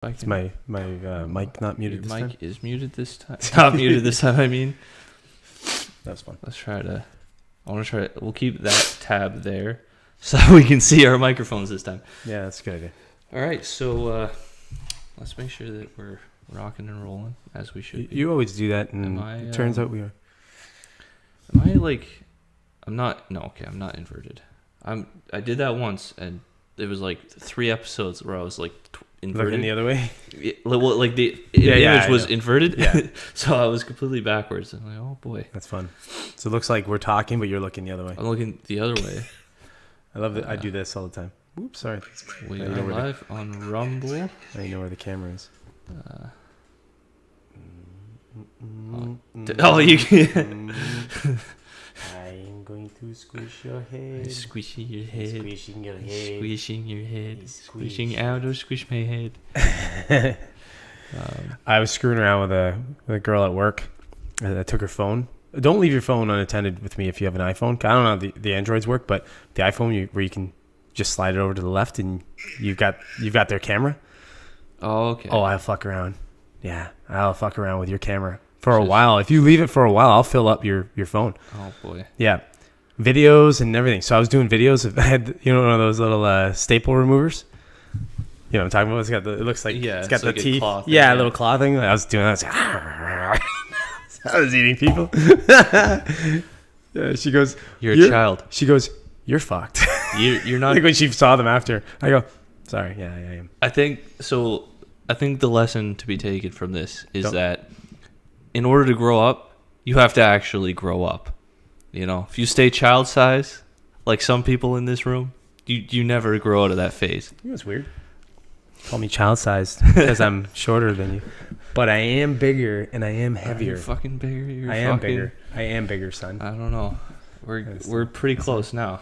Is my mic not muted this time? Your mic is muted this time. Not muted this time, I mean. That's fun. Let's try to... We'll keep that tab there so we can see our microphones this time. Yeah, that's a good idea. All right, so let's make sure that we're rocking and rolling as we should be. You always do that, and it turns out we are. Am I like... I'm not inverted. I did that once, and it was like 3 episodes where I was like inverted. Looking the other way? Like the image was inverted. Yeah. So I was completely backwards. I'm like, oh boy. That's fun. So it looks like we're talking, but you're looking the other way. I'm looking the other way. I love that. I do this all the time. Oops, sorry. We are live on Rumble. I know where the camera is. You can. I'm going to squish your head. Squishing your head. Squishing your head. Squishing your head. Squishing out or squish my head. I was screwing around with a girl at work. I took her phone. Don't leave your phone unattended with me if you have an iPhone. I don't know how the Androids work, but the iPhone where you can just slide it over to the left and you've got their camera. Oh, okay. Oh, I'll fuck around. Yeah, I'll fuck around with your camera for a while. If you leave it for a while, I'll fill up your phone. Oh boy. Yeah, videos and everything. So I was doing videos. I had one of those little staple removers. You know what I'm talking about? It looks like it's got the like teeth. Cloth Yeah, thing, a little claw thing. I was doing that. I was eating people. Yeah, she goes, You're a child. She goes, you're fucked. You're not. Like when she saw them after, I go, sorry. Yeah, I am. I think the lesson to be taken from this is that in order to grow up, you have to actually grow up. You know, if you stay child size, like some people in this room, you never grow out of that phase. You know what's weird? Call me child sized because I'm shorter than you. But I am bigger and I am heavier. You're fucking bigger. I am bigger. I am bigger, son. I don't know. We're pretty close now.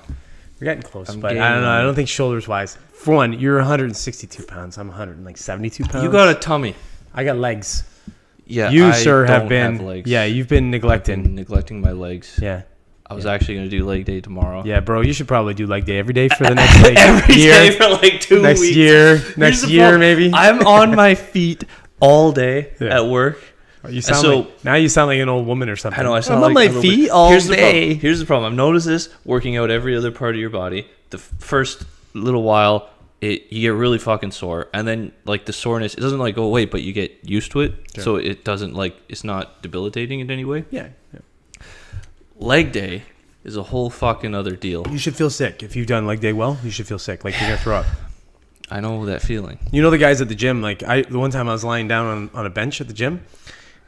We're getting close, but I don't know. I don't think shoulders wise. For one, you're 162 pounds. I'm 172 pounds. You got a tummy. I got legs. Yeah, you, I sir, don't have been. legs. Yeah, you've been neglecting. Neglecting my legs. Yeah. I was actually going to do leg day tomorrow. Yeah, bro, you should probably do leg day every day for the next like, every year. day for like 2 next weeks. Next year, maybe. I'm on my feet all day at work. You sound now you sound like an old woman or something. I know. I sound I'm like on my feet all day. Here's the problem. I've noticed this working out every other part of your body. The first little while, you get really fucking sore, and then like the soreness, it doesn't like go away, but you get used to it, so it doesn't it's not debilitating in any way. Yeah. Leg day is a whole fucking other deal. You should feel sick if you've done leg day well. You should feel sick, like you're gonna throw up. I know that feeling. You know the guys at the gym, like the one time I was lying down on a bench at the gym,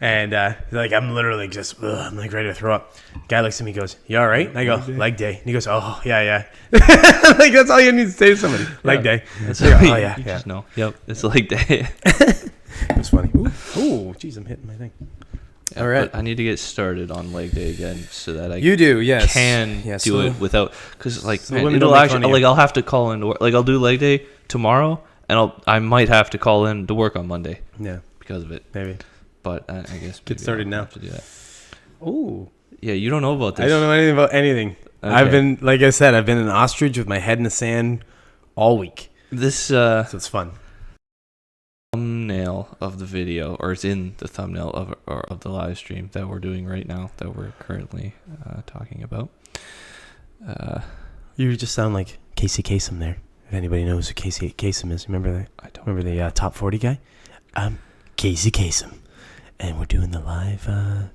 and like I'm literally just I'm like ready to throw up. Guy looks at me, goes, "You all right?" And I go, "Leg day." And he goes, "Oh yeah." Like that's all you need to say to somebody. Leg day. That's oh yeah. You just know. Yep, it's leg day. It was funny. Ooh, jeez, I'm hitting my thing. All right, I need to get started on leg day again so that I can do it without, because like it'll actually like I'll have to call in to work. Like I'll do leg day tomorrow, and I might have to call in to work on Monday. Yeah, because of it. Maybe. But I guess get started now. To do that. Ooh. Yeah, you don't know about this. I don't know anything about anything. Okay. I've been, like I said, an ostrich with my head in the sand all week. So it's fun. Thumbnail of the video, or it's in the thumbnail of the live stream that we're doing right now, that we're currently talking about. You just sound like Casey Kasem there. If anybody knows who Casey Kasem is, remember that? I don't. Remember the top 40 guy? I'm Casey Kasem. And we're doing the live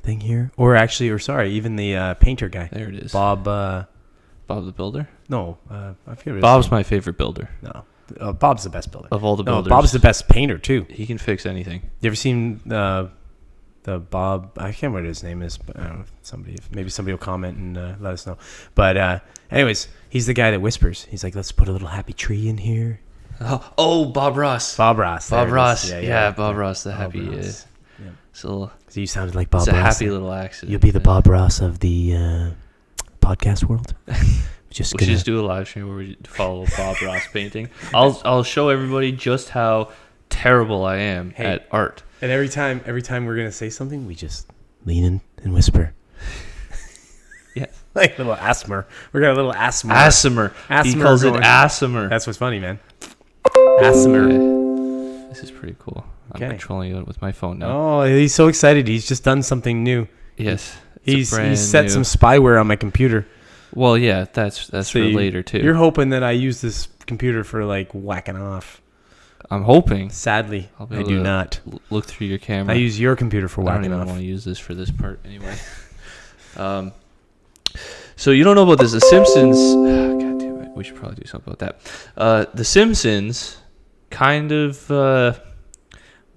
thing here. Even the painter guy. There it is. Bob the Builder? No, I forget. Bob's my favorite builder. No, Bob's the best builder. Of all the builders. Bob's the best painter, too. He can fix anything. You ever seen the Bob? I can't remember what his name is, but I don't know. Maybe somebody will comment and let us know. But anyways, he's the guy that whispers. He's like, let's put a little happy tree in here. Oh, Bob Ross. Bob Ross. Bob Ross. Yeah, Bob Ross, the happy... Ross. Yeah. So you sounded like Bob Ross. It's a happy little accident. You'll be the Bob Ross of the podcast world. We should just do a live stream where we follow Bob Ross painting. I'll show everybody just how terrible I am at art. And every time we're gonna say something, we just lean in and whisper. Yeah, like a little asthma. We got a little asthma. He calls it asthma. That's what's funny, man. Asthma. This is pretty cool. I'm Okay. controlling it with my phone now. Oh, he's so excited. He's just done something new. Yes. He's set some spyware on my computer. Well, yeah, that's So for later too. You're hoping that I use this computer for like whacking off. I'm hoping. Sadly, I'll be I able do to not. Look through your camera. I use your computer for I don't whacking even off. want to use this for this part anyway. So you don't know about this. The Simpsons. God damn it. We should probably do something about that. The Simpsons kind of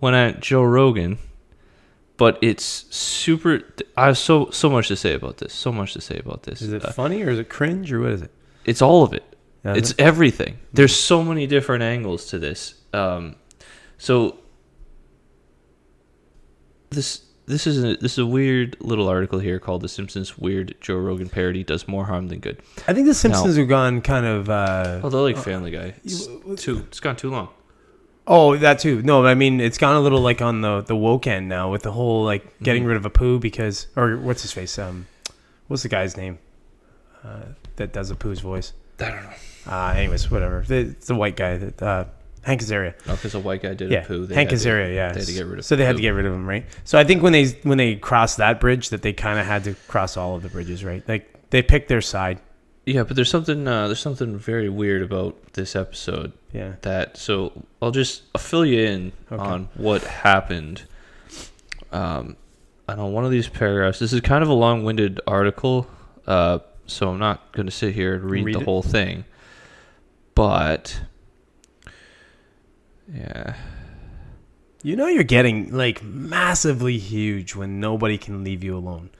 went at Joe Rogan, but it's super. I have so much to say about this. So much to say about this. Is it funny or is it cringe or what is it? It's all of it. Yeah, It's everything. There's so many different angles to this. So this is a weird little article here called "The Simpsons Weird Joe Rogan Parody Does More Harm Than Good." I think the Simpsons have gone kind of. Oh, they're like Family Guy. It's gone too long. Oh, that too. No, I mean it's gone a little like on the woke end now with the whole like getting rid of Apu because or what's his face? What's the guy's name that does Apu's voice? I don't know. Anyways, whatever. It's the white guy that Hank Azaria. Oh, because a white guy did Yeah, Apu. Hank Azaria. Yeah, They had to get rid of. So they had to Apu. get rid of him, right? So I think when they crossed that bridge, that they kind of had to cross all of the bridges, right? Like they picked their side. Yeah, but there's something very weird about this episode. Yeah. So I'll fill you in on what happened. And on one of these paragraphs, this is kind of a long-winded article, so I'm not going to sit here and read the whole thing. But yeah, you know you're getting like massively huge when nobody can leave you alone.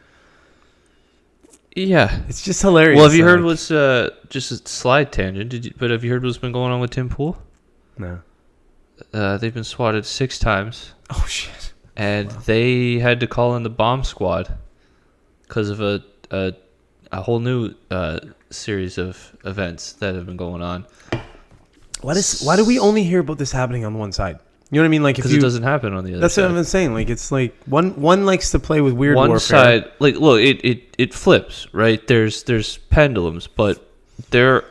Yeah, it's just hilarious. Well, have you heard what's just a slide tangent? But have you heard what's been going on with Tim Pool? No. They've been swatted 6 times. Oh shit! And they had to call in the bomb squad because of a whole new series of events that have been going on. Why do we only hear about this happening on one side? You know what I mean? Like because it doesn't happen on the other. That's side. what I'm saying. Like it's like one likes to play with weird one warfare. Side, like look, it flips, right? There's pendulums, but there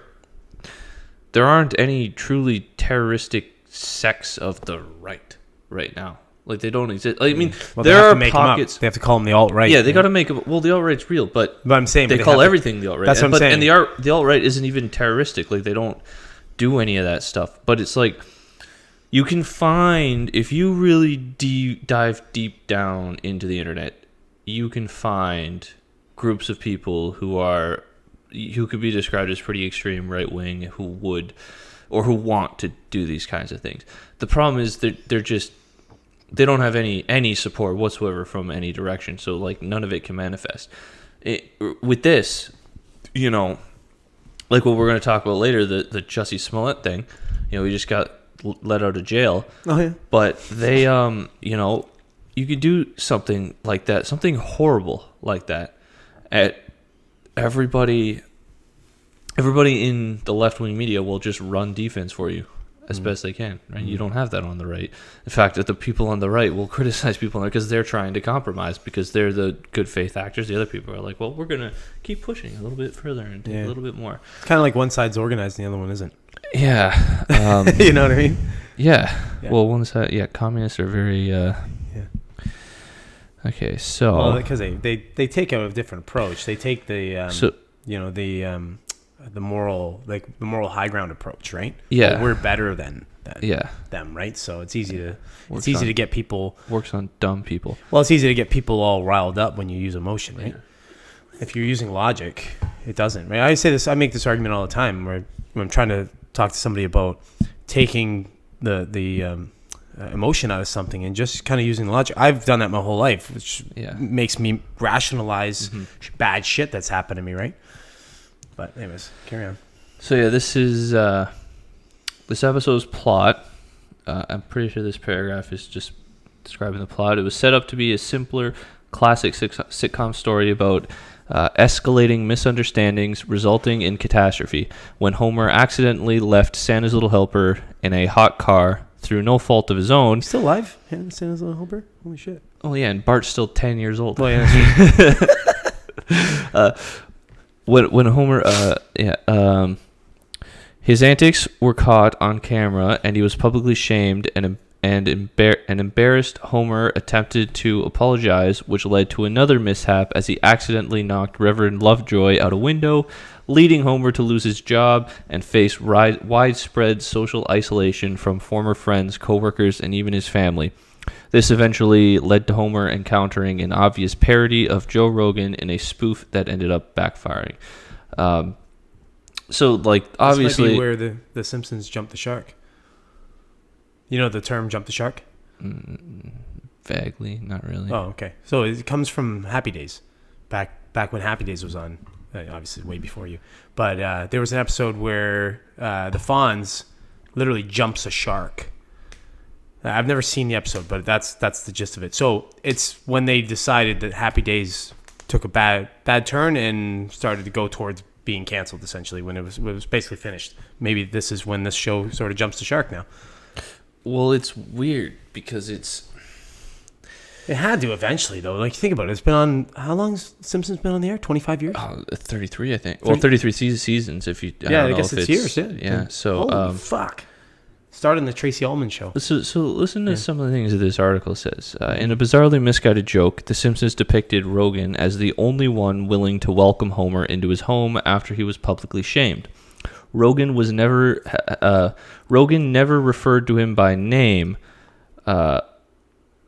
aren't any truly terroristic sects of the right now. Like they don't exist. I mean, well, there are pockets. They have to call them the alt-right. Yeah, they got to make it. Well, the alt-right's real, but I'm saying they call everything the alt-right. That's what I'm saying. And the alt-right isn't even terroristic. Like they don't do any of that stuff. But it's like you can find, if you really dive deep down into the internet, you can find groups of people who could be described as pretty extreme right-wing who would or who want to do these kinds of things. The problem is that they don't have any support whatsoever from any direction, so like none of it can manifest. With this, you know, like what we're going to talk about later, the Jussy Smollett thing, you know, he just got let out of jail. Oh yeah. But they, you know, you could do something like that, something horrible like that, at everybody in the left-wing media will just run defense for you as best they can, right? You don't have that on the right. In fact, that the people on the right will criticize people on there because they're trying to compromise because they're the good faith actors. The other people are like, well, we're going to keep pushing a little bit further and take a little bit more. It's kind of like one side's organized and the other one isn't. Yeah. You know what I mean? Yeah. Well, one side, communists are very... Okay, so... Well, because they take a different approach. They take the, the moral high ground approach, right? Yeah. Like we're better than them, right? So it's easy to get people... Works on dumb people. Well, it's easy to get people all riled up when you use emotion, right? Yeah. If you're using logic, it doesn't. Right? I make this argument all the time where when I'm trying to talk to somebody about taking the emotion out of something and just kind of using logic. I've done that my whole life, which makes me rationalize bad shit that's happened to me, right? But anyways, carry on. So yeah, this is this episode's plot. I'm pretty sure this paragraph is just describing the plot. It was set up to be a simpler, classic sitcom story about escalating misunderstandings resulting in catastrophe when Homer accidentally left Santa's little helper in a hot car through no fault of his own. He's still alive? Santa's little helper? Holy shit. Oh yeah, and Bart's still 10 years old. Well, yeah. When Homer, his antics were caught on camera, and he was publicly shamed and and an embarrassed Homer attempted to apologize, which led to another mishap as he accidentally knocked Reverend Lovejoy out a window, leading Homer to lose his job and face widespread social isolation from former friends, coworkers, and even his family. This eventually led to Homer encountering an obvious parody of Joe Rogan in a spoof that ended up backfiring. So, like, obviously... This might be where the Simpsons jumped the shark. You know the term jump the shark? Vaguely, not really. Oh, okay. So it comes from Happy Days. Back when Happy Days was on. Obviously, way before you. But there was an episode where the Fonz literally jumps a shark. I've never seen the episode, but that's the gist of it. So it's when they decided that Happy Days took a bad turn and started to go towards being canceled, essentially, when it was basically finished. Maybe this is when this show sort of jumps the shark now. Well, it's weird because it had to eventually, though. Like, think about it. It's been on... How long's Simpsons been on the air? 25 years? 33, I think. Well, 33 seasons, if you... I guess it's years, yeah. Yeah, so... Holy fuck. Started in the Tracy Ullman show. So listen to some of the things that this article says. In a bizarrely misguided joke, The Simpsons depicted Rogan as the only one willing to welcome Homer into his home after he was publicly shamed. Rogan never referred to him by name. The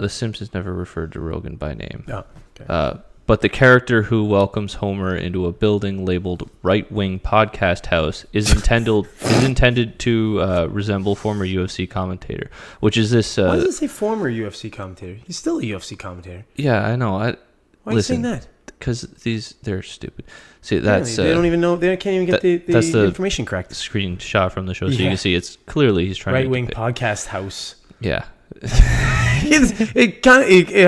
Simpsons never referred to Rogan by name. Oh, okay. But the character who welcomes Homer into a building labeled Right-Wing Podcast House is intended to resemble former UFC commentator, which is this... Why does it say former UFC commentator? He's still a UFC commentator. Yeah, I know. Why are you saying that? Because they're stupid. See, that's... they don't even know... They can't even get the information correct. Screenshot from the show, so you can see it's clearly he's trying Right-Wing Podcast House. Yeah. it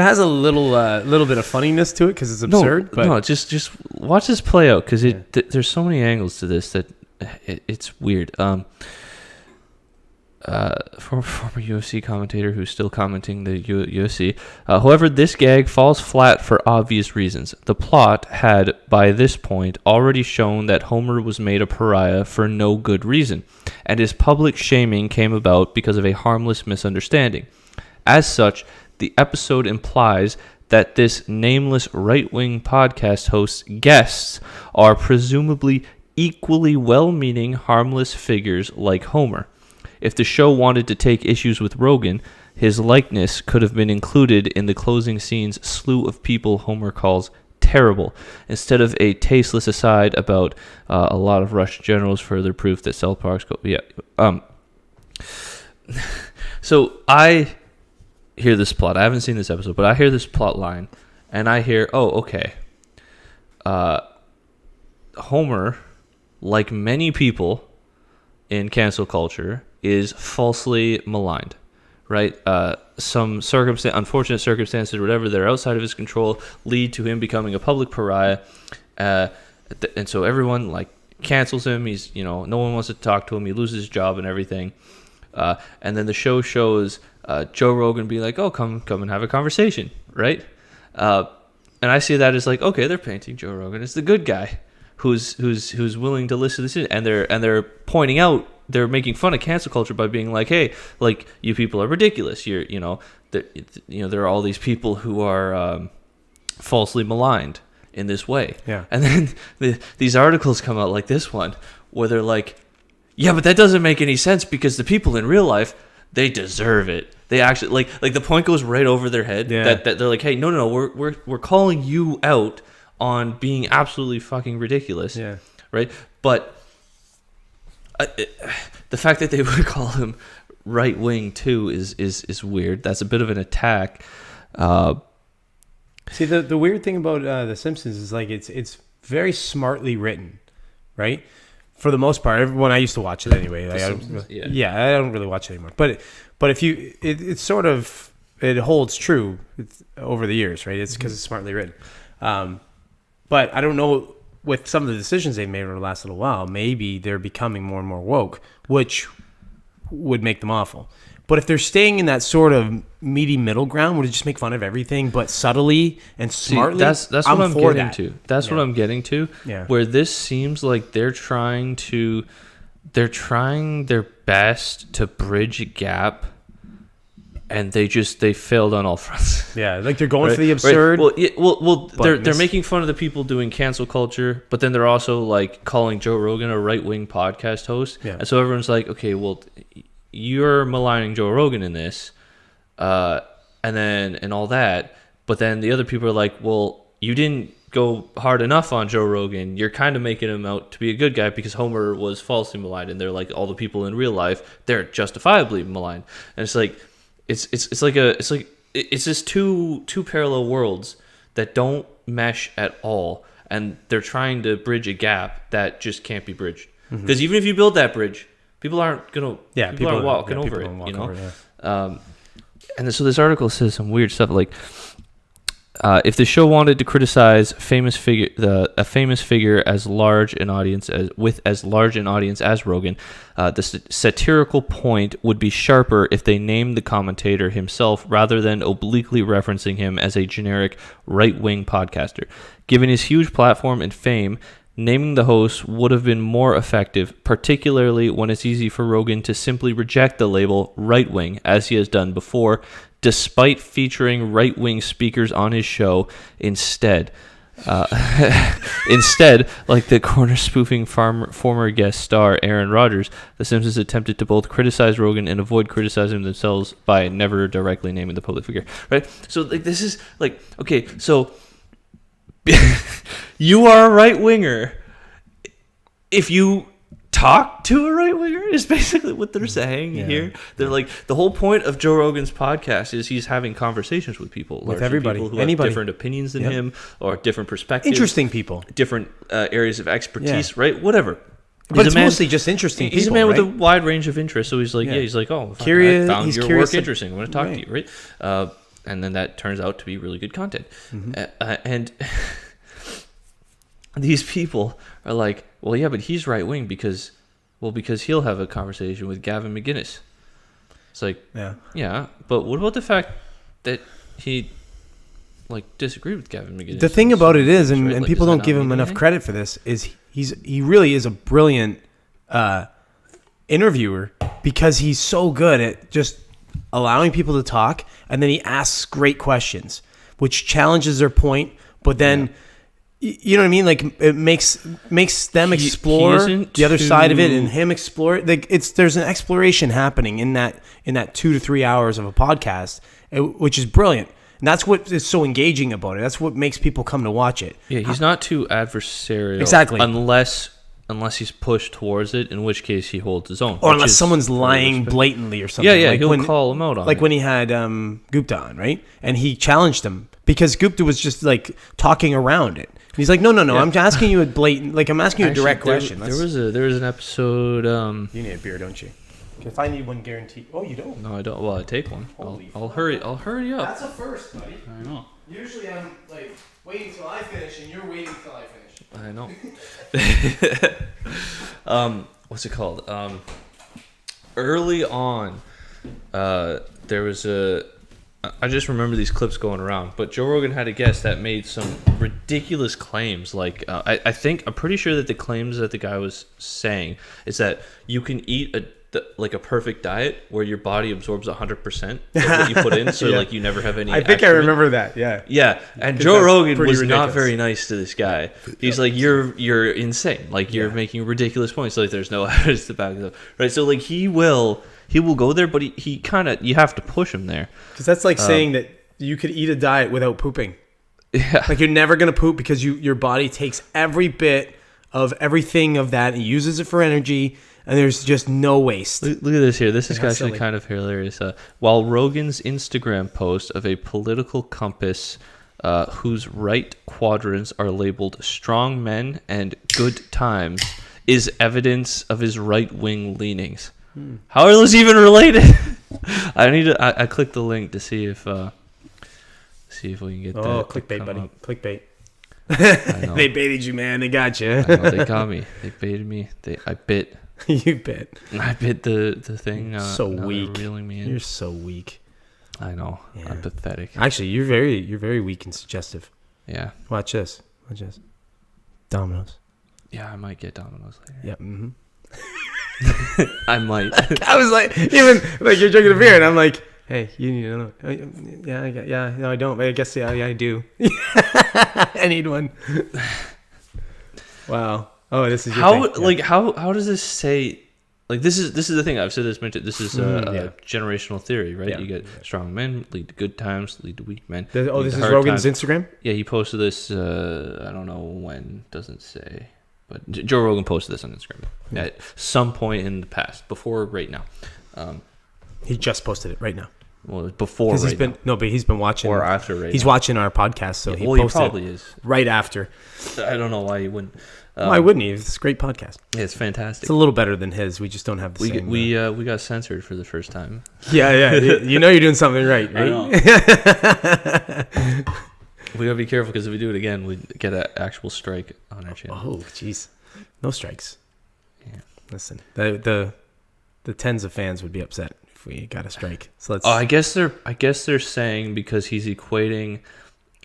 has a little bit of funniness to it because it's absurd. No, just watch this play out because there's so many angles to this that it's weird. Former UFC commentator who's still commenting the UFC. However, this gag falls flat for obvious reasons. The plot had, by this point, already shown that Homer was made a pariah for no good reason, and his public shaming came about because of a harmless misunderstanding. As such, the episode implies that this nameless right-wing podcast host's guests are presumably equally well-meaning, harmless figures like Homer. If the show wanted to take issues with Rogan, his likeness could have been included in the closing scene's slew of people Homer calls terrible, instead of a tasteless aside about a lot of Russian generals, further proof that South Park's... So I hear this plot. I haven't seen this episode, but I hear this plot line, and I hear, Homer, like many people in cancel culture, is falsely maligned, right? Some unfortunate circumstances, whatever, that are outside of his control, lead to him becoming a public pariah, and so everyone cancels him. He's no one wants to talk to him. He loses his job and everything, and then the show shows Joe Rogan be like, "Oh, come and have a conversation," right? And I see that as okay, they're painting Joe Rogan as the good guy who's willing to listen to this, and they're pointing out. They're making fun of cancel culture by being like, "Hey, you people are ridiculous. There are all these people who are falsely maligned in this way." Yeah. And then these articles come out like this one, where they're like, "Yeah, but that doesn't make any sense because the people in real life, they deserve it. They actually like the point goes right over their head that they're like, hey, no, we're calling you out on being absolutely fucking ridiculous." Yeah. Right, but. The fact that they would call him right wing too is weird. That's a bit of an attack. See, the weird thing about The Simpsons is it's very smartly written, right? For the most part, when I used to watch it anyway. I don't really watch it anymore. But if you, it holds true over the years, right? It's because it's smartly written. But I don't know. With some of the decisions they've made over the last little while, maybe they're becoming more and more woke, which would make them awful. But if they're staying in that sort of meaty middle ground, where they just make fun of everything, but subtly and smartly, that's what I'm getting to. That's what I'm getting to. Yeah. Where this seems like they're trying their best to bridge a gap and they failed on all fronts. Yeah, like they're going for the absurd. Right. Well, they're making fun of the people doing cancel culture, but then they're also like calling Joe Rogan a right-wing podcast host. Yeah. And so everyone's like, okay, well, you're maligning Joe Rogan in this, and all that. But then the other people are like, well, you didn't go hard enough on Joe Rogan. You're kind of making him out to be a good guy because Homer was falsely maligned, and they're like all the people in real life, they're justifiably maligned. And it's like it's just two parallel worlds that don't mesh at all, and they're trying to bridge a gap that just can't be bridged. Because even if you build that bridge, people aren't walking over it. You know. And so this article says some weird stuff like, if the show wanted to criticize a famous figure as large an audience as Rogan, the satirical point would be sharper if they named the commentator himself rather than obliquely referencing him as a generic right-wing podcaster. Given his huge platform and fame, naming the host would have been more effective, particularly when it's easy for Rogan to simply reject the label right-wing, as he has done before, despite featuring right-wing speakers on his show instead. Instead, like the corner-spoofing former guest star Aaron Rodgers, the Simpsons attempted to both criticize Rogan and avoid criticizing themselves by never directly naming the public figure. Right? So like this is like, okay, so you are a right-winger if you talk to a right-winger is basically what they're saying here. They're like, the whole point of Joe Rogan's podcast is he's having conversations with people. With everybody. People who have different opinions than him or different perspectives. Interesting people. Different areas of expertise, right? Whatever. But it's mostly just interesting people, He's a man with a wide range of interests. So he's like, he's like, oh, curious, I found your curious work interesting. I want to talk to you, right? And then that turns out to be really good content. And these people are like, well, yeah, but he's right wing because he'll have a conversation with Gavin McInnes. It's like, yeah, but what about the fact that he like disagreed with Gavin McInnes? The thing about it is, and like, people don't give him enough credit for this, is he really is a brilliant interviewer because he's so good at just allowing people to talk, and then he asks great questions, which challenges their point, but then. You know what I mean? Like it makes them explore the other side of it, and him explore. Like there's an exploration happening in that 2 to 3 hours of a podcast, which is brilliant. And that's what is so engaging about it. That's what makes people come to watch it. Yeah, he's not too adversarial. Exactly. Unless he's pushed towards it, in which case he holds his own. Or unless someone's lying blatantly or something. Yeah, like he'll call him out on it. Like when he had Gupta on, right? And he challenged him because Gupta was just like talking around it. He's like, no. Yeah. I'm asking you a blatant, like I'm asking you a direct question. There was an episode. You need a beer, don't you? If I need one guaranteed. Oh, you don't? No, I don't. Well, I take one. I'll hurry up. That's a first, buddy. I know. Usually I'm like waiting until I finish, and you're waiting until I finish. I know. What's it called? Early on, there was I just remember these clips going around, but Joe Rogan had a guest that made some ridiculous claims. Like, I'm pretty sure that the claims that the guy was saying is that you can eat a perfect diet where your body absorbs 100% of what you put in, so like you never have any. I think I remember that. Yeah. Yeah, and Joe Rogan was not very nice to this guy. He's like, you're insane. Like you're making ridiculous points. Like there's no evidence to back it up. Right. So like he will go there, but he kind of, you have to push him there. Because that's like saying that you could eat a diet without pooping. Yeah. Like you're never going to poop because your body takes every bit of everything of that and uses it for energy, and there's just no waste. Look at this here. This is actually kind of hilarious. While Rogan's Instagram post of a political compass whose right quadrants are labeled strong men and good times is evidence of his right-wing leanings. How are those even related? I clicked the link to see if we can get that. Oh, clickbait, buddy. Clickbait. They baited you, man. They got you. I know, they got me. They baited me. I bit. You bit. I bit the thing. So weak. Reeling me in. You're so weak. I know. Yeah. I'm pathetic. Actually, you're very weak and suggestive. Yeah. Watch this. Domino's. Yeah, I might get Domino's later. Yep. Mm-hmm. I might. I was like, even like you're drinking a beer, and I'm like, Hey, you need to know. No, I don't. But I guess yeah, I do. I need one. Wow. Oh, this is your thing. How does this say? Like this is the thing I've said this mentioned. This is generational theory, right? Yeah. You get strong men lead to good times, lead to weak men. This is Rogan's Instagram. Yeah, he posted this. I don't know when. Doesn't say. But Joe Rogan posted this on Instagram at some point in the past, before right now. He just posted it right now. Well, before right now. But he's been watching. Or after right He's now. watching our podcast, so he he posted probably it is. right after. I don't know why he wouldn't. Why wouldn't he? It's a great podcast. Yeah, it's fantastic. It's a little better than his. We just don't have the same. We got censored for the first time. Yeah. You know you're doing something right? I know. We gotta be careful because if we do it again, we get an actual strike on our channel. Oh, jeez. No strikes. Yeah. Listen, the tens of fans would be upset if we got a strike. So let's. Oh, I guess they're saying because he's equating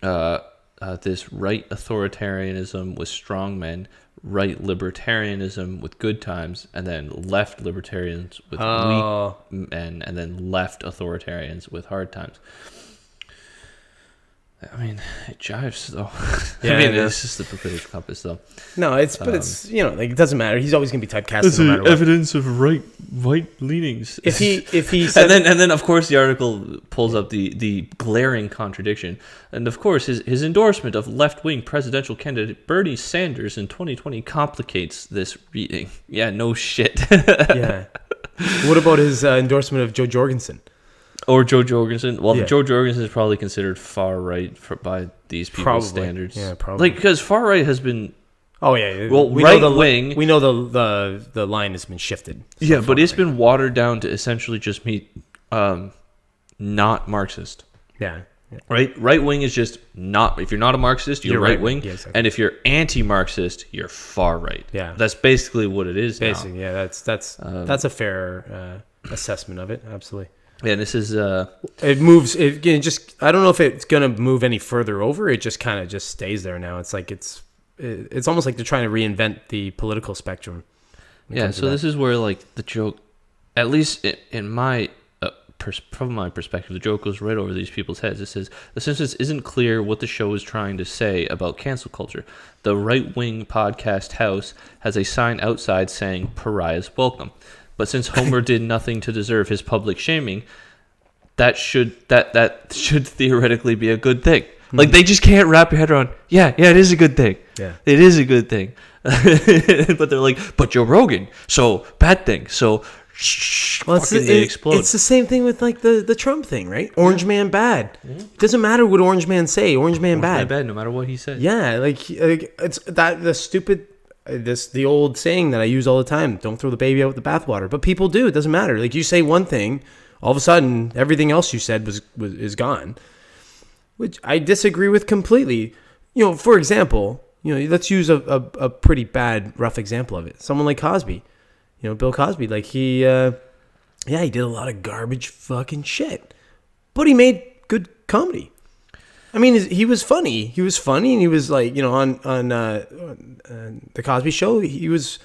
this right authoritarianism with strong men, right libertarianism with good times, and then left libertarians with weak men, and then left authoritarians with hard times. I mean, it jives though. Yeah, it's just the political compass though. No, it's it doesn't matter. He's always gonna be typecasted no matter what. Evidence of right leanings. If he said, and then of course the article pulls up the glaring contradiction, and of course his endorsement of left-wing presidential candidate Bernie Sanders in 2020 complicates this reading. Yeah, no shit. Yeah. What about his endorsement of Joe Jorgensen? Or Joe Jorgensen. Well, Yeah. Joe Jorgensen is probably considered far right by these people's Probably. standards. Yeah, probably. Like, because far right has been. Oh yeah. Well, we right know wing. We know the line has been shifted. Yeah, but it's been watered down to essentially just meet not Marxist. Yeah. Right wing is just not. If you're not a Marxist, you're right wing. Yeah, exactly. And if you're anti-Marxist, you're far right. Yeah. That's basically what it is. Basically, now. yeah. That's a fair assessment of it. Absolutely. Yeah, this is. It moves. It just. I don't know if it's gonna move any further over. It just kind of just stays there now. It's like it's almost like they're trying to reinvent the political spectrum. Yeah. So this is where like the joke, at least in my. From my perspective, the joke goes right over these people's heads. It says, The Simpsons isn't clear what the show is trying to say about cancel culture. The right-wing podcast house has a sign outside saying, pariahs welcome. But since Homer did nothing to deserve his public shaming, that should theoretically be a good thing. Like, they just can't wrap your head around, yeah, it is a good thing. Yeah. It is a good thing. But they're like, but Joe Rogan, so bad thing. So... Well, they explode. It's the same thing with like the Trump thing, right? Orange man bad. It doesn't matter what Orange man say. Orange man bad. Bad, no matter what he said. Yeah, like it's that the stupid the old saying that I use all the time. Don't throw the baby out with the bathwater. But people do. It doesn't matter. Like you say one thing, all of a sudden everything else you said is gone, which I disagree with completely. For example, let's use a pretty bad rough example of it. Someone like Cosby. Bill Cosby, like he did a lot of garbage fucking shit, but he made good comedy. I mean, he was funny. He was funny, and he was like, on the Cosby Show, he was,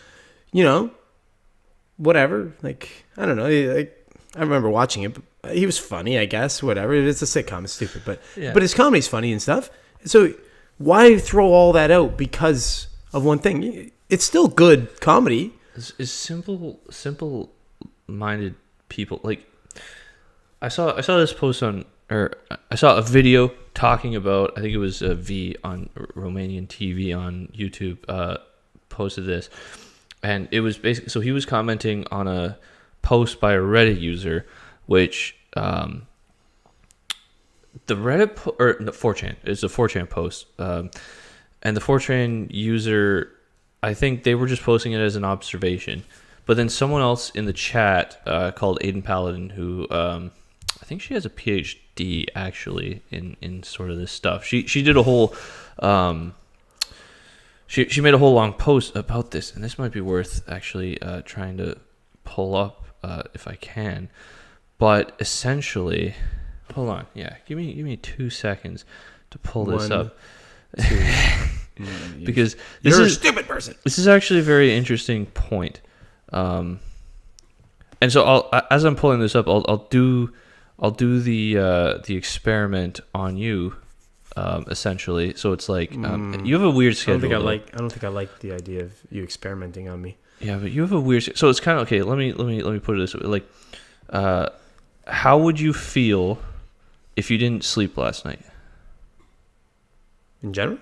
whatever. Like I don't know. I remember watching it. But he was funny, I guess. Whatever. It's a sitcom. It's stupid, but his comedy's funny and stuff. So why throw all that out because of one thing? It's still good comedy. Is simple-minded people like I saw this post I saw a video talking about, I think it was a V on Romanian TV on YouTube posted this, and it was basically, so he was commenting on a post by a Reddit user, which the Reddit 4chan, it's a 4chan post, and the 4chan user, I think they were just posting it as an observation. But then someone else in the chat called Aiden Paladin, who I think she has a PhD actually in sort of this stuff. She did a whole she made a whole long post about this, and this might be worth actually trying to pull up if I can. But essentially, hold on, yeah, give me 2 seconds to pull this up. 2. Because you're a stupid person. This is actually a very interesting point, and so as I'm pulling this up, I'll I'll do the experiment on you, essentially. So it's like you have a weird schedule. I don't think I like the idea of you experimenting on me. Yeah, but you have a weird. So it's kind of okay. Let me put it this way. Like, how would you feel if you didn't sleep last night? In general,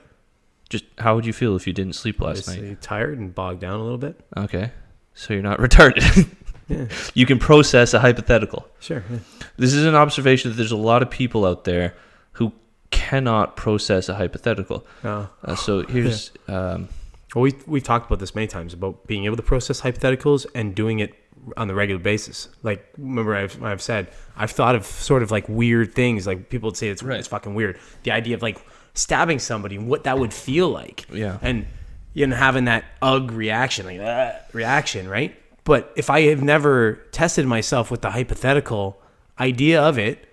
just how would you feel if you didn't sleep last night? You're tired and bogged down a little bit. Okay, so you're not retarded. Yeah. You can process a hypothetical. Sure. Yeah. This is an observation that there's a lot of people out there who cannot process a hypothetical. Oh. So here's. Well, we've talked about this many times about being able to process hypotheticals and doing it on the regular basis. Like, remember I've said I've thought of sort of like weird things. Like people would say it's fucking weird. The idea of like stabbing somebody, what that would feel like. Yeah. And having that reaction, like reaction, right? But if I have never tested myself with the hypothetical idea of it,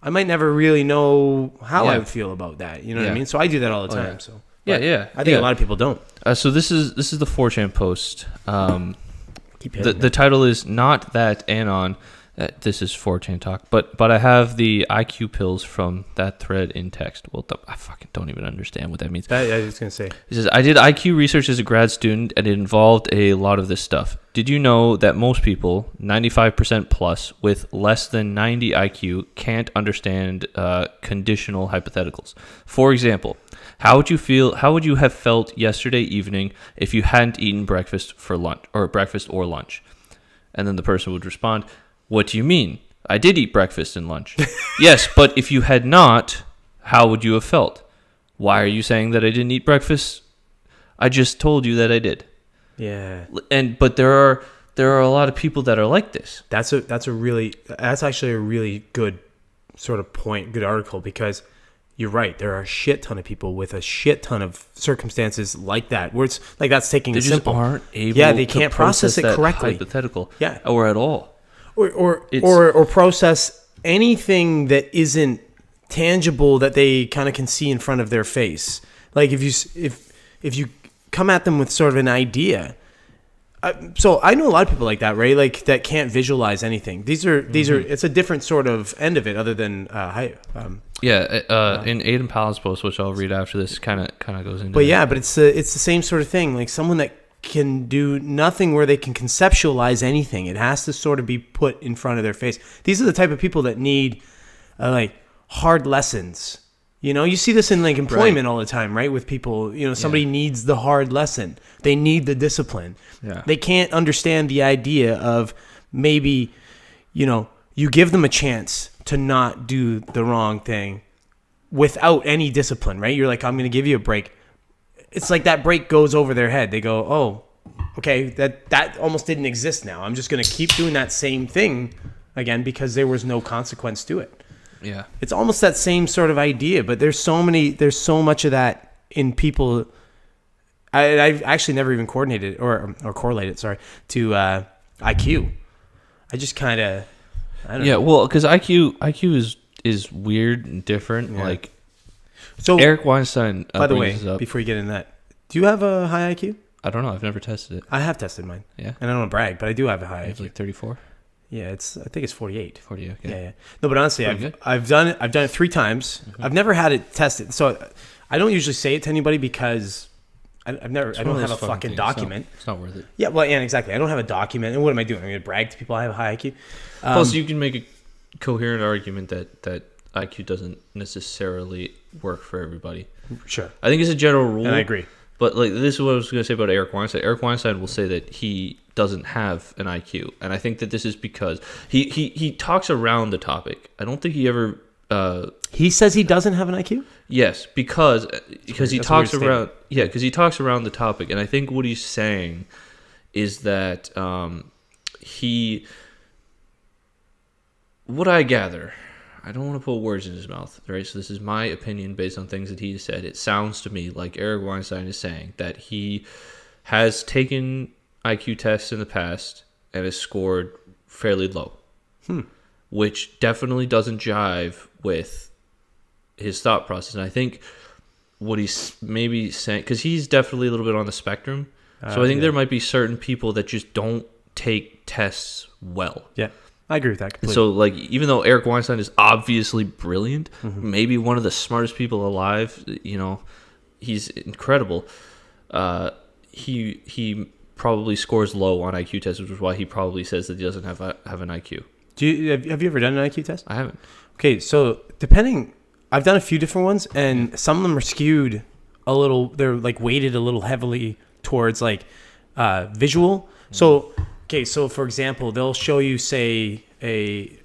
I might never really know how I would feel about that. You know what I mean? So I do that all the time. So yeah. I think a lot of people don't. So this is the 4chan post. The title is not that anon. This is 4chan talk, but I have the IQ pills from that thread in text. Well, I fucking don't even understand what that means. I was gonna say. He says, I did IQ research as a grad student, and it involved a lot of this stuff. Did you know that most people, 95% plus, with less than 90 IQ, can't understand conditional hypotheticals? For example, how would you have felt yesterday evening if you hadn't eaten breakfast or lunch? And then the person would respond, what do you mean? I did eat breakfast and lunch. Yes, but if you had not, how would you have felt? Why are you saying that I didn't eat breakfast? I just told you that I did. Yeah. But there are a lot of people that are like this. That's actually a really good sort of point, good article, because you're right. There are a shit ton of people with a shit ton of circumstances like that, where it's like that's taking they simple. Just aren't able. Yeah, they to can't process it correctly. Hypothetical. Yeah, or at all. Or process anything that isn't tangible that they kind of can see in front of their face. Like if you come at them with sort of an idea. So I know a lot of people like that, right? Like that can't visualize anything. These are it's a different sort of end of it, other than in Aiden Powell's post, which I'll read after this, kind of goes into. But yeah, but it's the same sort of thing. Like someone that can do nothing where they can conceptualize anything. It has to sort of be put in front of their face. These are the type of people that need like hard lessons. You see this in like employment all the time, right? With people, somebody needs the hard lesson. They need the discipline. Yeah. They can't understand the idea of maybe, you give them a chance to not do the wrong thing without any discipline, right? You're like, I'm going to give you a break. It's like that break goes over their head. They go, oh, okay, that almost didn't exist now. I'm just going to keep doing that same thing again because there was no consequence to it. Yeah. It's almost that same sort of idea, but there's so much of that in people. I've actually never even coordinated or correlated, to IQ. I just kind of, I don't know. Yeah, well, because IQ is weird and different. Yeah. Like, so Eric Weinstein. By the way, before you get into that, do you have a high IQ? I don't know. I've never tested it. I have tested mine. Yeah. And I don't want to brag, but I do have a high IQ. It's like 34. Yeah, I think it's 48. 48. Okay. Yeah. No, but honestly, I've done it 3 times. Mm-hmm. I've never had it tested, so I don't usually say it to anybody because I don't have a fucking document. It's not worth it. Yeah, well, yeah, exactly. I don't have a document, and what am I doing? I'm going to brag to people I have a high IQ. Plus, you can make a coherent argument that IQ doesn't necessarily work for everybody. Sure. I think it's a general rule. And I agree. But like this is what I was going to say about Eric Weinstein. Eric Weinstein will say that he doesn't have an IQ, and I think that this is because he talks around the topic. I don't think he ever. He says he doesn't have an IQ? Yes, because he talks around. Yeah, because he talks around the topic, and I think what he's saying is that what I gather. I don't want to put words in his mouth, right? So this is my opinion based on things that he said. It sounds to me like Eric Weinstein is saying that he has taken IQ tests in the past and has scored fairly low, which definitely doesn't jive with his thought process. And I think what he's maybe saying, because he's definitely a little bit on the spectrum, so I think there might be certain people that just don't take tests well. Yeah. I agree with that completely. So, like, even though Eric Weinstein is obviously brilliant, maybe one of the smartest people alive, you know, he's incredible. He probably scores low on IQ tests, which is why he probably says that he doesn't have an IQ. Have you ever done an IQ test? I haven't. Okay, so I've done a few different ones, and some of them are skewed a little. They're like weighted a little heavily towards like visual. So, okay, so for example, they'll show you, say, a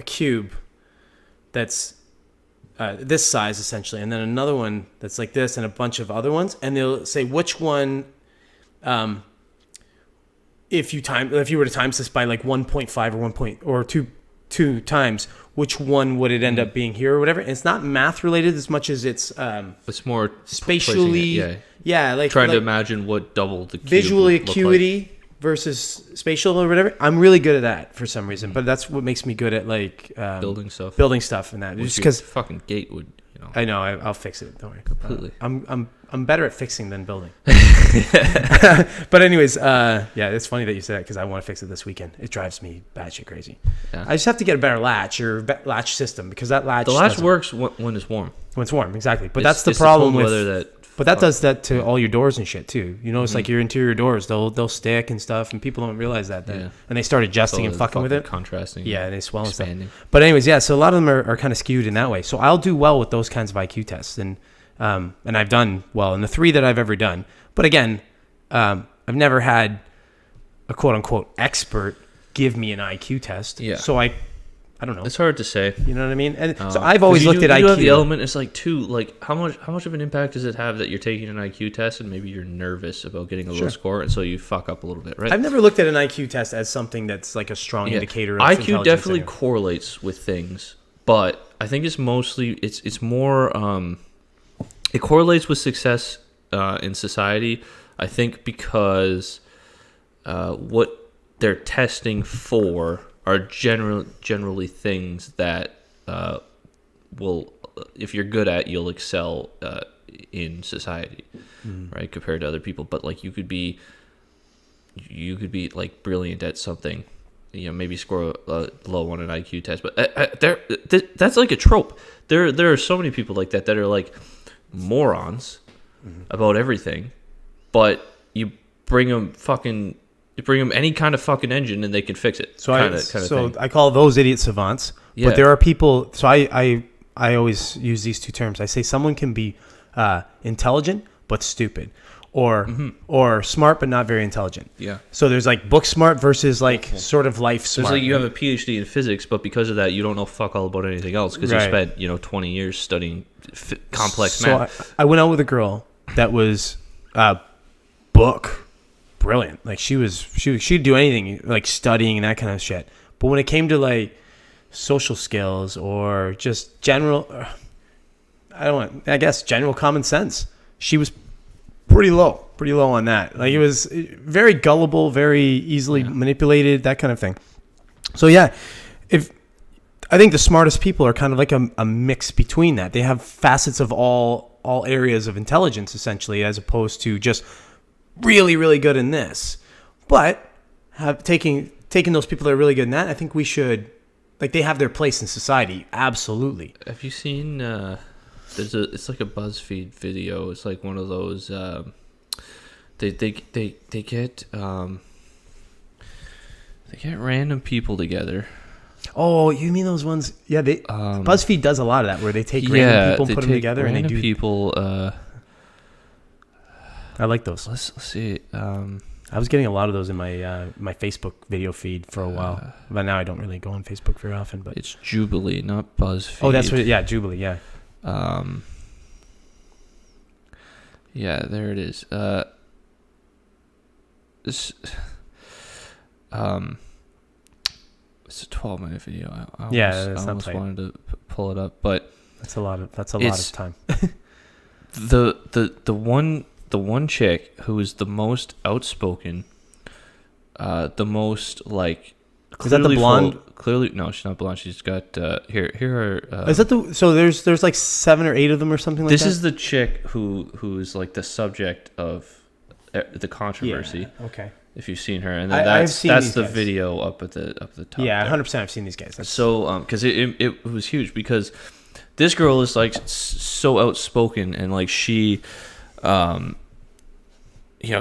cube that's this size essentially, and then another one that's like this, and a bunch of other ones, and they'll say which one, if you were to times this by like 1.5 or 2 times, which one would it end up being here or whatever. And it's not math related as much as it's more spatially. Yeah, like trying to imagine what double the cube visual would acuity look like. Versus spatial or whatever. I'm really good at that for some reason, but that's what makes me good at like building stuff and that. Which Just because fucking gate would, you know. I know I'll fix it. Don't worry. Completely. I'm better at fixing than building. But anyways, yeah, it's funny that you said that because I want to fix it this weekend. It drives me batshit crazy. Yeah. I just have to get a better latch latch system because that latch. The latch works when it's warm. When it's warm, exactly. But that's the problem with that. But that does that to all your doors and shit too. You notice like your interior doors, they'll stick and stuff, and people don't realize that. And they start adjusting and fucking with it. Contrasting. Yeah, and they swell and stuff. Expanding. But anyways, yeah. So a lot of them are kind of skewed in that way. So I'll do well with those kinds of IQ tests, and I've done well in the 3 that I've ever done. But again, I've never had a quote unquote expert give me an IQ test. Yeah. So I don't know. It's hard to say. You know what I mean? And so I've always looked at IQ. You have the element. It's like too. Like how much of an impact does it have that you're taking an IQ test and maybe you're nervous about getting a low score, and so you fuck up a little bit, right? I've never looked at an IQ test as something that's like a strong indicator of IQ definitely correlates with things, but I think it's mostly it's more. It correlates with success in society. I think because what they're testing for are generally things that will, if you're good at, you'll excel in society, right? Compared to other people. But like you could be like brilliant at something, you know, maybe score low on an IQ test. But that's like a trope. There are so many people like that are like morons about everything, but you bring them any kind of fucking engine and they can fix it. So I call those idiot savants. Yeah. But there are people. So I always use these 2 terms. I say someone can be intelligent but stupid, or smart but not very intelligent. Yeah. So there's like book smart versus like sort of life smart. It's like you have a PhD in physics, but because of that, you don't know fuck all about anything else because you spent 20 years studying complex math. So I went out with a girl that was book brilliant. Like she'd do anything like studying and that kind of shit. But when it came to like social skills or just general, general common sense, she was pretty low on that. Like it was very gullible, very easily manipulated, that kind of thing. So yeah, I think the smartest people are kind of like a mix between that. They have facets of all areas of intelligence essentially, as opposed to just really, really good in this. But taking those people that are really good in that, I think we should, like, they have their place in society. Absolutely. Have you seen it's like a BuzzFeed video. It's like one of those they get random people together. Oh, you mean those ones? Yeah, BuzzFeed does a lot of that, where they take random people and put them together, and they do people. I like those. Let's see. I was getting a lot of those in my my Facebook video feed for a while, but now I don't really go on Facebook very often. But it's Jubilee, not BuzzFeed. Oh, that's what. Yeah, Jubilee. Yeah. Yeah, there it is. This. It's a 12-minute video. I almost wanted to pull it up, but that's a lot of time. The one chick who is the most outspoken, the most like. Is that the blonde? Clearly, no, she's not blonde. She's got here are. Is that the? So there's like 7 or 8 of them or something like that. This is the chick who is like the subject of the controversy. Yeah, okay. if you've seen her, and I've then seen that's these the guys. video up at the top. Yeah, there. 100%. I've seen these guys. So, because it was huge because this girl is like so outspoken and like she,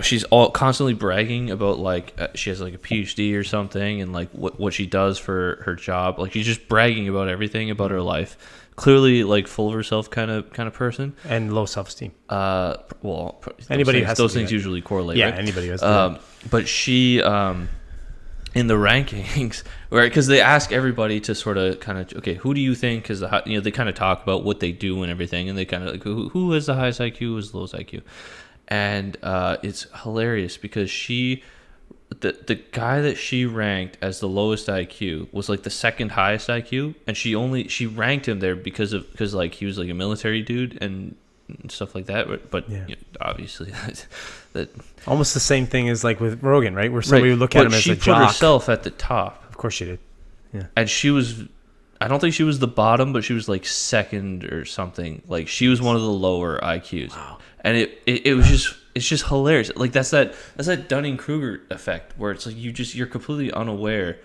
she's all constantly bragging about like she has like a PhD or something and like what she does for her job. Like she's just bragging about everything about her life. Clearly, like full of herself kind of person. And low self-esteem. Well, Anybody has those to do things that. usually correlate. Yeah, right? anybody has to do that. But she, in the rankings, right? Because they ask everybody to sort of kind of, okay, who do you think? Because they kind of talk about what they do and everything, and they kind of like who has the highest IQ, who has the lowest IQ, and it's hilarious because the guy that she ranked as the lowest IQ was like the second highest IQ, and she ranked him there because like he was like a military dude and stuff like that. But Yeah. Obviously that Almost the same thing as like with Rogan, right? Where somebody would look at but him as she a put jock. herself at the top, Of course she did. Yeah. and I don't think she was the bottom, but she was like second or something. Like she was one of the lower IQs. Wow. And it was just, it's just hilarious. Like that's that Dunning-Kruger effect where it's like you're completely unaware,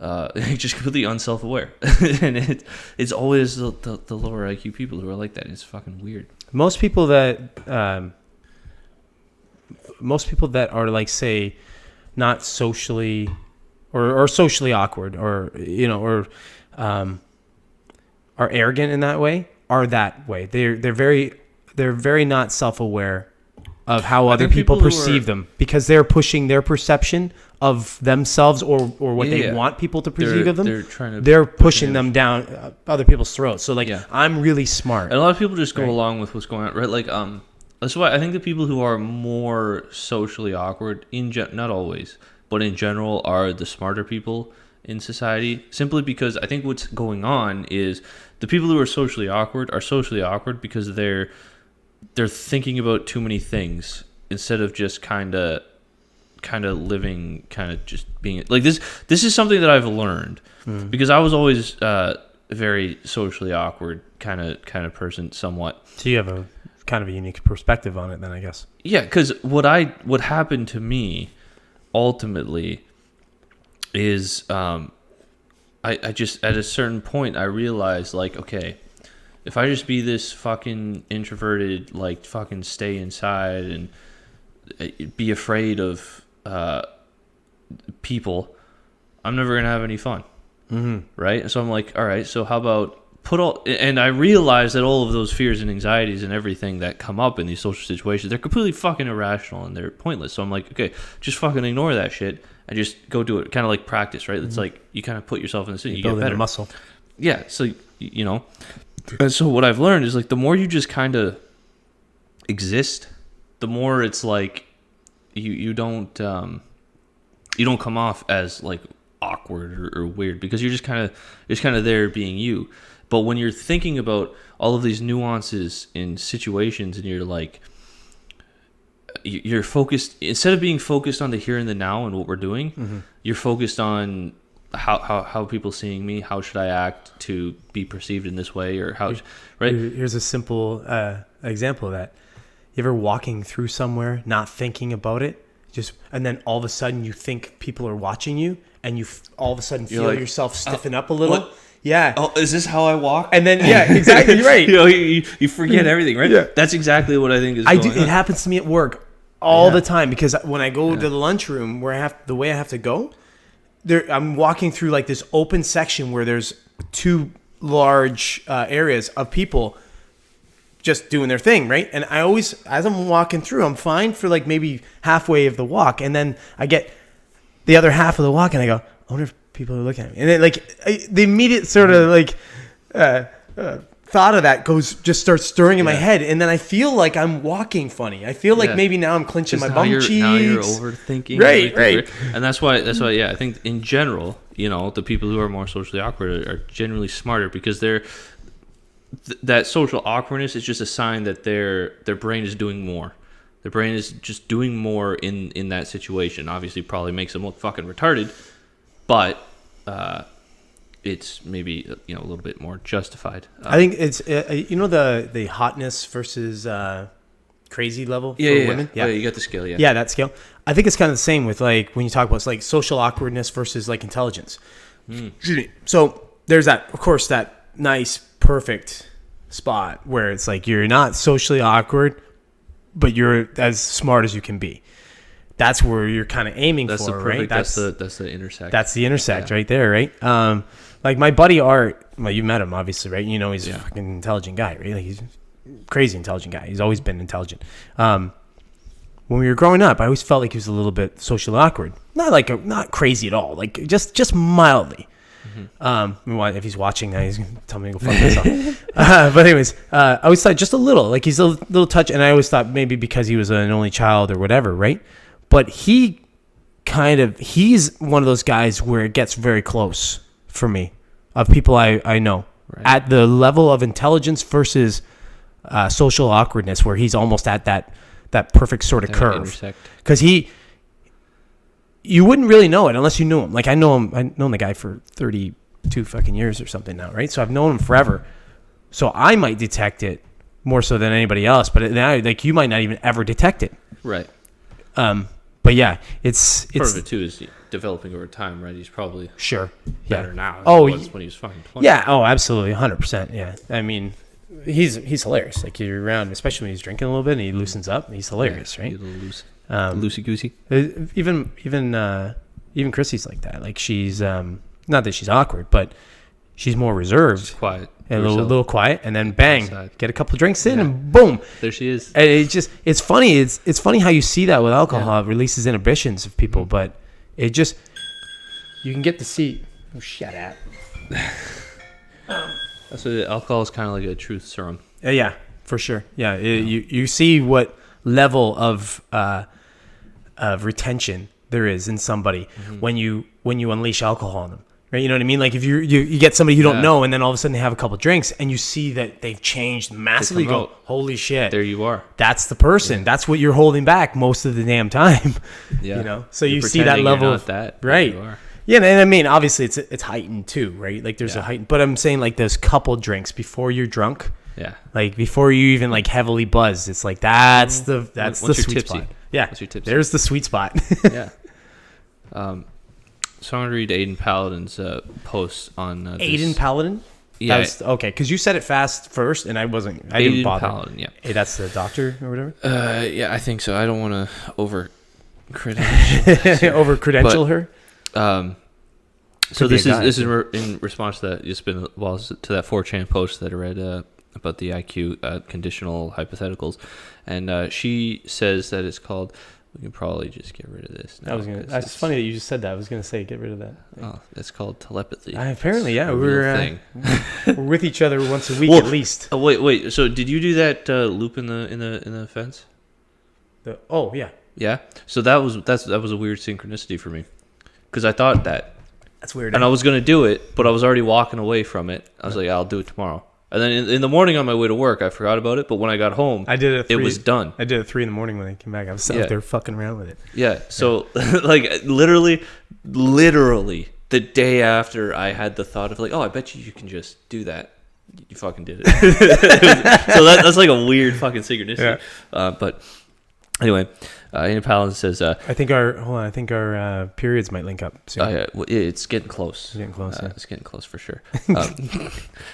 you're just completely unself-aware, and it's always the lower IQ people who are like that. It's fucking weird. Most people that are like, say, not socially or socially awkward or are arrogant in that way are that way. They're very not self-aware of how other think people people who perceive are- them because they're pushing their perception of themselves or what they Yeah. want people to perceive of them. They're They're pushing pushing them down other people's throats. So like, Yeah. I'm really smart. And a lot of people just go Right. along with what's going on, right? Like, that's why I think the people who are more socially awkward, not always, but in general, are the smarter people in society. Simply because I think what's going on is the people who are socially awkward because they're thinking about too many things instead of just kind of living, kind of just being like this. This is something that I've learned because I was always very socially awkward kind of person, somewhat. So you have a kind of a unique perspective on it then, I guess. Yeah, because what happened to me ultimately is I just at a certain point I realized like, okay, if I just be this fucking introverted, like fucking stay inside and be afraid of people, I'm never gonna have any fun. Mm-hmm. Right? So I'm like, all right, so how about and I realize that all of those fears and anxieties and everything that come up in these social situations, they're completely fucking irrational and they're pointless. So I'm like, okay, just fucking ignore that shit and just go do it. Kind of like practice, right? It's like you kind of put yourself in the scene, you get Building better. a muscle. Yeah, so and so what I've learned is like the more you just kind of exist, the more it's like you don't come off as like awkward or weird because you're just kind of there being you. But when you're thinking about all of these nuances in situations and you're like you're focused, instead of being focused on the here and the now and what we're doing, you're focused on how people seeing me, how should I act to be perceived in this way, or how, right? Here's a simple example of that. You ever walking through somewhere, not thinking about it, and then all of a sudden you think people are watching you, and you all of a sudden feel like, yourself stiffen up a little. what? Yeah. Oh, is this how I walk? And then exactly, you're right. You forget everything, right? Yeah. That's exactly what I think is I going do. on. It happens to me at work all Yeah. the time because when I go to the lunchroom where the way I have to go, I'm walking through like this open section where there's two large areas of people just doing their thing, right? And I always, as I'm walking through, I'm fine for like maybe halfway of the walk, and then I get the other half of the walk, and I go, I wonder if people are looking at me, and then the immediate sort of like thought of that just starts stirring in my head, and then I feel like I'm walking funny. I feel like maybe now I'm clenching my bum cheeks. Now you're overthinking. Right. And that's why, yeah, I think in general, the people who are more socially awkward are generally smarter because that social awkwardness is just a sign that their brain is doing more. Their brain is just doing more in that situation. Obviously, probably makes them look fucking retarded, but it's maybe a little bit more justified. I think it's the hotness versus crazy level for Yeah. women. Yeah. Oh, you got the scale. Yeah. Yeah, that scale. I think it's kind of the same with like when you talk about it's like social awkwardness versus like intelligence. Excuse me. So there's that, of course, that nice, perfect spot where it's like you're not socially awkward, but you're as smart as you can be. That's where you're kind of aiming That's for, the perfect, right? That's the intersect. That's the intersect right there, right? Like my buddy Art, well, you met him obviously, right? You know he's a fucking intelligent guy, right? Like he's a crazy intelligent guy. He's always been intelligent. When we were growing up, I always felt like he was a little bit socially awkward. Not crazy at all, like just mildly. If he's watching now, he's gonna tell me to go fuck myself. But anyways, I always thought just a little, like he's a little touch, and I always thought maybe because he was an only child or whatever, right? But he's one of those guys where it gets very close for me of people I know at the level of intelligence versus social awkwardness, where he's almost at that perfect sort of curve. Because you wouldn't really know it unless you knew him. Like I've known the guy for 32 fucking years or something now, right? So I've known him forever. So I might detect it more so than anybody else, but now like you might not even ever detect it. Right. But yeah, it's part of it too is developing over time, right? He's probably better now. Oh, than he was when he was fucking 20. Yeah. Oh, absolutely, 100%. Yeah. I mean, he's hilarious. Like you're around, especially when he's drinking a little bit and he loosens up. He's hilarious, right? A little loose, loosey goosey. Even Chrissy's like that. Like she's not that she's awkward, but she's more reserved, she's quiet, and a little quiet, and then bang, outside. Get a couple drinks in, and boom, there she is. And it's funny. It's funny how you see that with alcohol. It releases inhibitions of people, but it just you can get to see. Oh, shut up. That's what alcohol is kind of like a truth serum. Yeah, for sure. Yeah, you see what level of retention there is in somebody when you unleash alcohol on them. Right, you know what I mean? Like if you get somebody you don't know, and then all of a sudden they have a couple drinks, and you see that they've changed massively. You go, holy shit! There you are. That's the person. Yeah. That's what you're holding back most of the damn time. Yeah. You know, so you see that level of that, right? Yeah, and I mean, obviously it's heightened too, right? Like there's a heightened, but I'm saying like those couple drinks before you're drunk. Yeah. Like before you even like heavily buzzed, it's like that's the sweet spot. Yeah. What's your tipsy? There's the sweet spot. Yeah. So I'm going to read Aiden Paladin's post on Aiden Paladin? Yeah. Okay, because you said it fast first, and I didn't bother. Paladin, yeah. Hey, that's the doctor or whatever? Yeah, I think so. I don't want to over-credential her? So this is in response to that. It's been to that 4chan post that I read about the IQ conditional hypotheticals, and she says that it's called... We can probably just get rid of this now. It's funny that you just said that. I was going to say get rid of that. Oh, that's called telepathy. Apparently, yeah. We're with each other once a week at least. Oh, wait. So did you do that loop in the fence? Yeah. Yeah. So that was a weird synchronicity for me, because I thought that's weird. And I was going to do it, but I was already walking away from it. I was like, I'll do it tomorrow. And then in the morning on my way to work, I forgot about it. But when I got home, it was done. I did it 3 a.m. when I came back. I was out there fucking around with it. Yeah. So like literally the day after I had the thought of like, oh, I bet you can just do that. You fucking did it. So that's like a weird fucking synchronicity. Yeah. But anyway, Ian Paladin says, I think our periods might link up soon. It's getting close. It's getting close for sure.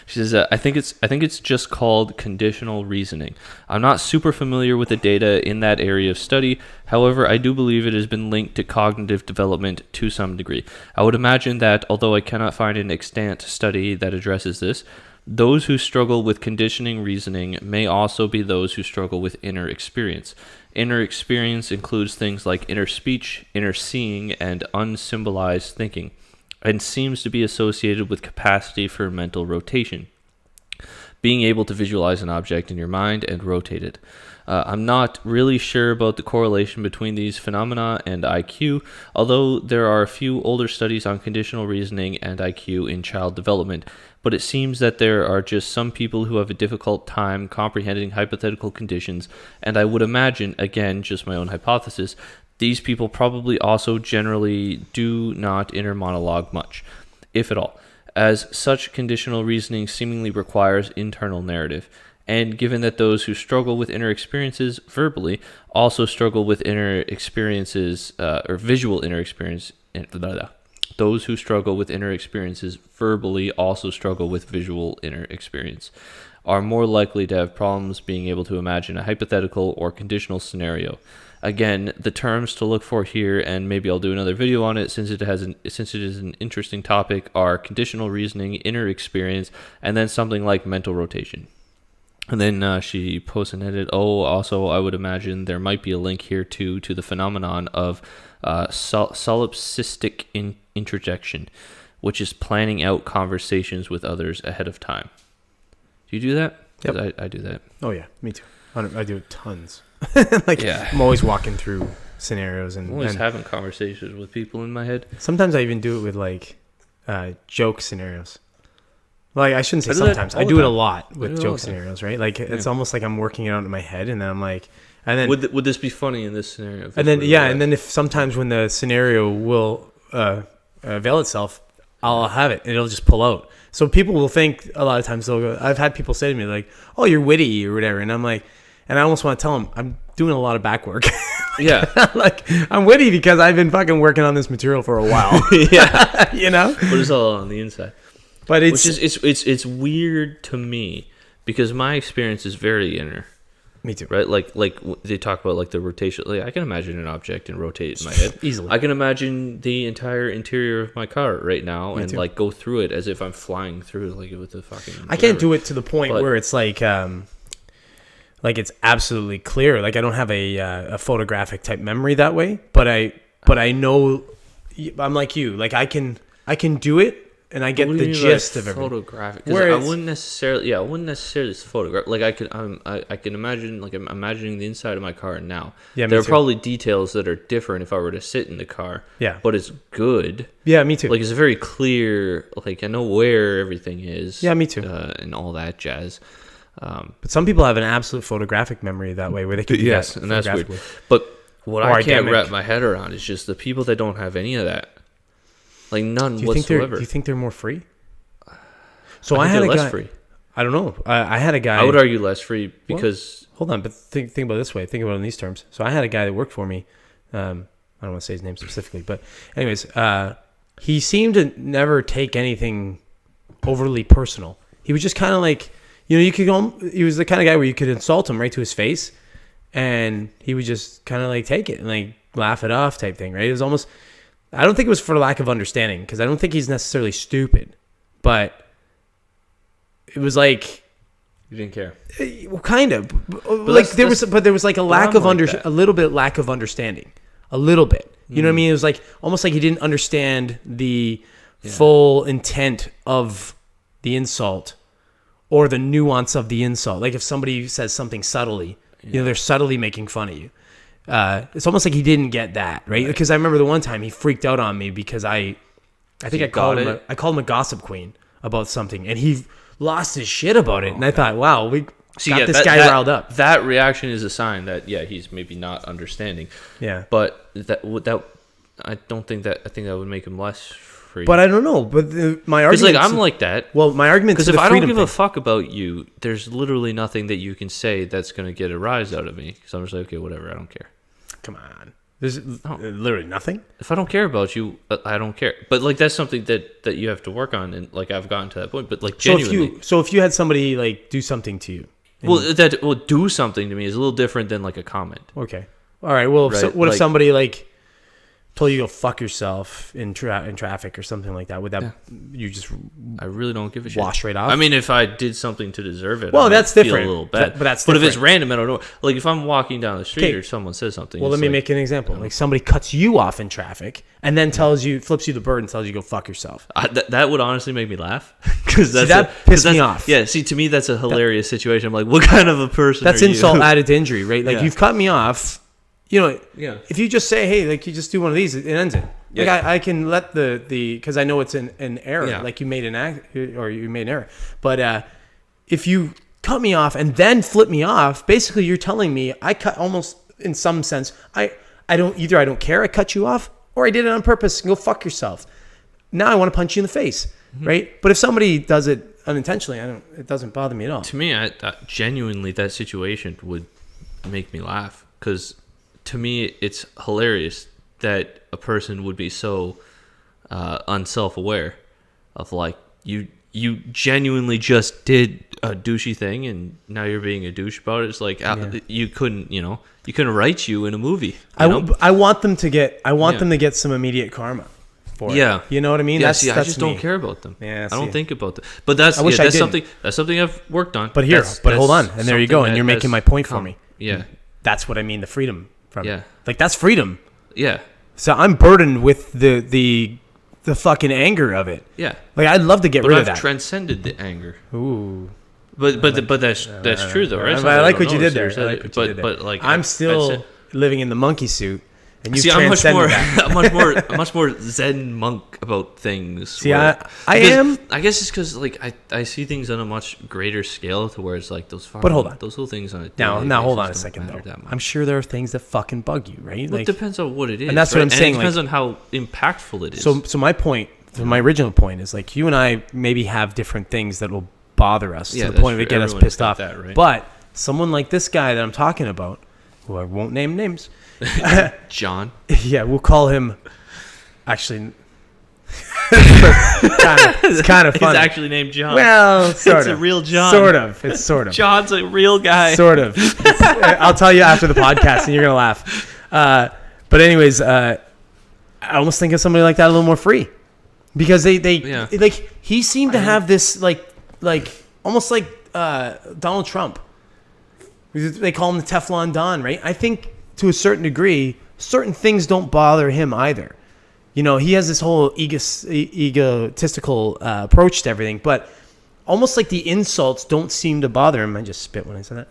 She says, I think it's just called conditional reasoning. I'm not super familiar with the data in that area of study. However, I do believe it has been linked to cognitive development to some degree. I would imagine that, although I cannot find an extant study that addresses this, those who struggle with conditioning reasoning may also be those who struggle with inner experience. Inner experience includes things like inner speech, inner seeing, and unsymbolized thinking, and seems to be associated with capacity for mental rotation, being able to visualize an object in your mind and rotate it. I'm not really sure about the correlation between these phenomena and IQ, although there are a few older studies on conditional reasoning and IQ in child development, but it seems that there are just some people who have a difficult time comprehending hypothetical conditions, and I would imagine, again, just my own hypothesis, these people probably also generally do not inner monologue much, if at all. as such conditional reasoning seemingly requires internal narrative. And given that those who struggle with inner experiences verbally also struggle with inner experiences, or visual inner experience, those who struggle with inner experiences verbally also struggle with visual inner experience, are more likely to have problems being able to imagine a hypothetical or conditional scenario. Again, the terms to look for here, and maybe I'll do another video on it since it is an interesting topic, are conditional reasoning, inner experience, and then something like mental rotation. And then she posts an edit. Also, I would imagine there might be a link here too to the phenomenon of solipsistic introjection, which is planning out conversations with others ahead of time. Do you do that? Yep. I do that. Oh yeah, me too. I do it tons. Yeah. I'm always walking through scenarios and I'm always having conversations with people in my head. Sometimes I even do it with like joke scenarios. Like, I shouldn't say sometimes. I do it a lot with joke scenarios, right? Like, it's almost like I'm working it out in my head, and then I'm like, and then would this be funny in this scenario? And then and then if sometimes when the scenario will avail itself, I'll have it, and it'll just pull out. So people will think a lot of times they'll go. I've had people say to me like, "Oh, you're witty" or whatever, and I'm like, and I almost want to tell them I'm doing a lot of back work. Yeah, like I'm witty because I've been fucking working on this material for a while. Yeah, you know, but it's all on the inside. But it's weird to me because my experience is very inner. Me too. Right? Like they talk about like the rotation. Like I can imagine an object and rotate in my head easily. I can imagine the entire interior of my car right now and too. like go through it as if I'm flying through like with the fucking. I can't do it to the point where it's like it's absolutely clear. Like I don't have a photographic type memory that way. But I know I'm like you. Like I can do it. And I get the gist of everything. Photographic, because I wouldn't necessarily photograph. Like I can imagine, like I'm imagining the inside of my car now. Yeah, there are probably details that are different if I were to sit in the car. Yeah, but it's good. Yeah, me too. Like it's very clear. Like I know where everything is. Yeah, me too. And all that jazz. But some people have an absolute photographic memory that way, where they can and that's weird. But what I can't wrap my head around is just the people that don't have any of that. Like none whatsoever. Do you think they're more free? So I had a guy. Free. I don't know. I had a guy. I would argue less free because. Well, hold on, but think about it this way. Think about it in these terms. So I had a guy that worked for me. I don't want to say his name specifically, but anyways, he seemed to never take anything overly personal. He was just kind of like, you could go. He was the kind of guy where you could insult him right to his face, and he would just kind of like take it and like laugh it off type thing, right? It was almost. I don't think it was for lack of understanding because I don't think he's necessarily stupid, but it was like you didn't care. Well, kind of. Like there was like a lack of a little bit lack of understanding, a little bit. You know what I mean? It was like almost like he didn't understand the full intent of the insult or the nuance of the insult. Like if somebody says something subtly, they're subtly making fun of you. It's almost like he didn't get that, right? Because I remember the one time he freaked out on me because I called him a gossip queen about something, and he lost his shit about it. And I thought, wow, we got this guy riled up. That reaction is a sign that he's maybe not understanding. Yeah, but I think that would make him less free. But I don't know. But my argument, I'm like that. Well, my argument because if I don't give a fuck about you, there's literally nothing that you can say that's going to get a rise out of me. Because I'm just like, okay, whatever, I don't care. Come on. There's literally nothing. If I don't care about you, I don't care. But like that's something that you have to work on, and like I've gotten to that point. But like genuinely, so if you had somebody like do something to you, do something to me is a little different than like a comment. Okay, all right. Well, if somebody like told you to go fuck yourself in traffic or something like that, would that you just? I really don't give a shit. Wash right off. I mean, if I did something to deserve it, well, that's different. Feel a little bad, but if it's random, I don't know. Like if I'm walking down the street or someone says something. Well, let me make an example. Like somebody cuts you off in traffic and then flips you the bird and tells you to go fuck yourself. That would honestly make me laugh because that pissed me off. Yeah, see, to me that's a hilarious situation. I'm like, what kind of a person? That's are insult you? added to injury, right? Like you've cut me off. If you just say, hey, like you just do one of these, it ends it. Like I can let the because I know it's an error, like you made an error. But if you cut me off and then flip me off, basically you're telling me I cut almost in some sense. I don't care. I cut you off, or I did it on purpose. Go fuck yourself. Now I want to punch you in the face. right? But if somebody does it unintentionally, it doesn't bother me at all. To me, genuinely, that situation would make me laugh, because to me, it's hilarious that a person would be so unself-aware of, like, you genuinely just did a douchey thing, and now you're being a douche about it. It's like, you couldn't write you in a movie. I want them to get them to get some immediate karma for it. You know what I mean? Yeah, I just don't care about them. Yeah, I don't think about them. But that's something I've worked on. But hold on, and there you go, and you're making my point for me. Yeah, that's what I mean. The freedom from it. Like, that's freedom. Yeah. So I'm burdened with the fucking anger of it. Yeah. Like, I'd love to get rid of that. I've transcended the anger. Ooh. But that's true though, right? I like what you did there. But like, I'm still living in the monkey suit, and you I'm that. much more Zen monk about things. See, I am. I guess it's because, like, I see things on a much greater scale, to where it's like those. But hold on, those little things on a now hold on a second though. I'm sure there are things that fucking bug you, right? Well, it depends on what it is, and that's what I'm saying. It depends on how impactful it is. So my point, my original point is, like, you and I maybe have different things that will bother us to the point of it getting us pissed off. That, right? But someone like this guy that I'm talking about, who I won't name names, John. Yeah, we'll call him. Actually, it's kind of funny. He's actually named John. Well, sort it's of. A real John. Sort of. It's sort of. John's a real guy. Sort of. I'll tell you after the podcast, and you're gonna laugh. But anyways, I almost think of somebody like that a little more free, because they like, he seemed to have this like almost like Donald Trump. They call him the Teflon Don, right? I think to a certain degree, certain things don't bother him either. You know, he has this whole egotistical approach to everything, but almost like the insults don't seem to bother him. I just spit when I said that.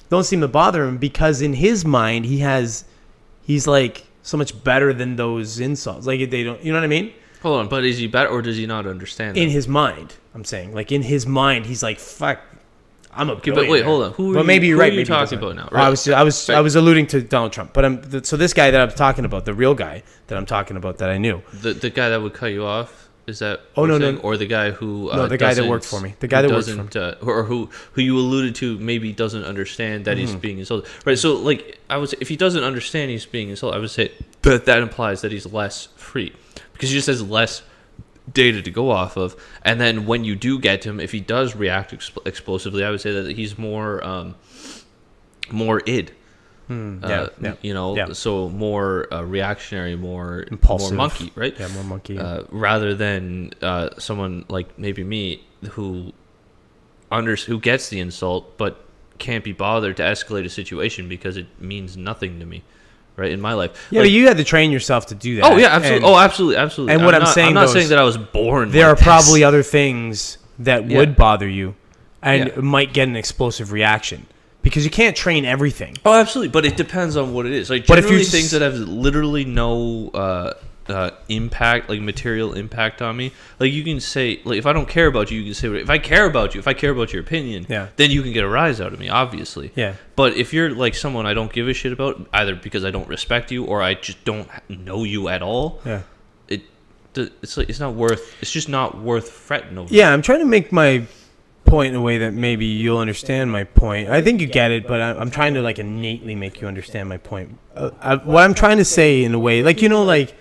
Don't seem to bother him, because in his mind, he's like so much better than those insults. Like, they don't, you know what I mean? Hold on, but is he better, or does he not understand that? In his mind, I'm saying. Like, in his mind, he's like, fuck, I'm a billionaire. But wait, hold on. Who are you talking about now? Right? I was alluding to Donald Trump. But so this guy that I'm talking about, the real guy that I'm talking about that I knew. The guy that would cut you off? Is that no. Or the guy who the guy that worked for me. The guy that worked for me. Or who you alluded to maybe doesn't understand that he's being insulted. Right, so, like, I would say, if he doesn't understand he's being insulted, I would say that implies that he's less free, because he just has less data to go off of. And then when you do get to him, if he does react explosively, I would say that he's more id. So more reactionary, more impulsive, more monkey, right? Yeah, more monkey. Rather than someone like maybe me who gets the insult but can't be bothered to escalate a situation because it means nothing to me, right? In my life, yeah, but you had to train yourself to do that. Oh yeah, absolutely. Absolutely. And I'm not saying that I was born. There are probably other things that would bother you, and might get an explosive reaction. Because you can't train everything. Oh, absolutely. But it depends on what it is. Like, generally, things that have literally no impact, like material impact on me. Like, you can say, like, if I don't care about you, you can say, if I care about your opinion, then you can get a rise out of me, obviously. Yeah. But if you're, like, someone I don't give a shit about, either because I don't respect you or I just don't know you at all, it's just not worth fretting over. Yeah, I'm trying to make my point in a way that maybe you'll understand my point. I think you get it, but I'm trying to, like, innately make you understand my point. What I'm trying to say in a way, like, you know, like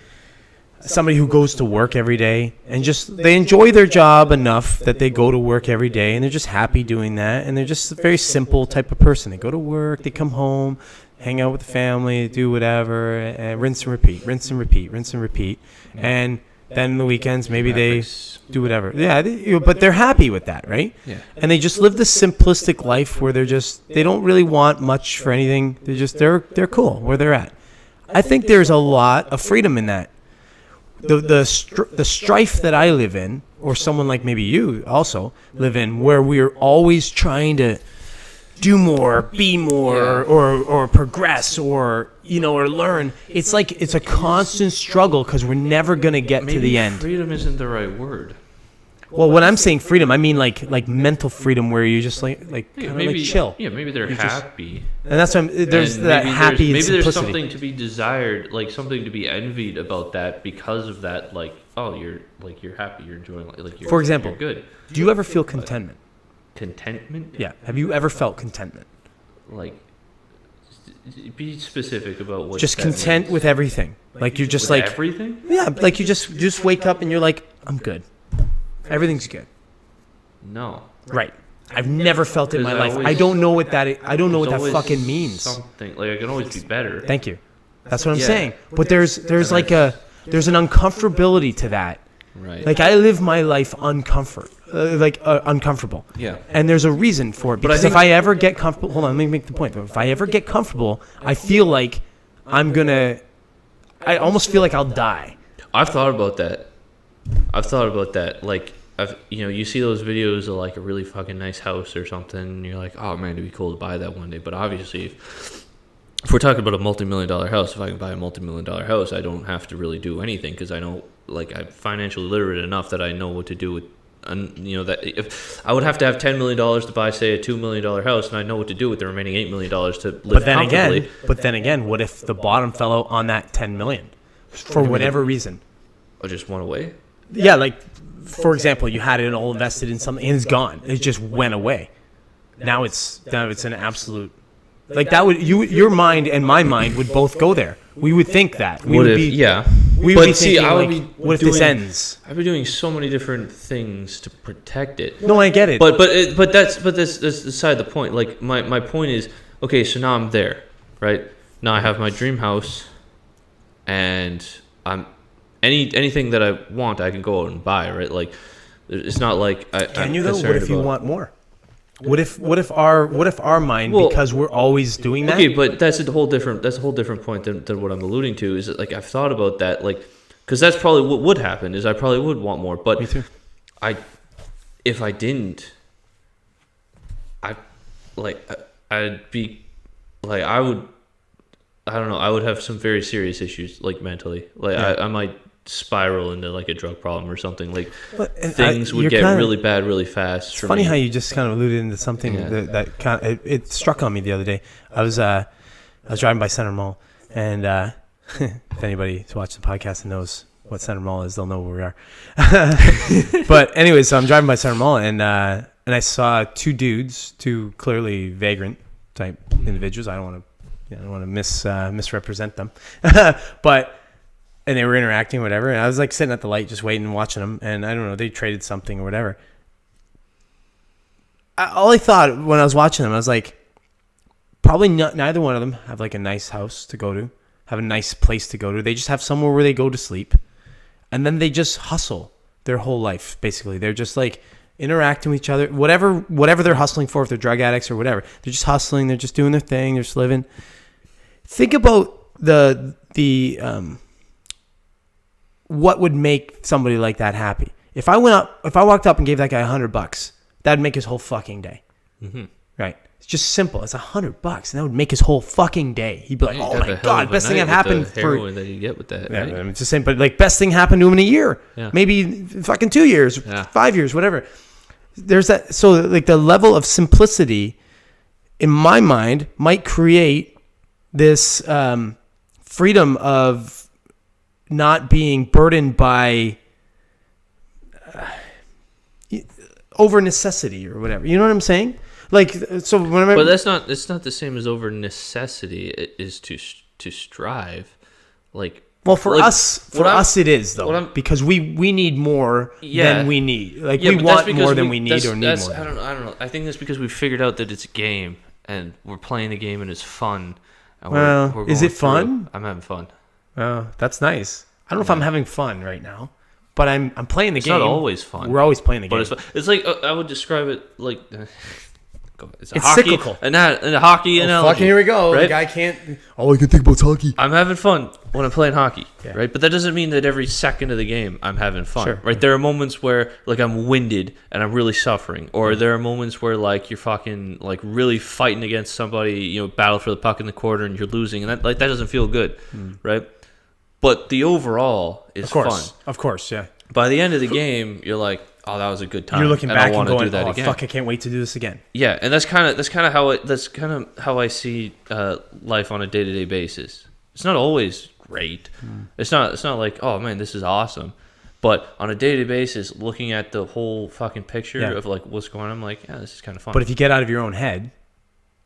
somebody who goes to work every day and just they enjoy their job enough that they go to work every day and they're just happy doing that, and they're just a very simple type of person. They go to work, they come home, hang out with the family, do whatever, and rinse and repeat, rinse and repeat, rinse and repeat, and then the weekends, maybe they do whatever. Yeah, but they're happy with that, right? Yeah. And they just live this simplistic life where they don't really want much for anything. They're cool where they're at. I think there's a lot of freedom in that. The strife that I live in, or someone like maybe you also live in, where we're always trying to do more, be more, or progress, or learn. It's like it's a constant struggle because we're never gonna get to the end. Freedom isn't the right word. Well, when I'm saying freedom, I mean like mental freedom, where you just like kind of like chill. Yeah, maybe they're happy. And that's what there's that happy and simplicity. Maybe there's something to be desired, like something to be envied about that, because of that. Like, oh, you're happy, you're enjoying, like you're, for example, you're good. Do you ever feel contentment? Contentment? Yeah. Have you ever felt contentment? Like, be specific about what. Just content means. with everything. Like you're just with like everything. Yeah, like you just wake up and you're like, I'm good. Everything's good. No. Right. I've never felt it in my life. Always, I don't know what that. I don't know what that always fucking means. Something like I can always be better. Thank you. That's what I'm saying. But there's like an uncomfortability to that. Right. Like I live my life uncomfortable. Yeah. And there's a reason for it. Because if I ever get comfortable, hold on, let me make the point. If I ever get comfortable, I feel like I almost feel like I'll die. I've thought about that. Like, you see those videos of like a really fucking nice house or something, and you're like, oh man, it'd be cool to buy that one day. But obviously, if we're talking about a multi-million-dollar house, if I can buy a multi-million-dollar house, I don't have to really do anything because I know, like, I'm financially literate enough that I know what to do with, that if I would have to have $10 million to buy, say, a $2 million house, and I know what to do with the remaining $8 million to live comfortably. But then again, what if the bottom fell out on that $10 million for whatever reason? I just went away. Yeah, like, for example, you had it all invested in something and it's gone. It just went away. Now it's an absolute, like that would your mind and my mind would both go there. We would think that. We would be thinking, like, what if this ends? I've been doing so many different things to protect it. No, I get it. But that's beside the point. Like my point is, okay, so now I'm there, right? Now I have my dream house, and I'm anything that I want, I can go out and buy, right? Like, it's not like can you though? What if you want more? What if our mind, because we're always doing that? Okay, but that's a whole different point than what I'm alluding to. Is that, like, I've thought about that, like, because that's probably what would happen. Is I probably would want more, but me too. If I didn't, I'd be like, I don't know, I would have some very serious issues, like, mentally. Like, yeah. I might spiral into, like, a drug problem or something. Like, things would get really bad really fast. It's funny how you just kind of alluded into something that kind of, it struck on me the other day. I was driving by Center Mall, and if anybody's watched the podcast and knows what Center Mall is, they'll know where we are. But anyway, so I'm driving by Center Mall, and I saw two clearly vagrant type individuals. I don't want to misrepresent them, and they were interacting or whatever. And I was like sitting at the light, just waiting and watching them. And I don't know, they traded something or whatever. All I thought when I was watching them, I was like, probably neither one of them have like a nice house to go to, have a nice place to go to. They just have somewhere where they go to sleep. And then they just hustle their whole life, basically. They're just like interacting with each other. Whatever they're hustling for, if they're drug addicts or whatever. They're just hustling. They're just doing their thing. They're just living. Think about the what would make somebody like that happy. If I walked up and gave that guy $100, that'd make his whole fucking day. Mm-hmm. Right? It's just simple. It's $100, and that would make his whole fucking day. He'd be like, "Oh my god, best thing that happened for." Heroin that you get with that. Yeah, right? it's the same. But like, best thing happened to him in a year, maybe fucking 2 years, 5 years, whatever. There's that. So like, the level of simplicity, in my mind, might create this freedom of not being burdened by over necessity or whatever. You know what I'm saying? Like, so whenever. But it's not the same as over necessity. It is to strive. Like, well, for us it is though, because we need more than we need. Like, we want more than we need or need more. I don't know. I think that's because we figured out that it's a game and we're playing the game and it's fun. And we're is it fun? I'm having fun. Oh, that's nice. I don't know if I'm having fun right now, but I'm playing the game. It's not always fun. We're always playing the game. But it's like, I would describe it like, it's hockey, cyclical. And a hockey analogy. Fucking here we go. Right? The guy can't. All I can think about is hockey. I'm having fun when I'm playing hockey, right? But that doesn't mean that every second of the game I'm having fun, right? Yeah. There are moments where, like, I'm winded and I'm really suffering, or there are moments where, like, you're fucking, like, really fighting against somebody, battle for the puck in the corner and you're losing, and that doesn't feel good, right? But the overall is fun. Of course, yeah. By the end of the game, you're like, oh, that was a good time. You're looking back and going, do that again. Fuck, I can't wait to do this again. Yeah, and that's kind of how I see life on a day-to-day basis. It's not always great. It's not like, oh man, this is awesome. But on a day-to-day basis, looking at the whole fucking picture Yeah. of like what's going on, I'm like, yeah, this is kind of fun. But if you get out of your own head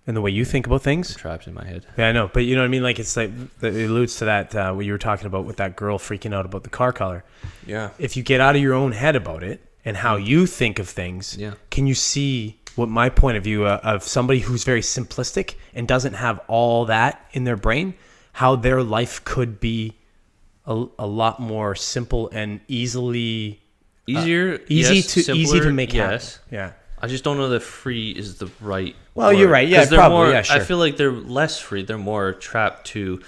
and the way you think about things, trapped in my head. yeah, I know. But you know what I mean? Like, it's like, it alludes to that, what you were talking about with that girl freaking out about the car color. Yeah. If you get out of your own head about it and how you think of things, Yeah. can you see what my point of view of somebody who's very simplistic and doesn't have all that in their brain, how their life could be a lot more simple and easy to make happen. Yeah. I just don't know that free is the right Well, word. you're right. Yeah, 'Cause they're probably. more, Yeah, sure. I feel like they're less free. They're more trapped to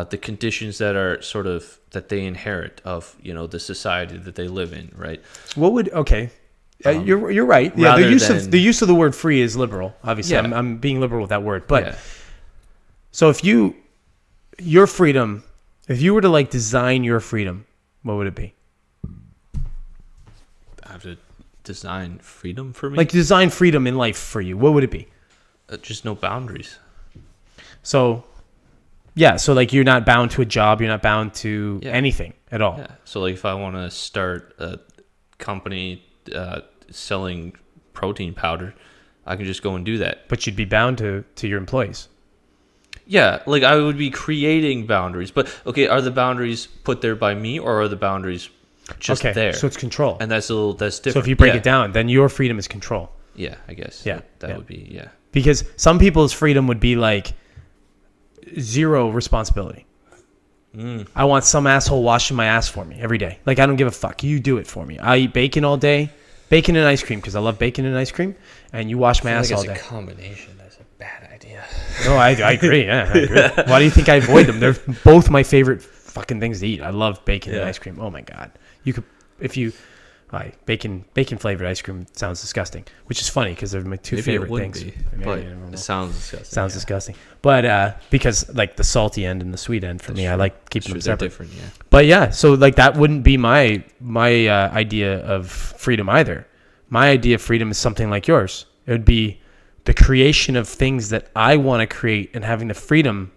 the conditions that are sort of that they inherit of, you know, the society that they live in, right? What would you're right. Yeah, rather the use of the word free is liberal. Obviously, Yeah. I'm being liberal with that word. But Yeah. so if your freedom, if you were to like design your freedom, what would it be? I have to design freedom for me. Like design freedom in life for you. What would it be? Just no boundaries. So, yeah. So like you're not bound to a job. You're not bound to anything at all. Yeah. So like if I want to start a company selling protein powder, I can just go and do that. But you'd be bound to your employees. Yeah, like I would be creating boundaries. But okay, are the boundaries put there by me or are the boundaries just there? So it's control. And that's different. So if you break it down, then your freedom is control. Yeah, I guess. Yeah, That would be, yeah. Because some people's freedom would be like zero responsibility. I want some asshole washing my ass for me every day. Like, I don't give a fuck. You do it for me. I eat bacon all day. Bacon and ice cream because I love bacon and ice cream. And you wash my ass all day. It's a combination. That's a bad idea. No, I agree. Yeah, I agree. Why do you think I avoid them? They're both my favorite fucking things to eat. I love bacon and ice cream. Oh my God. You could, if you, bacon flavored ice cream sounds disgusting, which is funny because they're my two favorite things. But it sounds disgusting. Sounds disgusting. But because like the salty end and the sweet end for me, I like keeping them separate. Different, yeah. But yeah, so like that wouldn't be my idea of freedom either. My idea of freedom is something like yours. It would be the creation of things that I want to create and having the freedom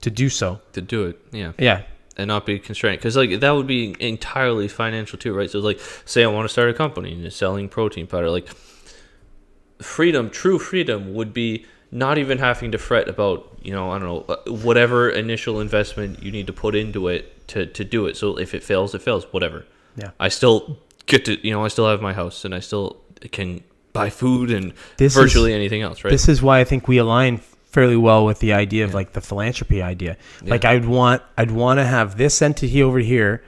to do so. To do it, yeah. Yeah. And not be constrained, because like that would be entirely financial too, right? So like, say I want to start a company and it's selling protein powder, like true freedom would be not even having to fret about, you know, I don't know, whatever initial investment you need to put into it to do it. So if it fails, whatever. Yeah. I still get to, you know, I still have my house and I still can buy food and virtually anything else, right? This is why I think we align fairly well with the idea of like the philanthropy idea. Like I'd want to have this entity over here,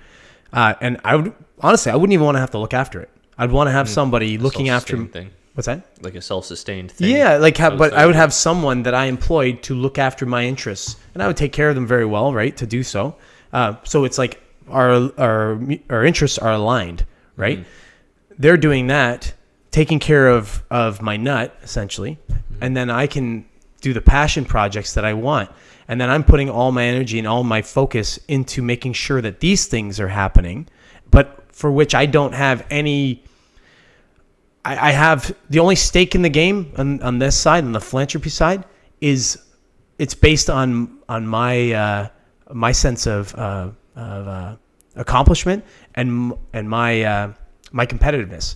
and I would honestly I wouldn't even want to have to look after it. I'd want to have somebody looking after. Thing. What's that? Like a self-sustained thing. Yeah, but I would have someone that I employed to look after my interests, and I would take care of them very well, right? To do so. So it's like our interests are aligned, right? Mm-hmm. They're doing that, taking care of my nut essentially, and then I can do the passion projects that I want. And then I'm putting all my energy and all my focus into making sure that these things are happening, but for which I don't have any, I have the only stake in the game on this side, on the philanthropy side, is it's based on my my sense of accomplishment and my competitiveness.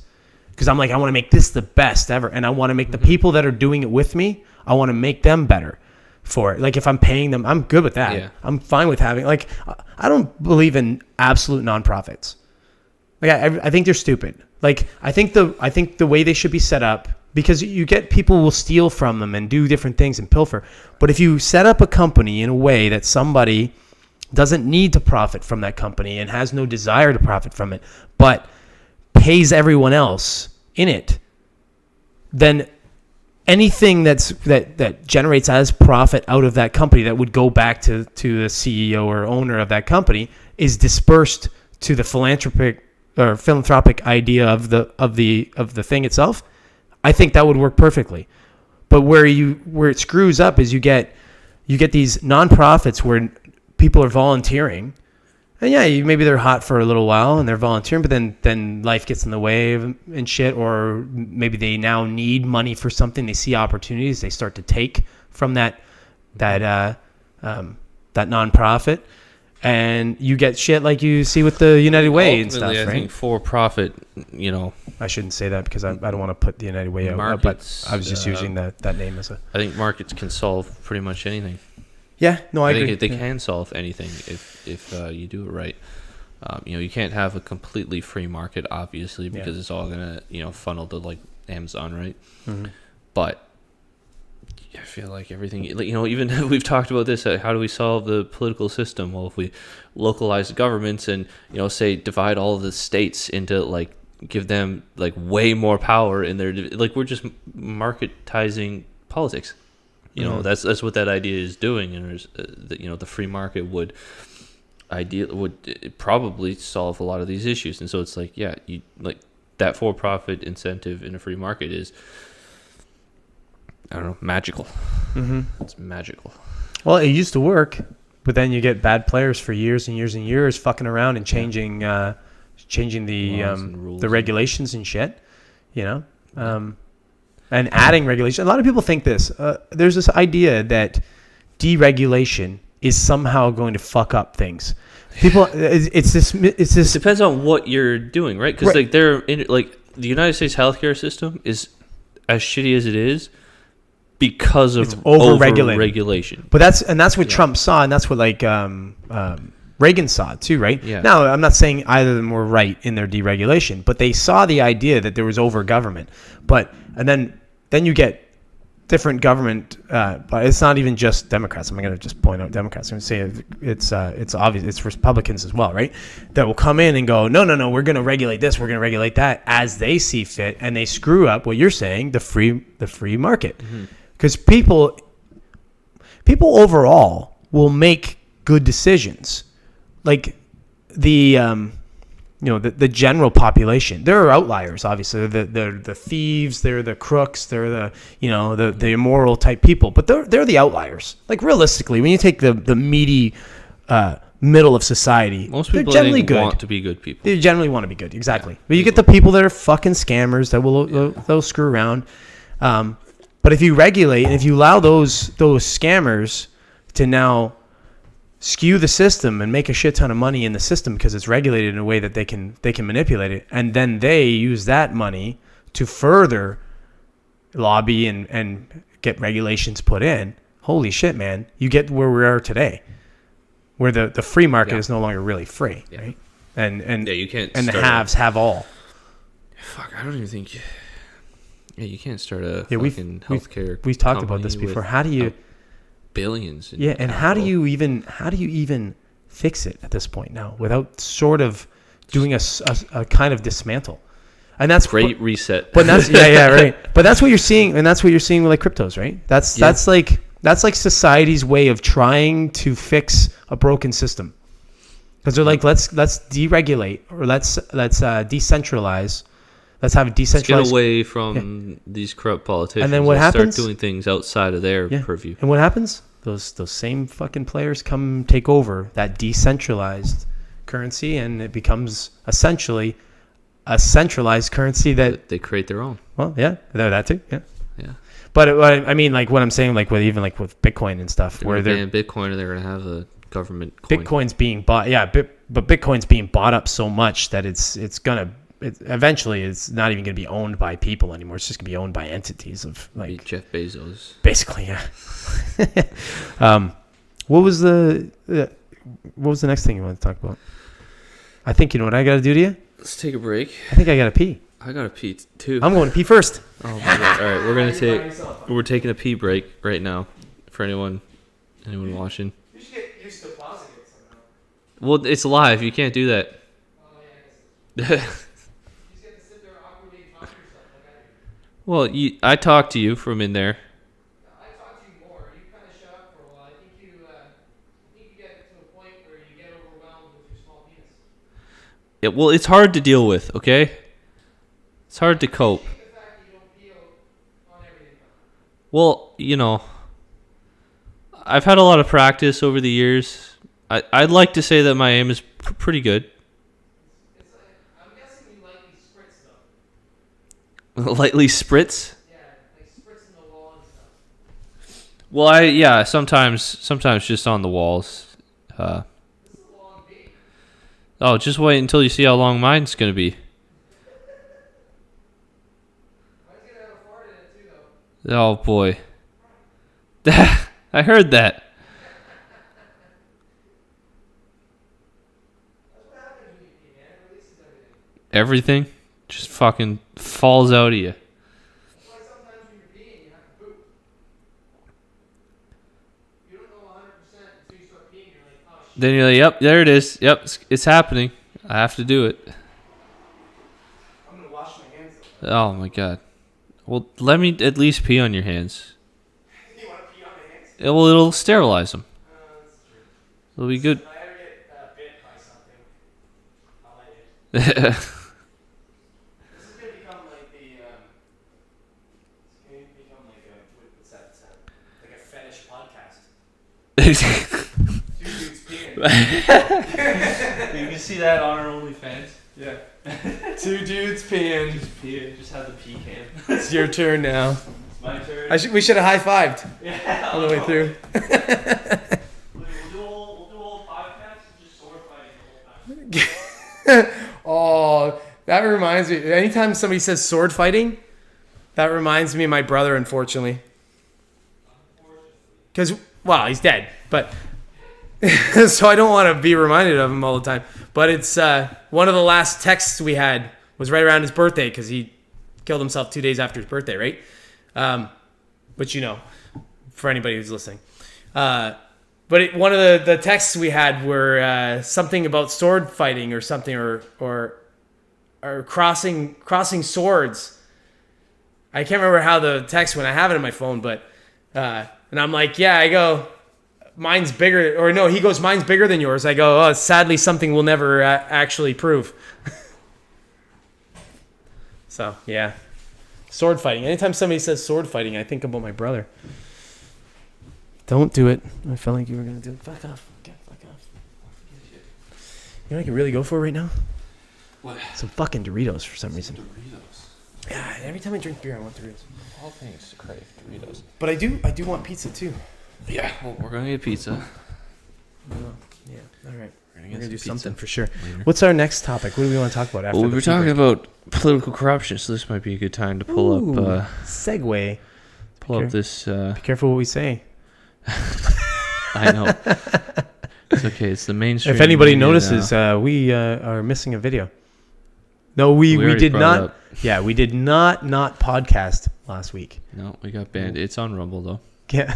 Because I'm like, I want to make this the best ever. And I want to make the people that are doing it with me, I want to make them better for it. Like if I'm paying them, I'm good with that. Yeah. I'm fine with having, like, I don't believe in absolute nonprofits. Like I think they're stupid. Like I think the way they should be set up, because you get people will steal from them and do different things and pilfer. But if you set up a company in a way that somebody doesn't need to profit from that company and has no desire to profit from it, but pays everyone else in it, then anything that generates as profit out of that company that would go back to the CEO or owner of that company is dispersed to the philanthropic idea of the thing itself. I think that would work perfectly. But where it screws up is you get these nonprofits where people are volunteering. And yeah, maybe they're hot for a little while and they're volunteering, but then life gets in the way and shit, or maybe they now need money for something. They see opportunities, they start to take from that nonprofit, And you get shit like you see with the United Way and stuff, Ultimately, right? I think for profit, you know, I shouldn't say that because I don't want to put the United Way out, but markets, I was just using that name as a... I think markets can solve pretty much anything. Yeah, no, I agree. think they can solve anything if you do it right. You know, you can't have a completely free market, obviously, because it's all gonna, you know, funnel to like Amazon, right? Mm-hmm. But I feel like everything, you know, even we've talked about this. How do we solve the political system? Well, if we localize the governments and, you know, say divide all of the states into like, give them like way more power in their, like, we're just marketizing politics. You know, that's what that idea is doing, and there's, you know, the free market would probably solve a lot of these issues. And so it's like, yeah, you like that for-profit incentive in a free market is, I don't know, magical. Mm-hmm. It's magical. Well, it used to work, but then you get bad players for years and years and years fucking around and changing the the regulations and shit, you know, and adding regulation. A lot of people think this. There's this idea that deregulation is somehow going to fuck up things. People, it's this. It depends on what you're doing, right? Because like the United States healthcare system is as shitty as it is because of over-regulation. But that's what Trump saw, and that's what like Reagan saw it too, right? Yeah. Now, I'm not saying either of them were right in their deregulation, but they saw the idea that there was over-government. And then you get different government, but it's not even just Democrats. I'm going to just point out Democrats. I'm going to say it's obvious. It's Republicans as well, right? That will come in and go, no, we're going to regulate this, we're going to regulate that as they see fit, and they screw up what you're saying, the free market. Because people overall will make good decisions. Like the general population. There are outliers, obviously. They're the thieves, they're the crooks, they're the immoral type people. But they're the outliers. Like realistically, when you take the meaty middle of society, most people they're generally good. Want to be good people. They generally want to be good, exactly. Yeah, but you get the people that are fucking scammers that they'll screw around. But if you regulate and if you allow those scammers to now skew the system and make a shit ton of money in the system because it's regulated in a way that they can manipulate it, and then they use that money to further lobby and get regulations put in, holy shit, man, you get where we are today, where the free market is no longer really free, right? And you can't, and the haves have all. Fuck, I don't even think. Yeah, you can't start a fucking healthcare. We've talked about this before. How do you billions? And how do you even fix it at this point now without sort of doing a kind of dismantle? And that's great reset. But that's right. But that's what you're seeing, and that's what you're seeing with like cryptos, right? That's like society's way of trying to fix a broken system. Because they're like, let's deregulate, or let's decentralize. Let's have a decentralized. Let's get away from these corrupt politicians. And then what happens? Start doing things outside of their purview. And what happens? Those same fucking players come take over that decentralized currency, and it becomes essentially a centralized currency that they create their own. Well, yeah, that too. Yeah. But I mean, like what I'm saying, like with even like with Bitcoin and stuff, where they're Bitcoin, and they're gonna have a government coin. Bitcoin's being bought, but Bitcoin's being bought up so much that it's gonna. Eventually, it's not even going to be owned by people anymore. It's just going to be owned by entities of like Jeff Bezos. Basically, yeah. What was the next thing you want to talk about? I think you know what I got to do to you. Let's take a break. I think I got to pee. I got to pee too. I'm going to pee first. Oh my god! All right, we're taking a pee break right now. For anyone watching. You should get used to pausing it somehow. Well, it's live. You can't do that. Oh yeah, I guess. Well, I talked to you from in there. I talked to you more. You kind of shut up for a while. I think you get to a point where you get overwhelmed with your small penis. Yeah, well, it's hard to deal with, okay? It's hard to cope. The fact that you don't pee on everything. Well, you know, I've had a lot of practice over the years. I'd like to say that my aim is pretty good. Lightly spritz? Yeah, like spritzing the wall and stuff. Well, sometimes just on the walls. This is a Oh, just wait until you see how long mine's gonna be. Mine's gonna have a fart in it too, though. Oh boy. I heard that. That's what happens when you pee, man. It releases everything. Everything just fucking falls out of you. That's why sometimes when you're peeing, you have to poop. You don't know 100% until you start peeing. You're like, oh shit. Then you're like, yep, there it is. Yep, it's happening. I have to do it. I'm gonna wash my hands. Oh my god. Well, let me at least pee on your hands. You want to pee on my hands? Well, it'll sterilize them. That's true. It'll be good. If I ever get bit by something, I'll let you. This is gonna become like the. It's gonna become like a what's that sound? Like a fetish podcast. Two dudes peeing. You can see that on our OnlyFans. Yeah. Two dudes peeing. Just have the pee can. It's your turn now. It's my turn. We should have high-fived Yeah. on the way through. We'll do all podcasts and just sword fighting the whole time. Oh, that reminds me. Anytime somebody says sword fighting, that reminds me of my brother, unfortunately. Because, well, he's dead. But so I don't want to be reminded of him all the time. But it's one of the last texts we had was right around his birthday because he killed himself 2 days after his birthday, right? Which you know, for anybody who's listening. But one of the texts we had were something about sword fighting or something, or crossing swords. I can't remember how the text went. I have it on my phone, but and I'm like, yeah, I go, mine's bigger, or no, he goes, mine's bigger than yours. I go, oh, sadly, something we'll never actually prove. So yeah, sword fighting. Anytime somebody says sword fighting, I think about my brother. Don't do it. I felt like you were gonna do it. Fuck off. Okay, fuck off. You know what I could really go for right now? What? Some fucking Doritos for some reason. Doritos. Yeah, every time I drink beer, I want Doritos. All things to crave Doritos. But I do want pizza too. Yeah. Well, we're gonna get pizza. Yeah. All right. We're gonna some do pizza something for sure. later. What's our next topic? What do we want to talk about after? Well, we the were pee talking break? about political corruption, so this might be a good time to pull up. Segue. Pull up this. Be careful what we say. I know. It's okay. It's the mainstream. If anybody media notices, now. we are missing a video. No, we already did brought it not. up. Yeah, we did not podcast last week. No, we got banned. It's on Rumble though, Yeah.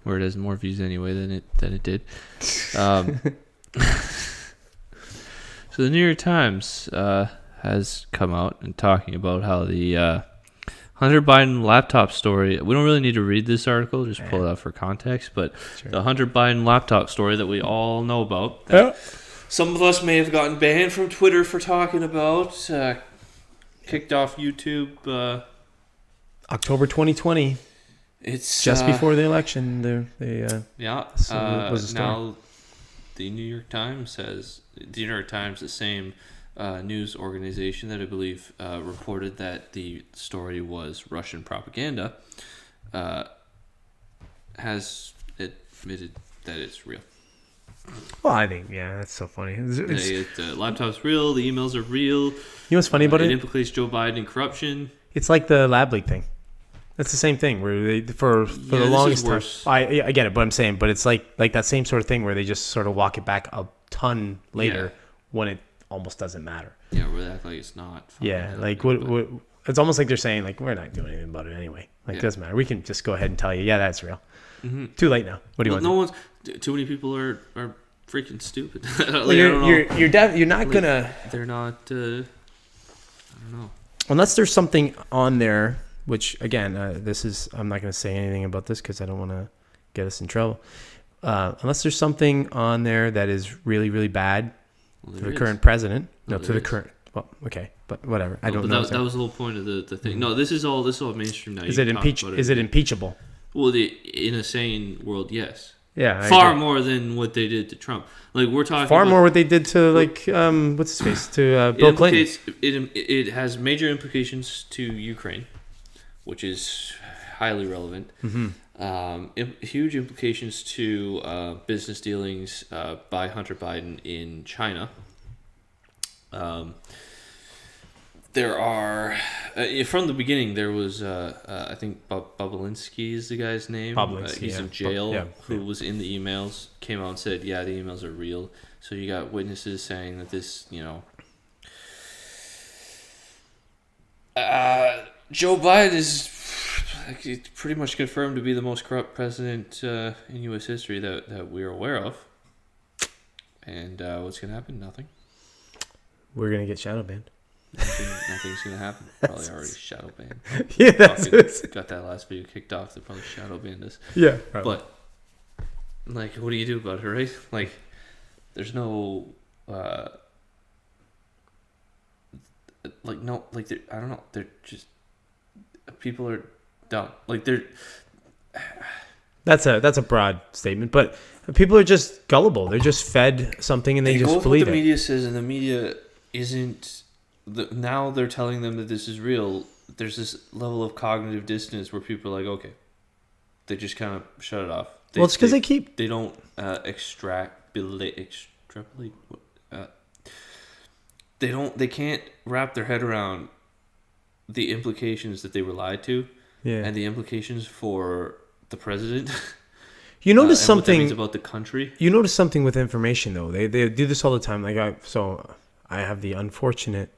where it has more views anyway than it did. So the New York Times has come out and talking about how the Hunter Biden laptop story. We don't really need to read this article; just pull it out for context. But Sure. the Hunter Biden laptop story that we all know about. That some of us may have gotten banned from Twitter for talking about. Kicked off YouTube. October 2020. It's Just before the election. Yeah. So was the story. Now, the New York Times says the New York Times, the same news organization that I believe reported that the story was Russian propaganda, has admitted that it's real. Well, I think, yeah, that's so funny. The laptop's real. The emails are real. You know what's funny about It it? implicates Joe Biden in corruption. It's like the lab leak thing. That's the same thing where they for the this is longest time. worse. I get it, but I'm saying, but it's like that same sort of thing where they just sort of walk it back a ton later when it almost doesn't matter. Yeah, where they act like it's not. Yeah, like what? It's almost like they're saying like we're not doing anything about it anyway. Like it doesn't matter. We can just go ahead and tell you, yeah, that's real. Mm-hmm. Too late now. What do you want? No one's. Too many people are freaking stupid. Like, Well, I don't know. you're not Like, gonna They're not. I don't know. unless there's something on there. Which again, I'm not gonna say anything about this because I don't want to get us in trouble. Unless there's something on there that is really, really bad Well, to the is. current president. No, No, to there the is. current. Well, okay, but whatever. I No, don't but know. that was the whole point of the thing. No, this is all mainstream now. Is You it can talk impeach? about Is it impeachable? Well, in a sane world, yes. Yeah, I Far agree. more than what they did to Trump. Like we're talking. Far about, more what they did to like what's his face to It Bill Clinton. implicates. It has major implications to Ukraine, which is highly relevant. Huge implications to business dealings by Hunter Biden in China. There are, from the beginning, there was, I think Bobulinski is the guy's name. He's in jail, who was in the emails, came out and said, yeah, the emails are real. So you got witnesses saying that this, Joe Biden is pretty much confirmed to be the most corrupt president in U.S. history that we're aware of. And what's going to happen? Nothing. We're going to get shadow banned. Nothing's going to happen. Probably already shadow banned. Yeah, that's got that last video kicked off. They probably shadow banned us. Yeah. Probably. But, what do you do about it, right? There's no... I don't know. They're just... People are dumb. They're... That's a broad statement, but people are just gullible. They're just fed something and they just believe it. What the media says, and the media isn't... now they're telling them that this is real. There's this level of cognitive dissonance where people are like, okay. They just kind of shut it off. It's because they don't extrapolate. They can't wrap their head around the implications that they were lied to, and the implications for the president. You notice and something what that means about the country. You notice something with information though. They do this all the time. I have the unfortunate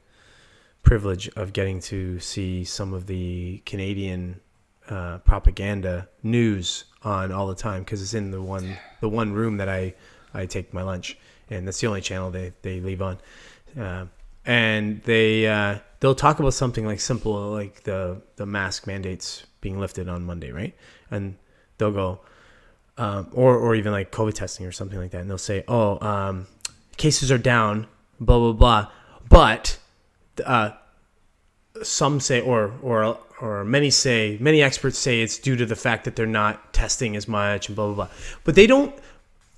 privilege of getting to see some of the Canadian propaganda news on all the time because it's in the one room that I take my lunch, and that's the only channel they leave on. And they'll talk about something like simple like the mask mandates being lifted on Monday, right? And they'll go or even like COVID testing or something like that, and they'll say, cases are down, blah blah blah, but some say or many experts say it's due to the fact that they're not testing as much and blah blah blah, but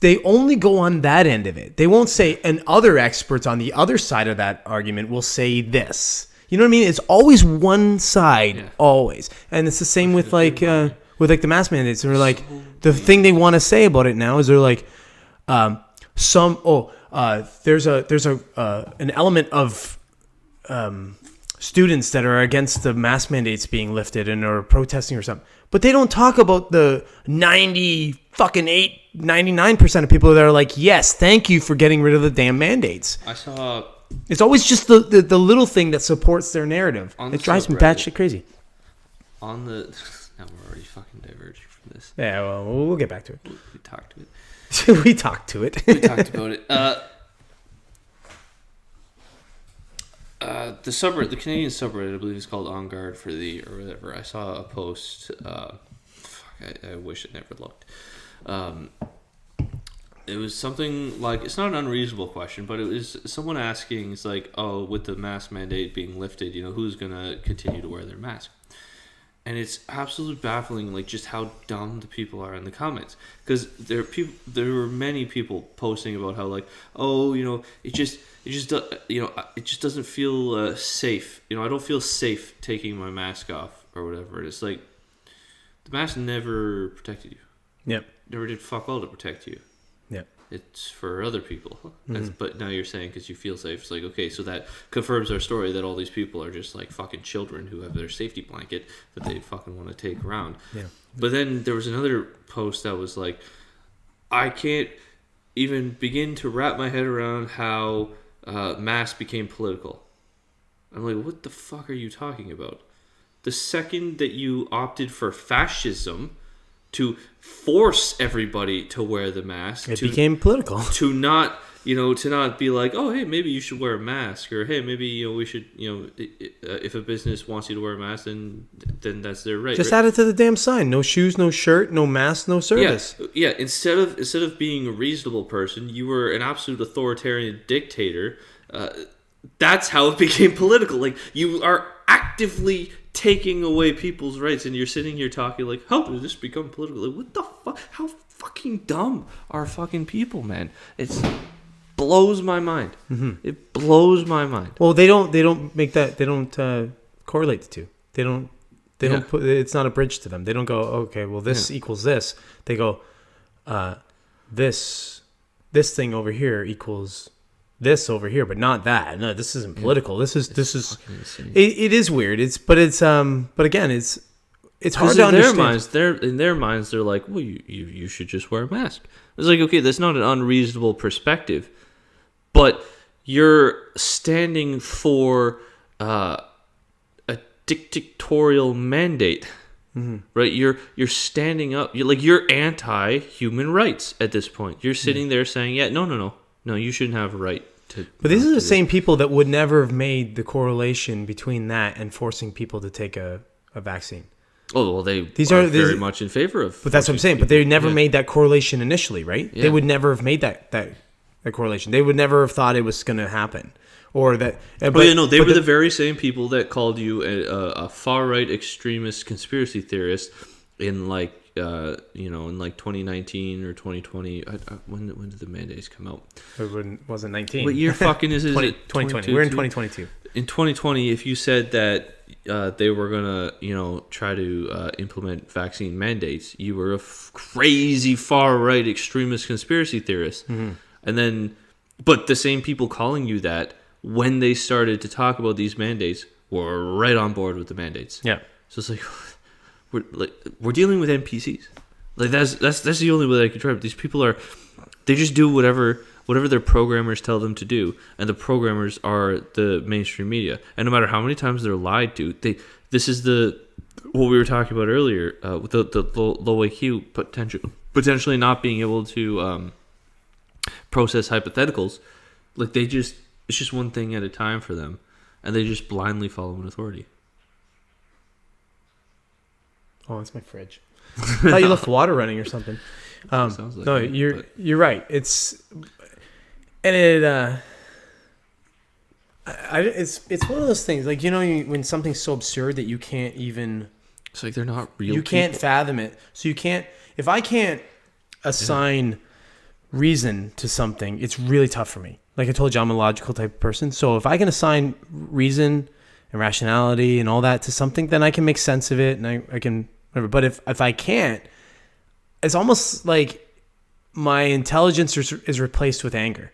they only go on that end of it. They won't say, and other experts on the other side of that argument will say this. You know what I mean? It's always one side, always. And it's the same with the mask mandates. They're like, the thing they want to say about it now is they're like, there's an element of students that are against the mask mandates being lifted and are protesting or something. But they don't talk about the 99% of people that are like, yes, thank you for getting rid of the damn mandates. It's always just the little thing that supports their narrative. It drives me batshit crazy. Now we're already fucking diverging from this. Yeah, well, we'll get back to it. We talked to it. We talked to it. We talked about it. The subreddit, the Canadian subreddit, I believe it's called On Guard for the or whatever. I saw a post. I wish it never looked. It was something like, it's not an unreasonable question, but it was someone asking, it's like, with the mask mandate being lifted, who's gonna continue to wear their mask? And it's absolutely baffling, like just how dumb the people are in the comments, because there were many people posting about how like, it just doesn't feel safe. I don't feel safe taking my mask off or whatever. It's like the mask never protected you. Yep. Never did fuck all to protect you. Yep. It's for other people. But now you're saying because you feel safe. It's like, okay, so that confirms our story that all these people are just like fucking children who have their safety blanket that they fucking want to take around. Yeah. But then there was another post that was like, I can't even begin to wrap my head around how masks became political. I'm like, what the fuck are you talking about? The second that you opted for fascism, to force everybody to wear the mask, it became political. To not be like, oh, hey, maybe you should wear a mask, or hey, maybe we should, if a business wants you to wear a mask, then that's their right. Just add it to the damn sign: no shoes, no shirt, no mask, no service. Yeah. Instead of being a reasonable person, you were an absolute authoritarian dictator. That's how it became political. Like, you are actively taking away people's rights, and you're sitting here talking like, how did this become political? Like, what the fuck? How fucking dumb are fucking people, man? It blows my mind. It blows my mind. Well, they don't make that. They don't correlate the two. They don't They don't put, it's not a bridge to them. They don't go, okay, well, this equals this. They go, this thing over here equals this over here, but not that. No, this isn't political. This is it is weird. But again, it's hard to understand. In their minds, they're like, well, you should just wear a mask. It's like, okay, that's not an unreasonable perspective, but you're standing for a dictatorial mandate, right? You're standing up. You're anti-human rights at this point. You're sitting there saying, yeah, no, you shouldn't have a right to. But these are the same people that would never have made the correlation between that and forcing people to take a vaccine. Oh, well, these are very much in favor of. But that's what I'm saying. But they never made that correlation initially, right? Yeah. They would never have made that correlation. They would never have thought it was going to happen. Or that. They were the very same people that called you a far right extremist conspiracy theorist in in 2019 or 2020. When did the mandates come out? It wasn't 19. What year fucking is it? 2020. We're in 2022. In 2020, if you said that they were gonna try to implement vaccine mandates, you were a crazy far right extremist conspiracy theorist. And then, but the same people calling you that, when they started to talk about these mandates, were right on board with the mandates. Yeah. So it's like we're dealing with NPCs. Like that's the only way I can try. These people they just do whatever their programmers tell them to do, and the programmers are the mainstream media. And no matter how many times they're lied to, this is what we were talking about earlier with the low IQ potentially not being able to process hypotheticals. Like it's just one thing at a time for them, and they just blindly follow an authority. Oh, it's my fridge. I thought you left the water running or something. Sounds like no, you're right. It's one of those things, like, when something's so absurd that you can't even. It's like they're not real. You can't fathom it. So you can't. If I can't assign reason to something, it's really tough for me. Like I told you, I'm a logical type of person. So if I can assign reason and rationality and all that to something, then I can make sense of it, and I can whatever. But if I can't, it's almost like my intelligence is replaced with anger.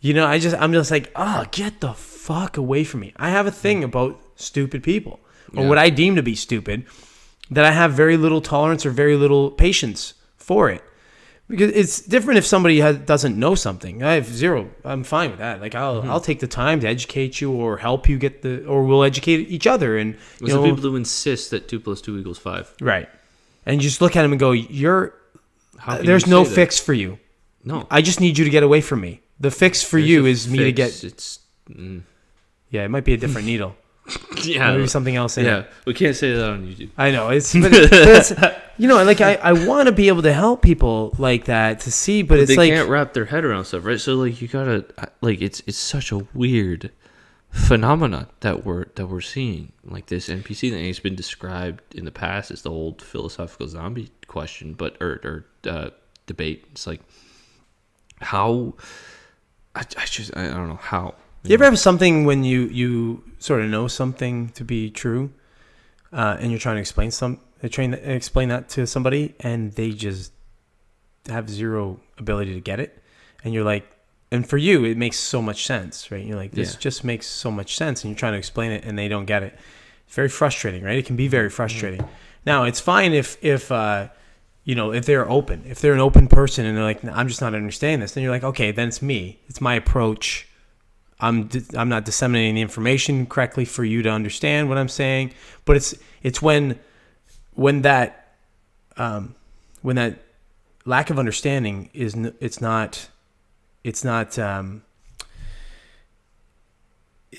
I'm just like, get the fuck away from me. I have a thing about stupid people, or what I deem to be stupid, that I have very little tolerance or very little patience for it. Because it's different if somebody doesn't know something. I have zero. I'm fine with that. Like I'll take the time to educate you or help you or we'll educate each other. And there's the people who insist that 2 + 2 = 5. Right. And you just look at them and go, there's no fix for you. No. I just need you to get away from me. The fix for you is me to get. Yeah, it might be a different needle. Yeah, maybe something else in it. Yeah, we can't say that on YouTube. I know but like I want to be able to help people like that to see, but it's they can't wrap their head around stuff, right? So like you gotta it's such a weird phenomenon that we're seeing, like this NPC thing. It's been described in the past as the old philosophical zombie question, or debate. It's like how I don't know how. You ever have something when you sort of know something to be true, and you're trying to explain that to somebody, and they just have zero ability to get it, and you're like, and for you it makes so much sense, right? You're like, this just makes so much sense, and you're trying to explain it, and they don't get it. It's very frustrating, right? It can be very frustrating. Now, it's fine if they're open, if they're an open person, and they're like, I'm just not understanding this. Then you're like, okay, then it's me. It's my approach. I'm not disseminating the information correctly for you to understand what I'm saying. But it's when that lack of understanding it's not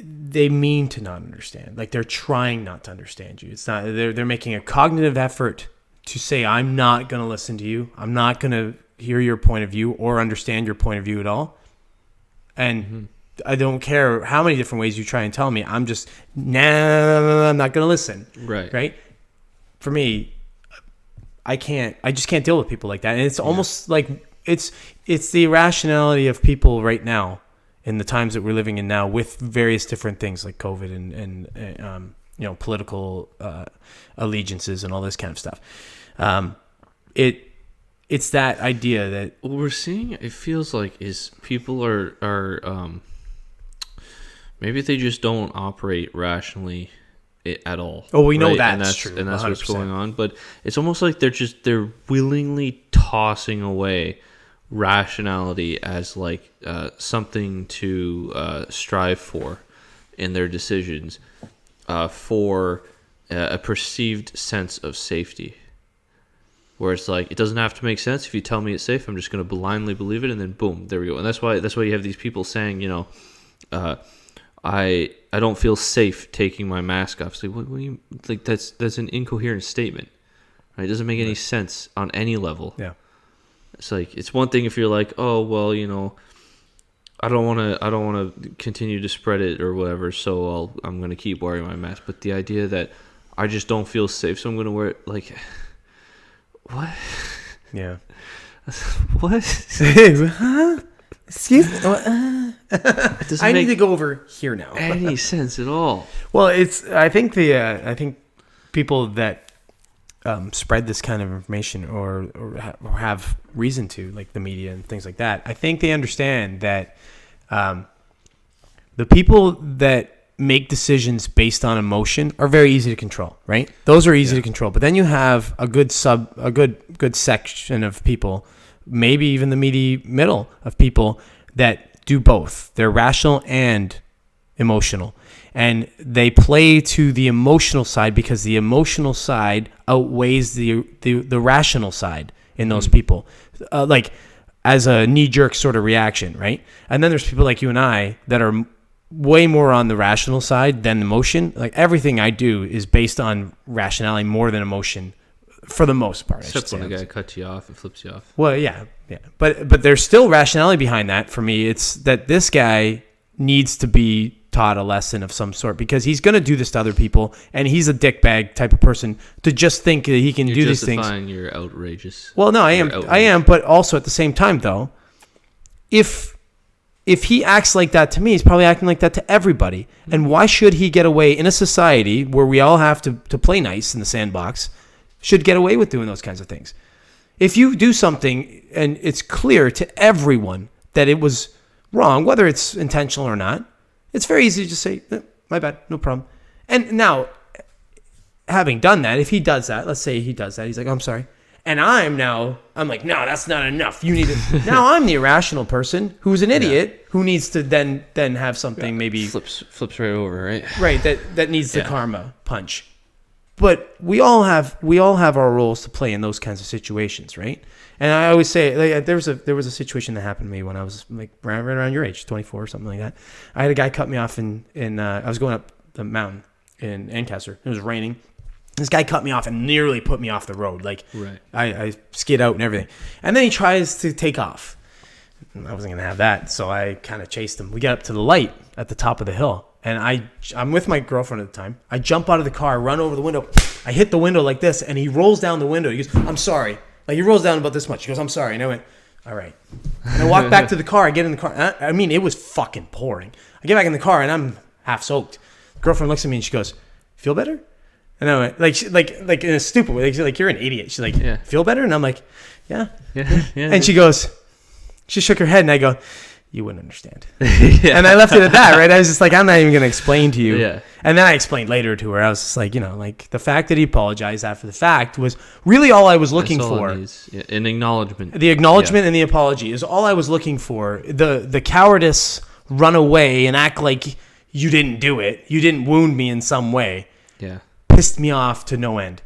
they mean to not understand. Like they're trying not to understand you. It's not they're making a cognitive effort to say, I'm not going to listen to you. I'm not going to hear your point of view or understand your point of view at all. And I don't care how many different ways you try and tell me. I'm just, I'm not going to listen. Right. For me, I just can't deal with people like that. And it's almost like it's the irrationality of people right now in the times that we're living in now with various different things like COVID and political allegiances and all this kind of stuff. It's that idea that what we're seeing, it feels like, is people are maybe they just don't operate rationally at all. Oh, we know right? that's true, and that's 100%. what's going on. But it's almost like they're willingly tossing away rationality as like something to strive for in their decisions for a perceived sense of safety. Where it's like, it doesn't have to make sense. If you tell me it's safe, I'm just going to blindly believe it, and then boom, there we go. And that's why you have these people saying, I don't feel safe taking my mask off. It's like, what do you, like, that's an incoherent statement, right? It doesn't make any sense on any level. Yeah. It's like, it's one thing if you're like, oh well, I don't want to continue to spread it or whatever, so I'm going to keep wearing my mask. But the idea that I just don't feel safe, so I'm going to wear it, like. What? Yeah. What? Huh? Excuse me. I need to go over here now. Any sense at all? Well, I think people that spread this kind of information or have reason to, like the media and things like that, I think they understand that the people that make decisions based on emotion are very easy to control, right? Those are easy to control. But then you have a good section of people, maybe even the meaty middle of people that do both. They're rational and emotional. And they play to the emotional side because the emotional side outweighs the rational side in those people. Like as a knee-jerk sort of reaction, right? And then there's people like you and I that are way more on the rational side than emotion. Like everything I do is based on rationality more than emotion for the most part. Except when a guy cuts you off and flips you off. Well, yeah. But there's still rationality behind that for me. It's that this guy needs to be taught a lesson of some sort because he's going to do this to other people and he's a dickbag type of person to just think that he can do these things. You're justifying your outrageous. Well, no, I am. But also at the same time though, if he acts like that to me, he's probably acting like that to everybody. And why should he get away in a society where we all have to play nice in the sandbox, should get away with doing those kinds of things? If you do something and it's clear to everyone that it was wrong, whether it's intentional or not, it's very easy to just say, my bad, no problem. And now, having done that, if he does that, let's say he does that, he's like, I'm sorry. And I'm like, no, that's not enough. You need to. Now I'm the irrational person who's an idiot who needs to then have something maybe flips right over, right? Right, that needs the karma punch. But we all have our roles to play in those kinds of situations, right? And I always say, like, there was a situation that happened to me when I was like right around your age, 24 or something like that. I had a guy cut me off in I was going up the mountain in Ancaster. It was raining. This guy cut me off and nearly put me off the road. Like, right. I skid out and everything. And then he tries to take off. I wasn't going to have that, so I kind of chased him. We got up to the light at the top of the hill. And I'm with my girlfriend at the time. I jump out of the car, run over the window. I hit the window like this, and he rolls down the window. He goes, I'm sorry. Like, he rolls down about this much. He goes, I'm sorry. And I went, all right. And I walk back to the car. I get in the car. I mean, it was fucking pouring. I get back in the car, and I'm half soaked. Girlfriend looks at me, and she goes, feel better? And I went, like in a stupid way. Like, you're an idiot. She's like, feel better? And I'm like, yeah. And she goes, she shook her head, and I go, you wouldn't understand. And I left it at that, right? I was just like, I'm not even going to explain to you. Yeah. And then I explained later to her. I was just like, like the fact that he apologized after the fact was really all I was looking for. An acknowledgement. The acknowledgement and the apology is all I was looking for. The cowardice, run away and act like you didn't do it. You didn't wound me in some way. Yeah. Pissed me off to no end.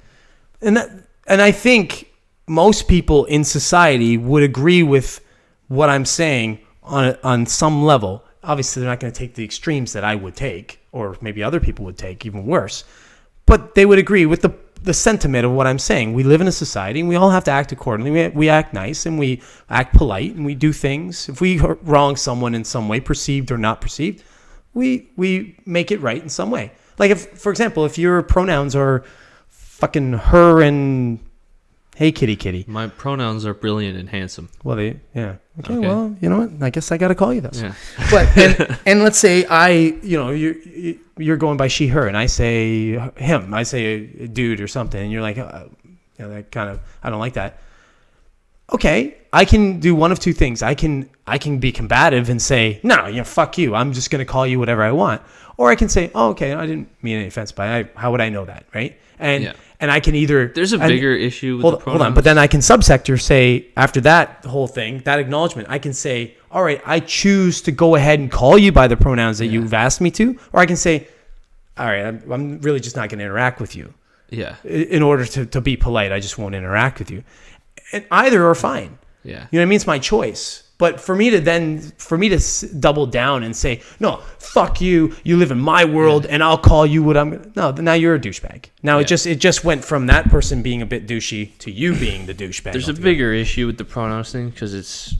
And I think most people in society would agree with what I'm saying on some level. Obviously, they're not going to take the extremes that I would take, or maybe other people would take, even worse. But they would agree with the sentiment of what I'm saying. We live in a society, and we all have to act accordingly. We act nice, and we act polite, and we do things. If we wrong someone in some way, perceived or not perceived, we make it right in some way. Like, if, for example, if your pronouns are fucking her and Hey, kitty, kitty. My pronouns are brilliant and handsome. Well, yeah. Okay, well, you know what? I guess I got to call you those. Yeah. But, and let's say you're going by she, her, and I say him. I say a dude or something, and you're like, that kind of, I don't like that. Okay, I can do one of two things. I can be combative and say, no, fuck you. I'm just going to call you whatever I want. Or I can say, oh, okay, I didn't mean any offense, but how would I know that, right? And I can either... There's a bigger issue with the pronouns. Hold on, but then I can subsector say, after that whole thing, that acknowledgement, I can say, all right, I choose to go ahead and call you by the pronouns that you've asked me to. Or I can say, all right, I'm really just not going to interact with you. Yeah. In order to be polite, I just won't interact with you. And either are fine. Yeah. You know what I mean? It's my choice. But for me to double down and say, no, fuck you, you live in my world, and I'll call you what I'm gonna... No, now you're a douchebag. Now it just went from that person being a bit douchey to you being the douchebag. There's a bigger issue with the pronouns thing because it's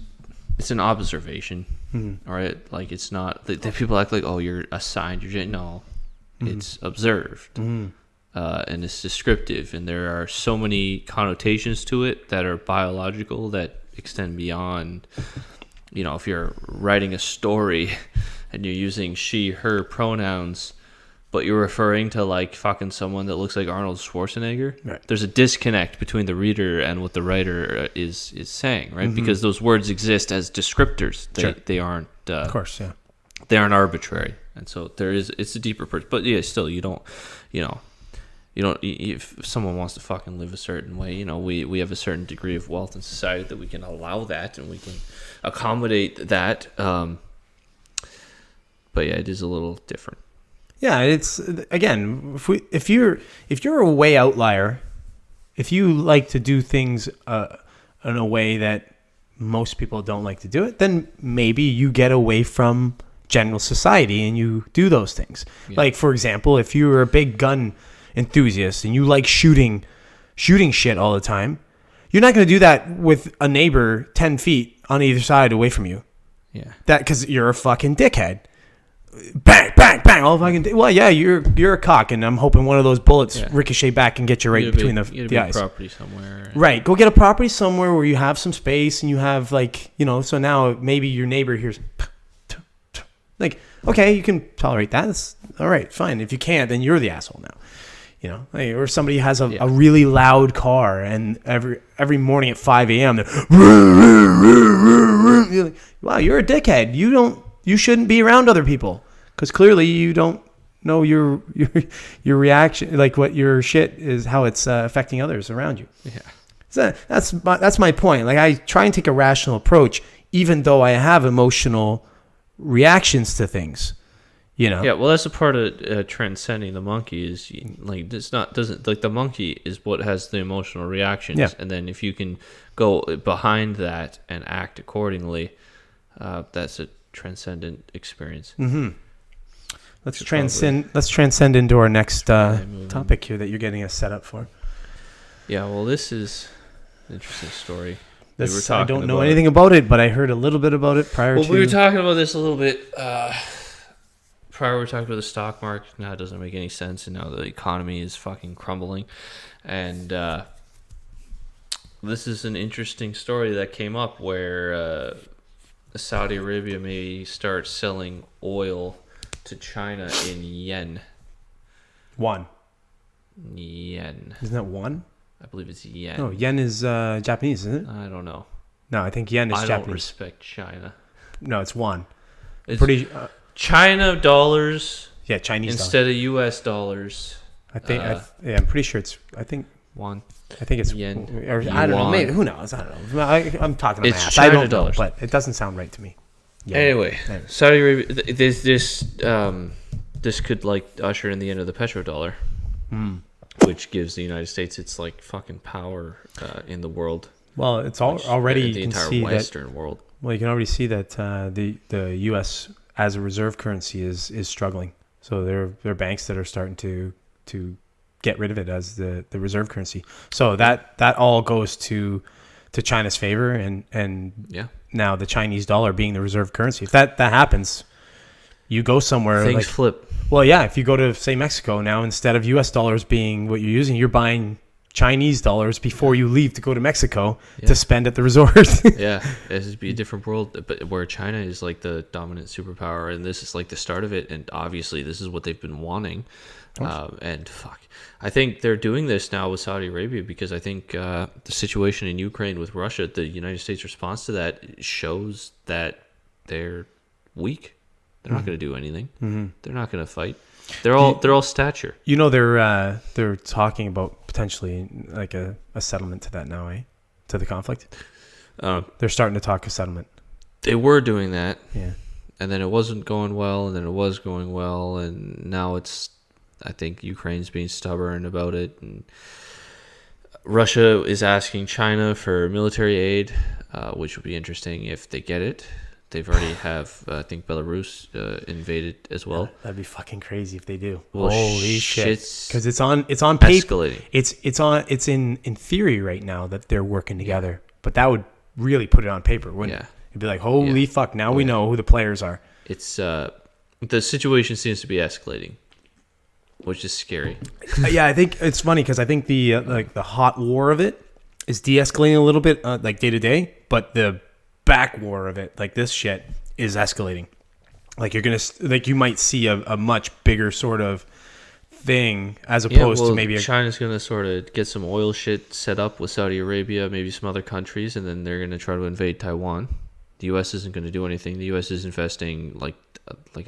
an observation, all right? Like it's not... The people act like, oh, you're assigned your gender. No, it's observed. And it's descriptive, and there are so many connotations to it that are biological that extend beyond, if you're writing a story and you're using she, her pronouns, but you're referring to like fucking someone that looks like Arnold Schwarzenegger. Right. There's a disconnect between the reader and what the writer is saying, right? Because those words exist as descriptors. They aren't. Of course, yeah. They aren't arbitrary, and so it's a deeper purpose. But yeah, still, you don't. If someone wants to fucking live a certain way, we have a certain degree of wealth in society that we can allow that and we can accommodate that. But yeah, it is a little different. Yeah, it's again, if you're a way outlier, if you like to do things in a way that most people don't like to do it, then maybe you get away from general society and you do those things. Yeah. Like for example, if you're a big gun enthusiast and you like shooting shit all the time, you're not going to do that with a neighbor 10 feet on either side away from you. Yeah. That because you're a fucking dickhead. Bang, bang, bang, all fucking. Well, yeah, you're a cock, and I'm hoping one of those bullets ricochet back and get you right between the eyes. Property somewhere. Right, go get a property somewhere where you have some space and you have so now maybe your neighbor hears like, okay, you can tolerate that. That's all right, fine. If you can't, then you're the asshole now. Or somebody has a really loud car, and every morning at 5 a.m. they're like, wow, you're a dickhead. You shouldn't be around other people because clearly you don't know your reaction, like what your shit is, how it's affecting others around you. Yeah, so that's my point. Like I try and take a rational approach, even though I have emotional reactions to things. Yeah, well, that's a part of transcending the monkey is like the monkey is what has the emotional reactions, and then if you can go behind that and act accordingly, that's a transcendent experience. Mm-hmm. Let's transcend into our next topic here that you're getting us set up for. Yeah, well, this is an interesting story. I don't know anything about it, but I heard a little bit about it prior to. Well, we were talking about this a little bit. Prior we were talking about the stock market. Now it doesn't make any sense, and now the economy is fucking crumbling. And this is an interesting story that came up where Saudi Arabia may start selling oil to China in yen. Yen. Isn't that one? I believe it's yen. No, yen is Japanese, isn't it? I don't know. No, I think yen is Japanese. I don't respect China. No, it's won. It's pretty... China dollars. Yeah, Chinese instead of U.S. dollars. I think. I'm pretty sure it's. I think won. I think it's yen. Or I don't know. Maybe who knows? I don't know. I'm talking about it's China I don't dollars, know, but it doesn't sound right to me. Yeah. Anyway, Saudi Arabia. This could like usher in the end of the petrodollar, which gives the United States its like fucking power in the world. Well, it's already the entire Western world. Well, you can already see that the U.S. as a reserve currency is struggling. So there are banks that are starting to get rid of it as the reserve currency. So that all goes to China's favor, and now the Chinese dollar being the reserve currency. If that happens, you go somewhere. Things flip. Well, yeah. If you go to say Mexico now, instead of U.S. dollars being what you're using, you're buying Chinese dollars before you leave to go to Mexico to spend at the resort. Yeah, it would be a different world, but where China is like the dominant superpower, and this is like the start of it, and obviously this is what they've been wanting. And fuck, I think they're doing this now with Saudi Arabia because I think the situation in Ukraine with Russia, the United States response to that shows that they're weak. They're not going to do anything. They're not going to fight. They're all stature. You know, they're talking about potentially like a settlement to that now, to the conflict. They're starting to talk a settlement. They were doing that, and then it wasn't going well, and then it was going well, and now it's. I think Ukraine's being stubborn about it, and Russia is asking China for military aid, which would be interesting if they get it. They've already I think Belarus invaded as well. That'd be fucking crazy if they do. Well, holy shit! Because it's on paper. Escalating. It's in theory right now that they're working together, but that would really put it on paper, wouldn't it? It'd be like, holy fuck! Now we know who the players are. It's the situation seems to be escalating, which is scary. I think it's funny because I think the the hot war of it is de-escalating a little bit, like day to day, but the back war of it, like this shit, is escalating. Like you might see a much bigger sort of thing as opposed to maybe China's gonna sort of get some oil shit set up with Saudi Arabia, maybe some other countries, and then they're gonna try to invade Taiwan. The U.S. isn't going to do anything. The U.S. is investing like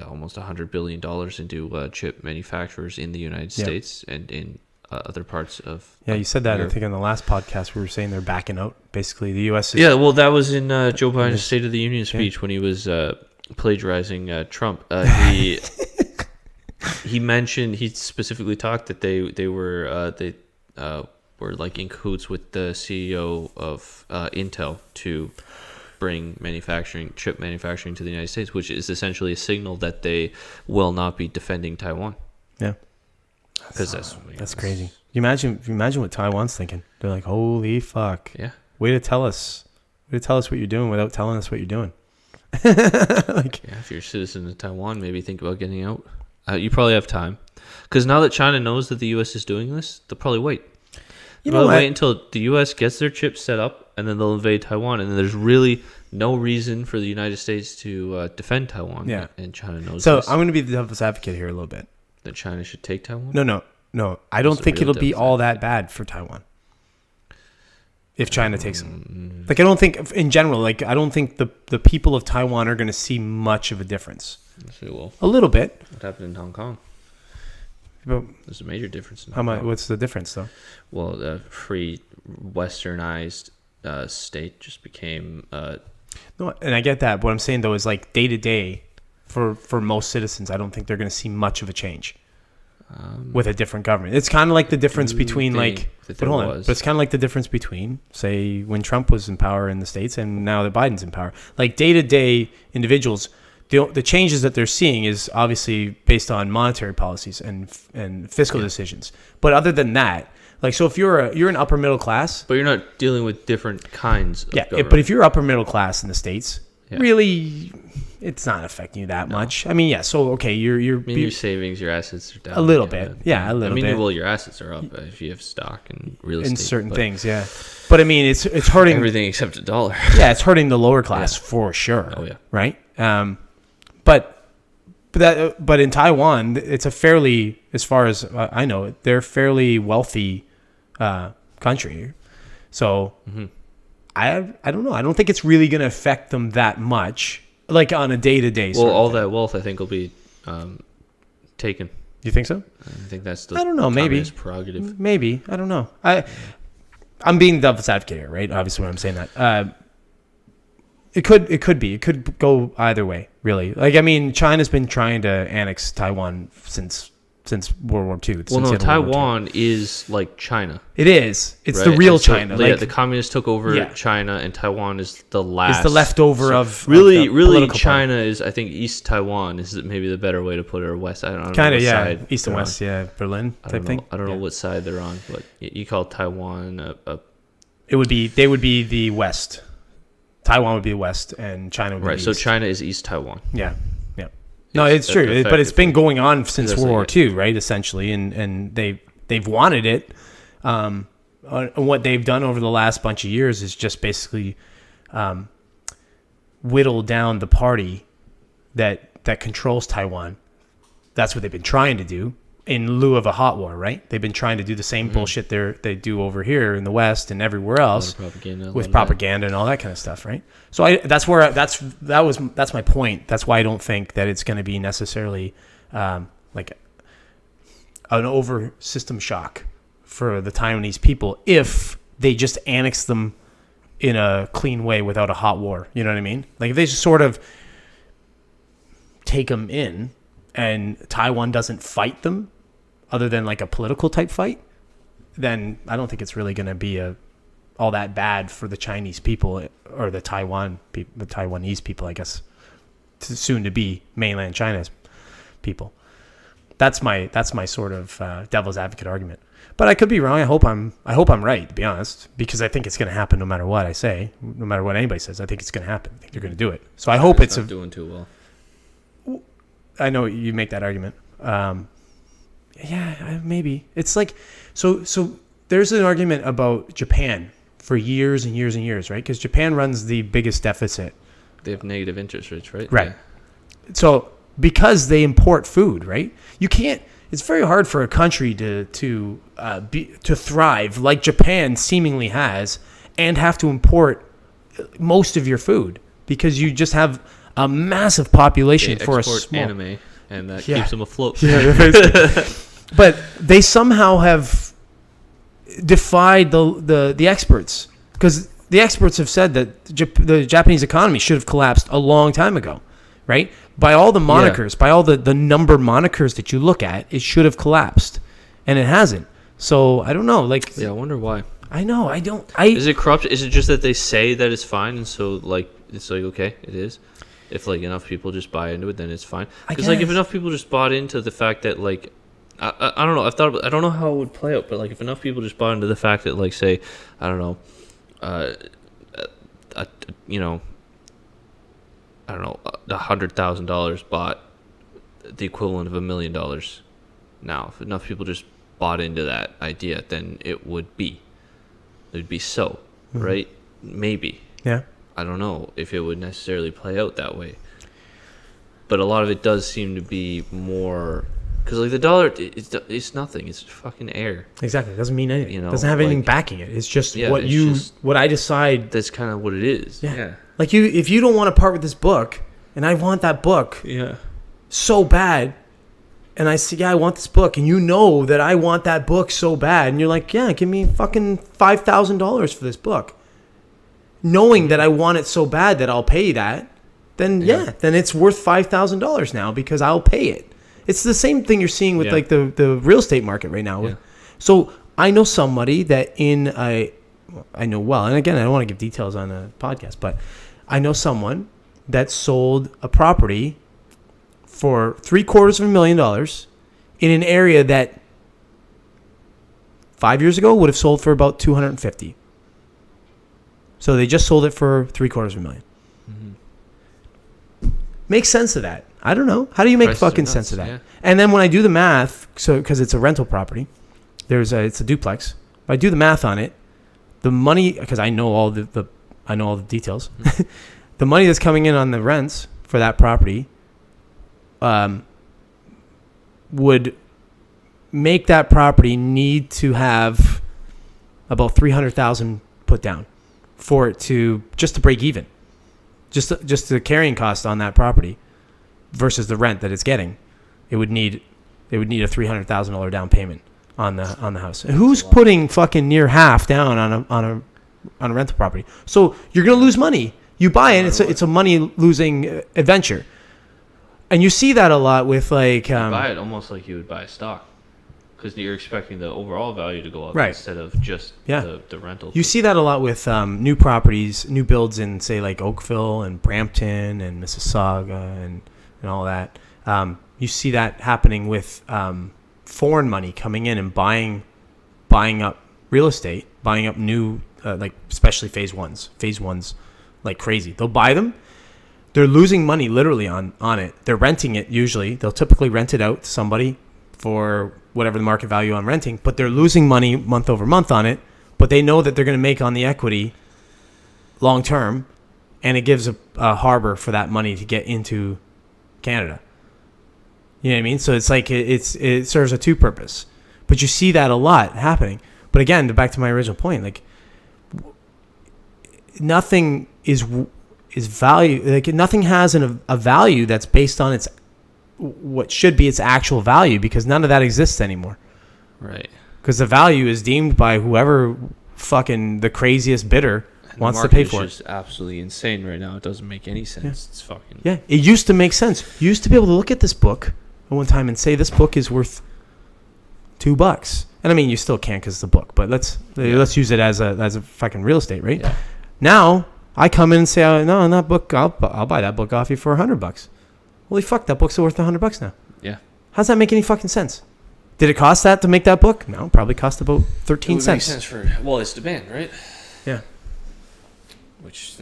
almost $100 billion into chip manufacturers in the United States and in other parts of. Yeah, you said that. I think in the last podcast we were saying they're backing out. Basically, the U.S. is. Yeah, well, that was in Joe Biden's State of the Union speech when he was plagiarizing Trump. He specifically talked that they were like in cahoots with the CEO of Intel to bring chip manufacturing to the United States, which is essentially a signal that they will not be defending Taiwan. Yeah, because that's crazy. You imagine what Taiwan's thinking. They're like, holy fuck. Yeah. Way to tell us what you're doing without telling us what you're doing. If you're a citizen of Taiwan, maybe think about getting out. You probably have time, because now that China knows that the U.S. is doing this, they'll probably wait. They'll wait until the U.S. gets their chips set up, and then they'll invade Taiwan, and then there's really no reason for the United States to defend Taiwan. Yeah, and China knows. So this. I'm going to be the devil's advocate here a little bit. That China should take Taiwan? No. I don't think it'll be all that bad for Taiwan if China takes them. Like, I don't think, in general, like, I don't think the people of Taiwan are going to see much of a difference. Yes, they will. A little bit. What happened in Hong Kong? But there's a major difference in Hong Kong. What's the difference, though? Well, the free, westernized state just became... No, and I get that. What I'm saying, though, is like day to day, for most citizens, I don't think they're going to see much of a change with a different government. It's kind of like the difference between but it's kind of like the difference between, say, when Trump was in power in the States and now that Biden's in power. Like day to day individuals, the changes that they're seeing is obviously based on monetary policies and fiscal decisions. But other than that, like, so if you're an upper middle class, but you're not dealing with different kinds of government. But if you're upper middle class in the States, really, it's not affecting you that much. I mean, so okay, your savings, your assets are down a little bit. A little bit. Well, your assets are up if you have stock and real estate in certain things. But I mean, it's hurting everything except a dollar. It's hurting the lower class for sure. Oh yeah, right. But in Taiwan, it's a fairly, as far as I know, they're a fairly wealthy country. So I don't know. I don't think it's really going to affect them that much, like on a day-to-day. Well, all that wealth, I think, will be taken. You think so? I think that's the I don't know. Maybe prerogative. Maybe I don't know. I'm being devil's advocate here, right? Obviously, when I'm saying that. It could be. It could go either way, really. Like, I mean, China's been trying to annex Taiwan since World War II. Taiwan is like China. It is. It's the real China. The communists took over China, and Taiwan is the last. It's the leftover of really China part. Is, I think, East Taiwan is maybe the better way to put it, or West. I don't know. Kind of, East and West, Berlin type thing. I don't know what side they're on, but you call Taiwan They would be the West. Taiwan would be West, and China would be East. So China is East Taiwan. Yeah. No, it's true, but it's been going on since World War II, right? Essentially, and they've wanted it. what they've done over the last bunch of years is just basically whittle down the party that controls Taiwan. That's what they've been trying to do in lieu of a hot war, right? They've been trying to do the same bullshit they do over here in the West and everywhere else with propaganda and all that kind of stuff, right? So that's my point. That's why I don't think that it's going to be necessarily like an over system shock for the Taiwanese people if they just annex them in a clean way without a hot war. You know what I mean? Like if they just sort of take them in and Taiwan doesn't fight them other than like a political type fight, then I don't think it's really going to be all that bad for the Chinese people or the Taiwanese people, I guess, soon to be mainland China's people. That's my sort of devil's advocate argument. But I could be wrong. I hope I'm right, to be honest, because I think it's going to happen no matter what I say, no matter what anybody says. I think it's going to happen. I think they're going to do it. So I hope it's not doing too well. I know you make that argument. Yeah, maybe. It's like so there's an argument about Japan for years and years and years, right? Because Japan runs the biggest deficit. They have negative interest rates, right? Right. Yeah. So because they import food, right? You can't. It's very hard for a country to thrive like Japan seemingly has and have to import most of your food because you just have a massive population for a small anime, and that keeps them afloat. Yeah, but they somehow have defied the experts because the experts have said that the Japanese economy should have collapsed a long time ago, right? By all the monikers, by all the number monikers that you look at, it should have collapsed, and it hasn't. So I don't know. Like, yeah, I wonder why. I know. I don't. Is it corrupt? Is it just that they say that it's fine, and so like it's like okay, it is. If like enough people just buy into it, then it's fine. Because like if enough people just bought into the fact that like I don't know. I don't know how it would play out, but like if enough people just bought into the fact that like say I don't know, $100,000 bought the equivalent of $1 million. Now, if enough people just bought into that idea, then it would be so, right? Maybe. Yeah. I don't know if it would necessarily play out that way, but a lot of it does seem to be more because like the dollar, it's nothing. It's fucking air. Exactly. It doesn't mean anything. You know, it doesn't have anything like, backing it. It's just it's what I decide. That's kind of what it is. Yeah. Like if you don't want to part with this book, and I want that book, so bad, and I say, yeah, I want this book, and you know that I want that book so bad, and you're like, yeah, give me fucking $5,000 for this book. Knowing that I want it so bad that I'll pay that, then then it's worth $5,000 now because I'll pay it. It's the same thing you're seeing with like the real estate market right now. Yeah. So I know somebody that I know well, and again, I don't want to give details on a podcast, but I know someone that sold a property for $750,000 in an area that 5 years ago would have sold for about $250,000. So they just sold it for $750,000. Mm-hmm. Make sense of that. I don't know. How do you make fucking sense of that? Yeah. And then when I do the math, so because it's a rental property, it's a duplex. If I do the math on it, the money, because I know all the details, mm-hmm. The money that's coming in on the rents for that property would make that property need to have about $300,000 put down for it to break even, just the carrying cost on that property versus the rent that it's getting. It would need a $300,000 down payment on the house. And who's putting fucking near half down on a rental property? So you're gonna lose money. You buy it, it's a money losing adventure, and you see that a lot with like. You buy it almost like you would buy a stock. Because you're expecting the overall value to go up instead of just the rental. You see that a lot with new properties, new builds in, say, like Oakville and Brampton and Mississauga and all that. You see that happening with foreign money coming in and buying up real estate, buying up new, like especially phase ones like crazy. They'll buy them. They're losing money literally on it. They're renting it usually. They'll typically rent it out to somebody for whatever the market value on renting, but they're losing money month over month on it, but but they know that they're going to make on the equity long term, and it gives a harbor for that money to get into Canada. You know what I mean? So it's like it serves a two purpose. But you see that a lot happening. But again, back to my original point, like nothing is value. Like nothing has a value that's based on its what should be its actual value, because none of that exists anymore. Right. Because the value is deemed by whoever fucking the craziest bidder wants to pay for it. It's just absolutely insane right now. It doesn't make any sense. Yeah. It's fucking... Yeah, it used to make sense. You used to be able to look at this book at one time and say this book is worth $2. And I mean, you still can't because it's a book, but let's use it as a fucking real estate, right? Yeah. Now I come in and say, oh, no, that book, I'll buy that book off you for $100. Holy fuck, that book's worth $100 now. Yeah. How's that make any fucking sense? Did it cost that to make that book? No, probably cost about 13 It would cents. make sense for, well, it's demand, right? Yeah. Which,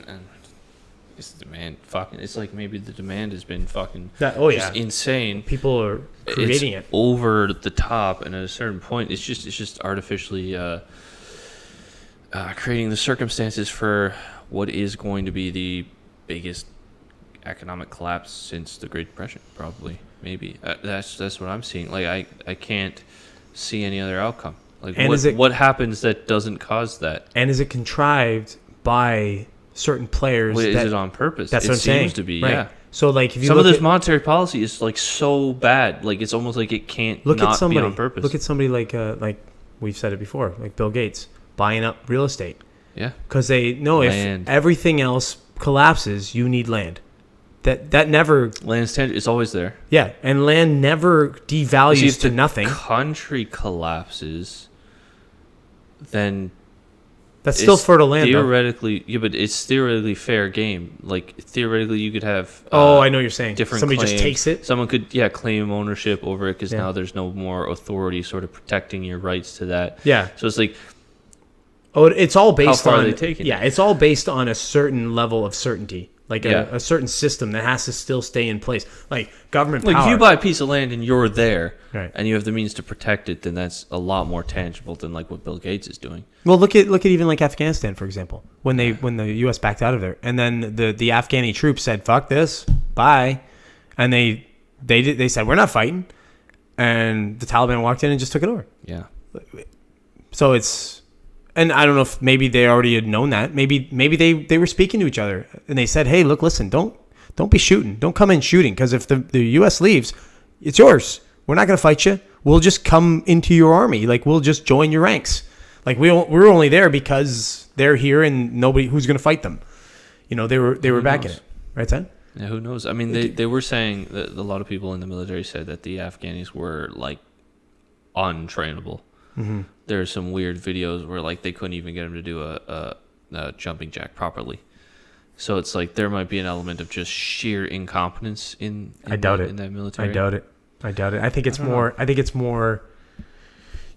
it's demand fucking, it's like maybe the demand has been fucking just insane. People are creating It's it. over the top, and at a certain point, it's just artificially creating the circumstances for what is going to be the biggest economic collapse since the Great Depression, probably, maybe. That's what I'm seeing. Like I can't see any other outcome. Like what happens that doesn't cause that? And is it contrived by certain players? Is it on purpose? That's what I'm saying. It seems to be, right. yeah. So like if you some look of this at, monetary policy is like so bad, like it's almost like it can't look not at somebody, be on purpose. Look at somebody like we've said it before, like Bill Gates buying up real estate. Yeah. Because they know if everything else collapses, you need land. That never... Land's it's always there. Yeah, and land never devalues to nothing. Country collapses, then... That's still fertile land, theoretically, though. Yeah, but it's theoretically fair game. Like, theoretically, you could have... I know what you're saying. Different Somebody claims. just takes it? Someone could, claim ownership over it, because now there's no more authority sort of protecting your rights to that. Yeah. So it's like... Oh, it's all based how far on... are they taking Yeah, it? it's all based on a certain level of certainty. Like Yeah. a certain system that has to still stay in place. Like government Like power. if you buy a piece of land and you're there, Right. and you have the means to protect it, then that's a lot more tangible than like what Bill Gates is doing. Well, look at even like Afghanistan, for example. When the U.S. backed out of there, and then the Afghani troops said, "Fuck this, bye," and they said, "We're not fighting," and the Taliban walked in and just took it over. Yeah. So it's, and I don't know if maybe they already had known that. Maybe they were speaking to each other and they said, "Hey, look, listen, don't be shooting. Don't come in shooting, because if the U.S. leaves, it's yours. We're not going to fight you. We'll just come into your army. Like we'll just join your ranks. Like we're only there because they're here and nobody who's going to fight them. You know, they were backing it, right, Ted? Yeah, who knows? I mean, they were saying that a lot of people in the military said that the Afghanis were like untrainable. Mm-hmm. There's some weird videos where like they couldn't even get them to do a jumping jack properly. So it's like there might be an element of just sheer incompetence in that military. I doubt it. I think it's more.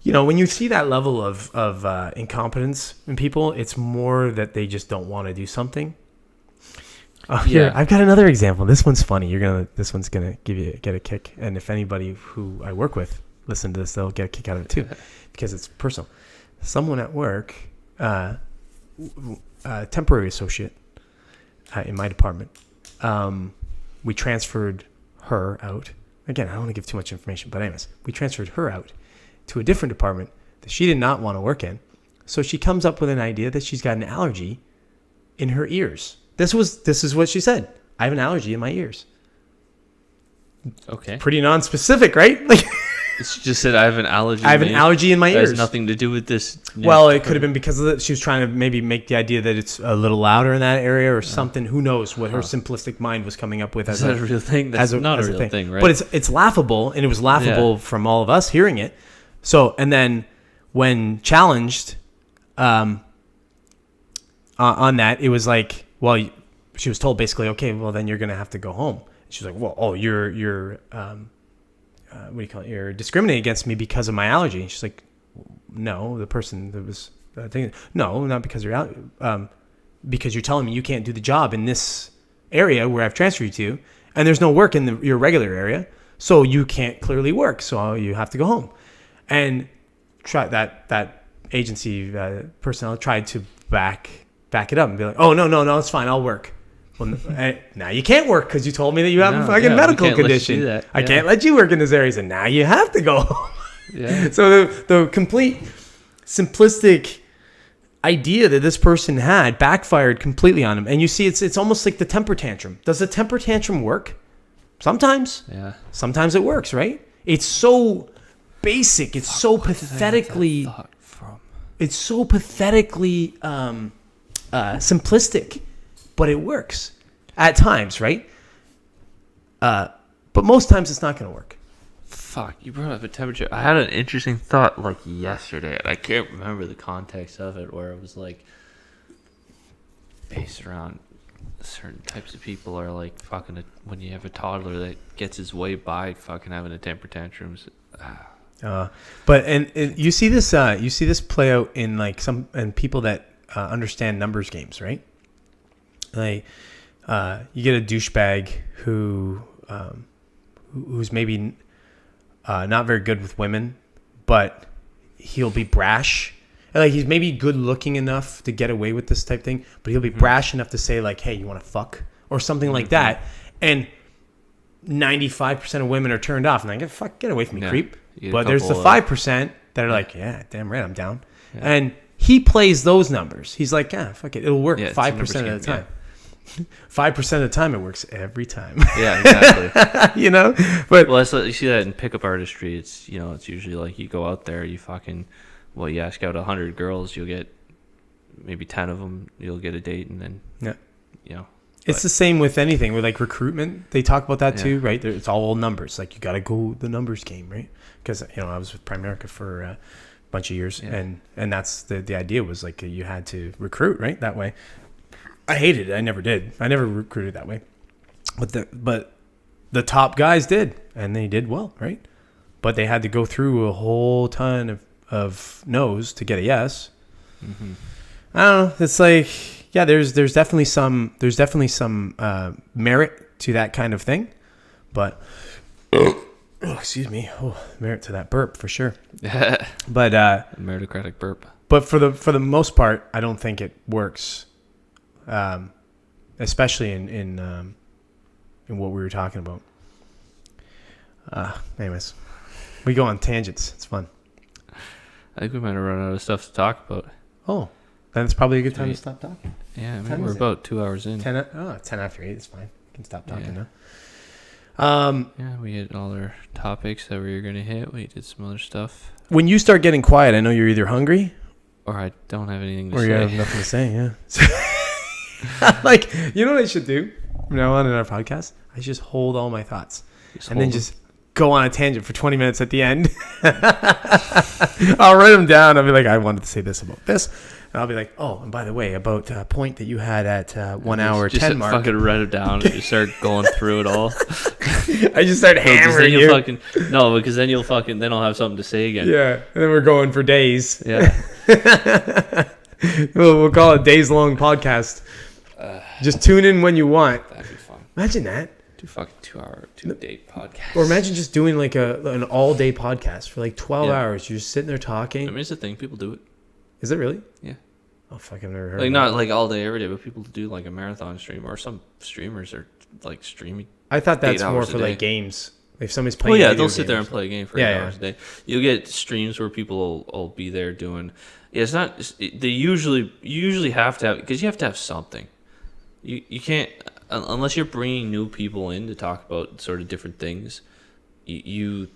You know, when you see that level of incompetence in people, it's more that they just don't want to do something. Oh, here, I've got another example. This one's funny. This one's gonna get a kick. And if anybody who I work with listen to this, they'll get a kick out of it too, because it's personal. Someone at work, temporary associate in my department, we transferred her out. Again, I don't want to give too much information, but anyways, we transferred her out to a different department that she did not want to work in. So she comes up with an idea that she's got an allergy in her ears. This is what she said. I have an allergy in my ears. Okay. Pretty non-specific, right? Like she just said I have an allergy. I have an allergy in my ears. It has nothing to do with this. Well, it could have been because of that. She was trying to maybe make the idea that it's a little louder in that area or something. Who knows what her simplistic mind was coming up with? Is that a real thing? That's not a real thing, right? But it's laughable, and it was laughable from all of us hearing it. So, and then when challenged on that, it was like, well, she was told basically, okay, well then you're going to have to go home. She's like, well, you're what do you call it? You're discriminating against me because of my allergy. And she's like, no, the person that was thinking, no, not because you're because you're telling me you can't do the job in this area where I've transferred you to, and there's no work in your regular area, so you can't clearly work, so you have to go home. And try that agency personnel tried to back it up and be like, oh, no, it's fine. I'll work. Well, now you can't work because you told me that you have a fucking medical condition. I can't let you work in this area. So now you have to go home. Yeah. So the complete simplistic idea that this person had backfired completely on him. And you see, it's almost like the temper tantrum. Does the temper tantrum work? Sometimes. Yeah. Sometimes it works, right? It's so basic. It's so pathetically. It's so pathetically simplistic, but it works at times, right? But most times it's not going to work. Fuck, you brought up a temperature. I had an interesting thought like yesterday, and I can't remember the context of it, where it was like based around certain types of people are like fucking when you have a toddler that gets his way by fucking having a temper tantrums. But you see this play out in like and people that understand numbers games, right? Like you get a douchebag who's maybe not very good with women, but he'll be brash. Like he's maybe good looking enough to get away with this type thing, but he'll be brash enough to say like, "Hey, you want to fuck?" or something like that. And 95% of women are turned off, and like, "Fuck, get away from me, creep." But there's the 5% that are like, "Yeah, damn right, I'm down." Yeah. And he plays those numbers. He's like, "Yeah, fuck it, it'll work 5% of the time." 5% of the time, it works every time. Yeah, exactly. You know, but you see that in pickup artistry. It's it's usually like you go out there, you you ask out 100 girls, you'll get maybe 10 of them, you'll get a date, and then it's the same with anything. With like recruitment, they talk about that too, right? It's all numbers. Like you got to go the numbers game, right? Because I was with Primerica for a bunch of years, and that's the idea was like you had to recruit right that way. I hated it. I never did. I never recruited that way. But the top guys did, and they did well, right? But they had to go through a whole ton of no's to get a yes. Mm-hmm. I don't know. It's like, there's definitely some merit to that kind of thing, but excuse me, merit to that burp for sure. But meritocratic burp. But for the most part, I don't think it works. Especially in what we were talking about. Anyways, we go on tangents. It's fun. I think we might have run out of stuff to talk about. Oh, then it's probably a good time to stop talking. Yeah, I mean, we're about 2 hours in. 10 after 8 is fine. We can stop talking now. We hit all our topics that we were going to hit. We did some other stuff. When you start getting quiet, I know you're either hungry or I don't have anything to say. Or you have nothing to say, yeah. Like, you know what I should do from now on in our podcast? I should just hold all my thoughts and then just go on a tangent for 20 minutes at the end. I'll write them down. I'll be like, I wanted to say this about this. And I'll be like, oh, and by the way, about a point that you had at 1 hour 10 mark. Just fucking write it down and just start going through it all. I just start hammering you. Because then then I'll have something to say again. Yeah, and then we're going for days. Yeah. We'll call it days long podcast. Just tune in when you want. That'd be fun. Imagine that. Do fucking 2-day podcast. Or imagine just doing like an all day podcast for like 12 hours. You're just sitting there talking. I mean, it's a thing. People do it. Is it really? Yeah. Oh fuck! I've never heard. Like not like all day every day, but people do like a marathon stream, or some streamers are like streaming. I thought that's more for like games. If somebody's playing. Well, yeah, they'll sit there and play a game for 8 hours a day. You'll get streams where people will be there doing. Yeah, it's not. They usually have to have, because you have to have something. You can't, unless you're bringing new people in to talk about sort of different things. You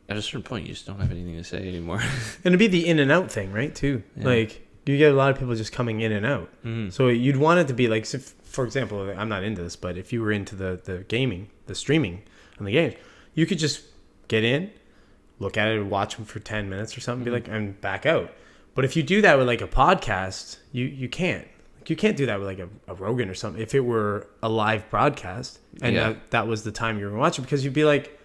at a certain point, you just don't have anything to say anymore. And it'd be the in and out thing, right? Too like you get a lot of people just coming in and out. Mm-hmm. So you'd want it to be like, for example, I'm not into this, but if you were into the gaming, the streaming on the games, you could just get in, look at it, watch them for 10 minutes or something, be like, and back out. But if you do that with like a podcast, you can't. You can't do that with like a Rogan or something. If it were a live broadcast and that was the time you were watching, because you'd be like,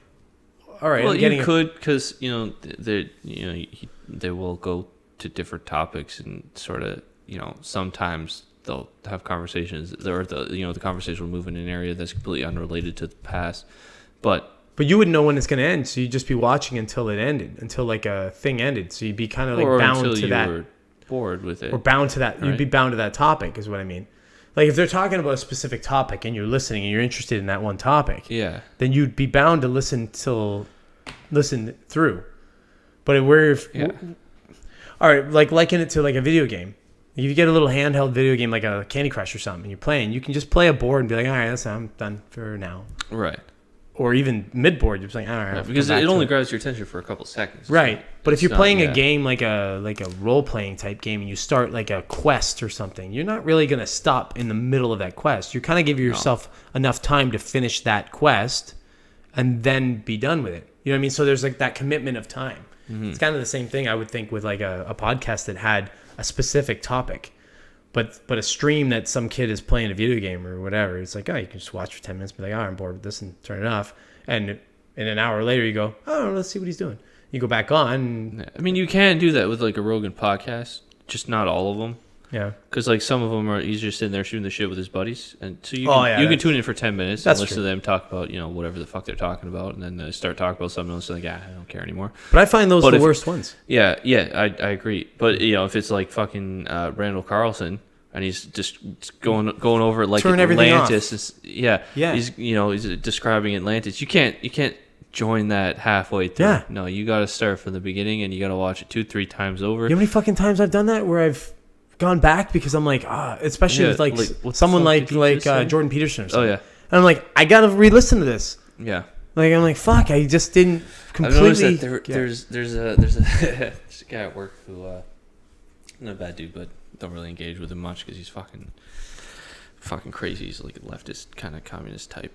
all right. Well, you could, because they will go to different topics and sort of sometimes they'll have conversations, or the conversation will move in an area that's completely unrelated to the past. But But you wouldn't know when it's going to end, so you'd just be watching until it ended, until like a thing ended. So you'd be kind of like bound to that. Were bored with it. Or bound to that. Right? You'd be bound to that topic, is what I mean. Like if they're talking about a specific topic and you're listening and you're interested in that one topic, then you'd be bound to listen through. But all right, like liken it to like a video game. If you get a little handheld video game like a Candy Crush or something, and you're playing, you can just play a board and be like, all right, I'm done for now. Right. Or even mid-board, you're just like, all right. Because it only grabs your attention for a couple seconds. Right. But if you're playing a game like a role-playing type game and you start like a quest or something, you're not really going to stop in the middle of that quest. You're kind of giving yourself enough time to finish that quest and then be done with it. You know what I mean? So there's like that commitment of time. It's kind of the same thing I would think with like a podcast that had a specific topic. But a stream that some kid is playing a video game or whatever, it's like, oh, you can just watch for 10 minutes, be like, oh, I'm bored with this, and turn it off. And an hour later, you go, oh, let's see what he's doing. You go back on. I mean, you can do that with like a Rogan podcast, just not all of them. Yeah. Because like some of them he's just sitting there shooting the shit with his buddies, and so you can tune in for 10 minutes and listen to them talk about whatever the fuck they're talking about, and then they start talking about something else, and like, I don't care anymore. But I find those the worst ones. Yeah, I agree. But if it's like fucking Randall Carlson. And he's just going over like Turn Atlantis. Yeah. He's he's describing Atlantis. You can't join that halfway through. Yeah. No, you got to start from the beginning, and you got to watch it 2-3 times over. You know how many fucking times I've done that where I've gone back because I'm like, especially with like someone like Jordan Peterson or something. Oh yeah. And I'm like, I gotta re-listen to this. Yeah. Like I'm like, fuck, I just didn't completely. I've noticed that there's a guy at work who not a bad dude, but don't really engage with him much because he's fucking crazy. He's like a leftist kind of communist type.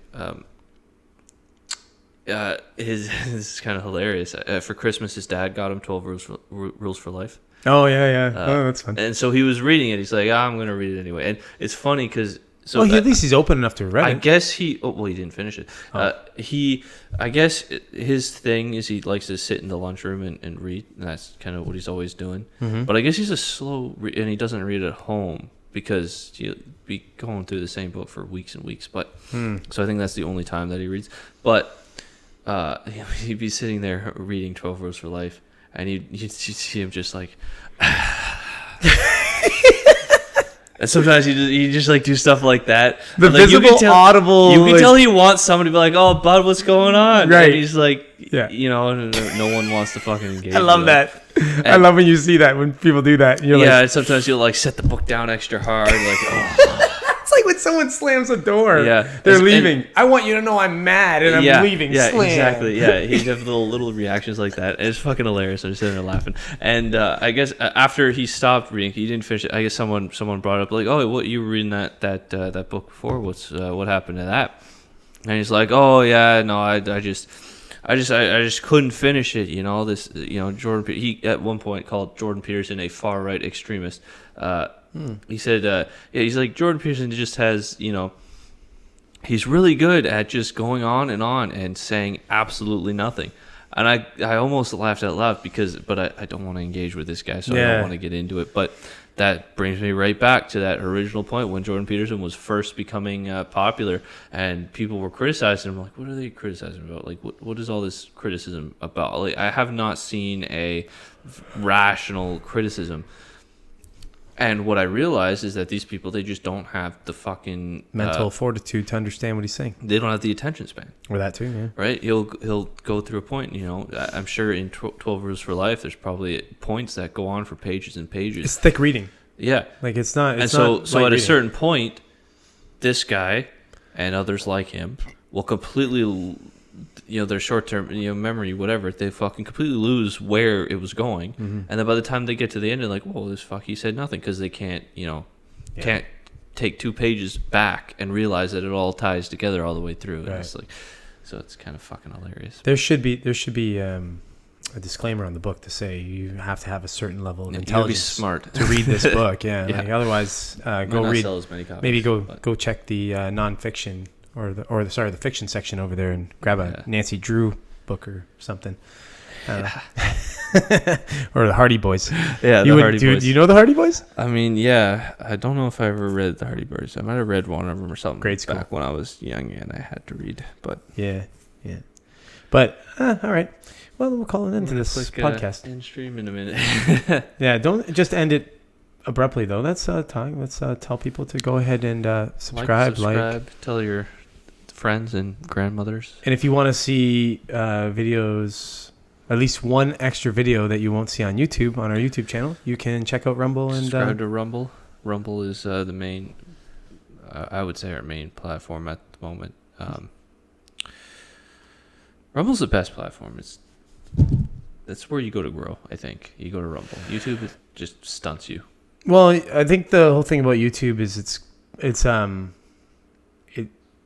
This is kind of hilarious. For Christmas, his dad got him 12 rules for life. Oh yeah. That's fun. And so he was reading it. He's like, I'm gonna read it anyway. And it's funny because at least he's open enough to read it. I guess he didn't finish it. I guess his thing is he likes to sit in the lunchroom and read, and that's kind of what he's always doing. Mm-hmm. But I guess he's a slow and he doesn't read at home because he'll be going through the same book for weeks and weeks. But so I think that's the only time that he reads. But he'd be sitting there reading 12 Rules for Life, and you'd see him just like. And sometimes he just like do stuff like that. The visible, audible. You can tell he wants somebody to be like, "Oh, bud, what's going on?" Right. And he's like, yeah. No one wants to fucking engage. I love that. And I love when you see that when people do that. And you're and sometimes you'll like set the book down extra hard, like, It's like when someone slams a door. Yeah, they're leaving. I want you to know I'm mad and I'm leaving. Yeah, Slam. Exactly. Yeah, he'd have little reactions like that. And it's fucking hilarious. I'm just sitting there laughing. And I guess after he stopped reading, he didn't finish it. I guess someone brought up like, "Oh, what you were reading that book before? What happened to that?" And he's like, "Oh yeah, no, I just couldn't finish it. Jordan. He at one point called Jordan Peterson a far right extremist." He said, he's like, Jordan Peterson just has, he's really good at just going on and saying absolutely nothing. And I almost laughed out loud but I don't want to engage with this guy, so I don't want to get into it. But that brings me right back to that original point when Jordan Peterson was first becoming popular and people were criticizing him. Like, what are they criticizing about? Like, what is all this criticism about? Like, I have not seen a rational criticism. And what I realized is that these people, they just don't have the fucking mental fortitude to understand what he's saying. They don't have the attention span. Or that too, yeah. Right? He'll go through a point, I'm sure in 12 Rules for Life, there's probably points that go on for pages and pages. It's thick reading. Yeah. Like it's not. So at a certain point, this guy and others like him will completely, their short-term, memory, whatever, they fucking completely lose where it was going. Mm-hmm. And then by the time they get to the end, they're like, whoa, this fuck, he said nothing, because they can't, can't take 2 pages back and realize that it all ties together all the way through. And it's like, so it's kind of fucking hilarious. There should be a disclaimer on the book to say you have to have a certain level of intelligence, be smart to read this book. Yeah. Like otherwise, go read. Sell as many copies, maybe go check the nonfiction or the fiction section over there and grab a Nancy Drew book or something. Or the Hardy Boys. Yeah, the Hardy Boys. Do you know the Hardy Boys? I mean, yeah. I don't know if I ever read the Hardy Boys. I might have read one of them or something. Grade school. Back when I was young and I had to read. But yeah. But all right. Well, we'll call it into We're gonna this click, podcast. End stream in a minute. Yeah, don't just end it abruptly though. That's time. Let's tell people to go ahead and subscribe, like, tell your friends and grandmothers. and if you want to see videos, at least one extra video that you won't see on YouTube on our YouTube channel, you can check out Rumble and Subscribe to Rumble. Rumble is the main, I would say, our main platform at the moment. Rumble's the best platform. That's where you go to grow. I think you go to Rumble. YouTube it just stunts you. Well, I think the whole thing about YouTube is it's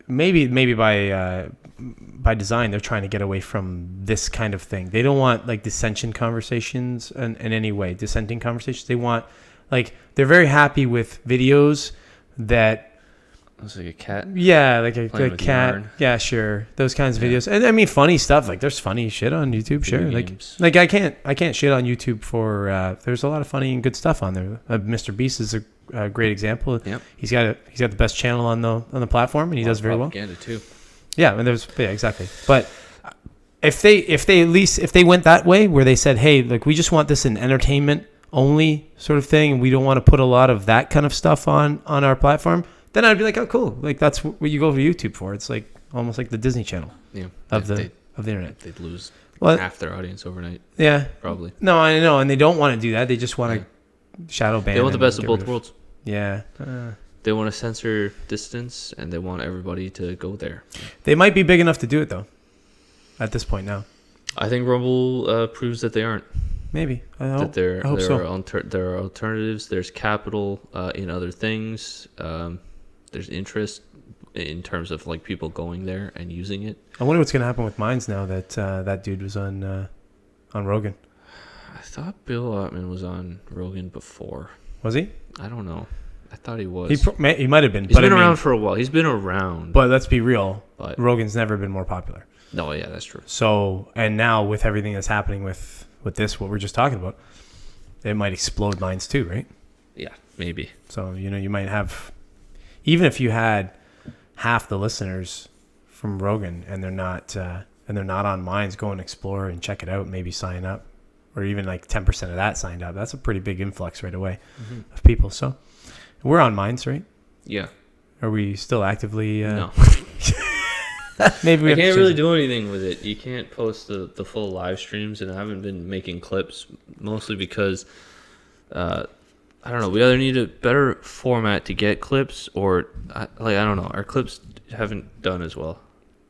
maybe by design they're trying to get away from this kind of thing. They don't want like dissension conversations in any way, dissenting conversations. They want they're very happy with videos that It's like a cat. yeah, like a Playing with cat. yarn. Yeah, sure. Those kinds of videos. And I mean funny stuff. Like there's funny shit on YouTube, sure. Video Like games. I can't shit on YouTube for there's a lot of funny and good stuff on there. Mr. Beast is a great example. Yep. He's got the best channel on the platform and he does very well. Propaganda too. Yeah, and exactly. But if they went that way where they said, "Hey, like we just want this in entertainment only sort of thing and we don't want to put a lot of that kind of stuff on our platform," then I'd be like, "Oh, cool. Like that's what you go to YouTube for." It's like almost like the Disney Channel Yeah. of the internet. They'd lose Well, half their audience overnight, yeah. probably. No, I know, and they don't want to do that. They just want to shadow ban. They want the and best of get both rid worlds. Yeah. They want to censor distance, and they want everybody to go there. They might be big enough to do it though. At this point now, I think Rumble proves that they aren't. maybe. I That there hope so. are alternatives. There's capital in other things. There's interest in terms of like people going there and using it. I wonder what's gonna happen with Minds now that that dude was on Rogan. I thought Bill Ottman was on Rogan before. Was he? I don't know. I thought he was. He might have been. He's but been I mean, around for a while. He's been around. But let's be real. But Rogan's never been more popular. no, yeah, that's true. So, and now with everything that's happening with this, what we're just talking about, it might explode Minds too, right? Yeah, maybe. So, you might have, even if you had half the listeners from Rogan and they're not on Minds, go and explore and check it out, maybe sign up, or even like 10% of that signed up. That's a pretty big influx right away of people. So we're on Minds, right? Yeah. Are we still actively? No. Maybe we I have to can't change really it. do anything with it. You can't post the full live streams, and I haven't been making clips mostly because I don't know. We either need a better format to get clips, or I don't know. Our clips haven't done as well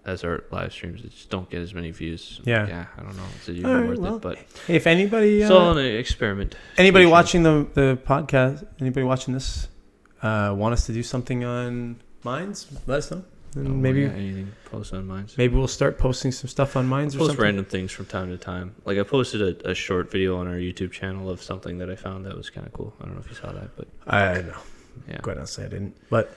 as our live streams. They just don't get as many views. Yeah. I don't know. Is it All even right, worth well, it? But Hey, if anybody, it's all an experiment. anybody Station. watching the podcast, anybody watching this, want us to do something on Minds, let us know. And Oh, maybe yeah, anything post on mine. maybe we'll start posting some stuff on Minds or Post something. random things from time to time. Like I posted a short video on our YouTube channel of something that I found that was kind of cool. I don't know if you saw that, but I don't know. yeah. Quite honestly, I didn't. But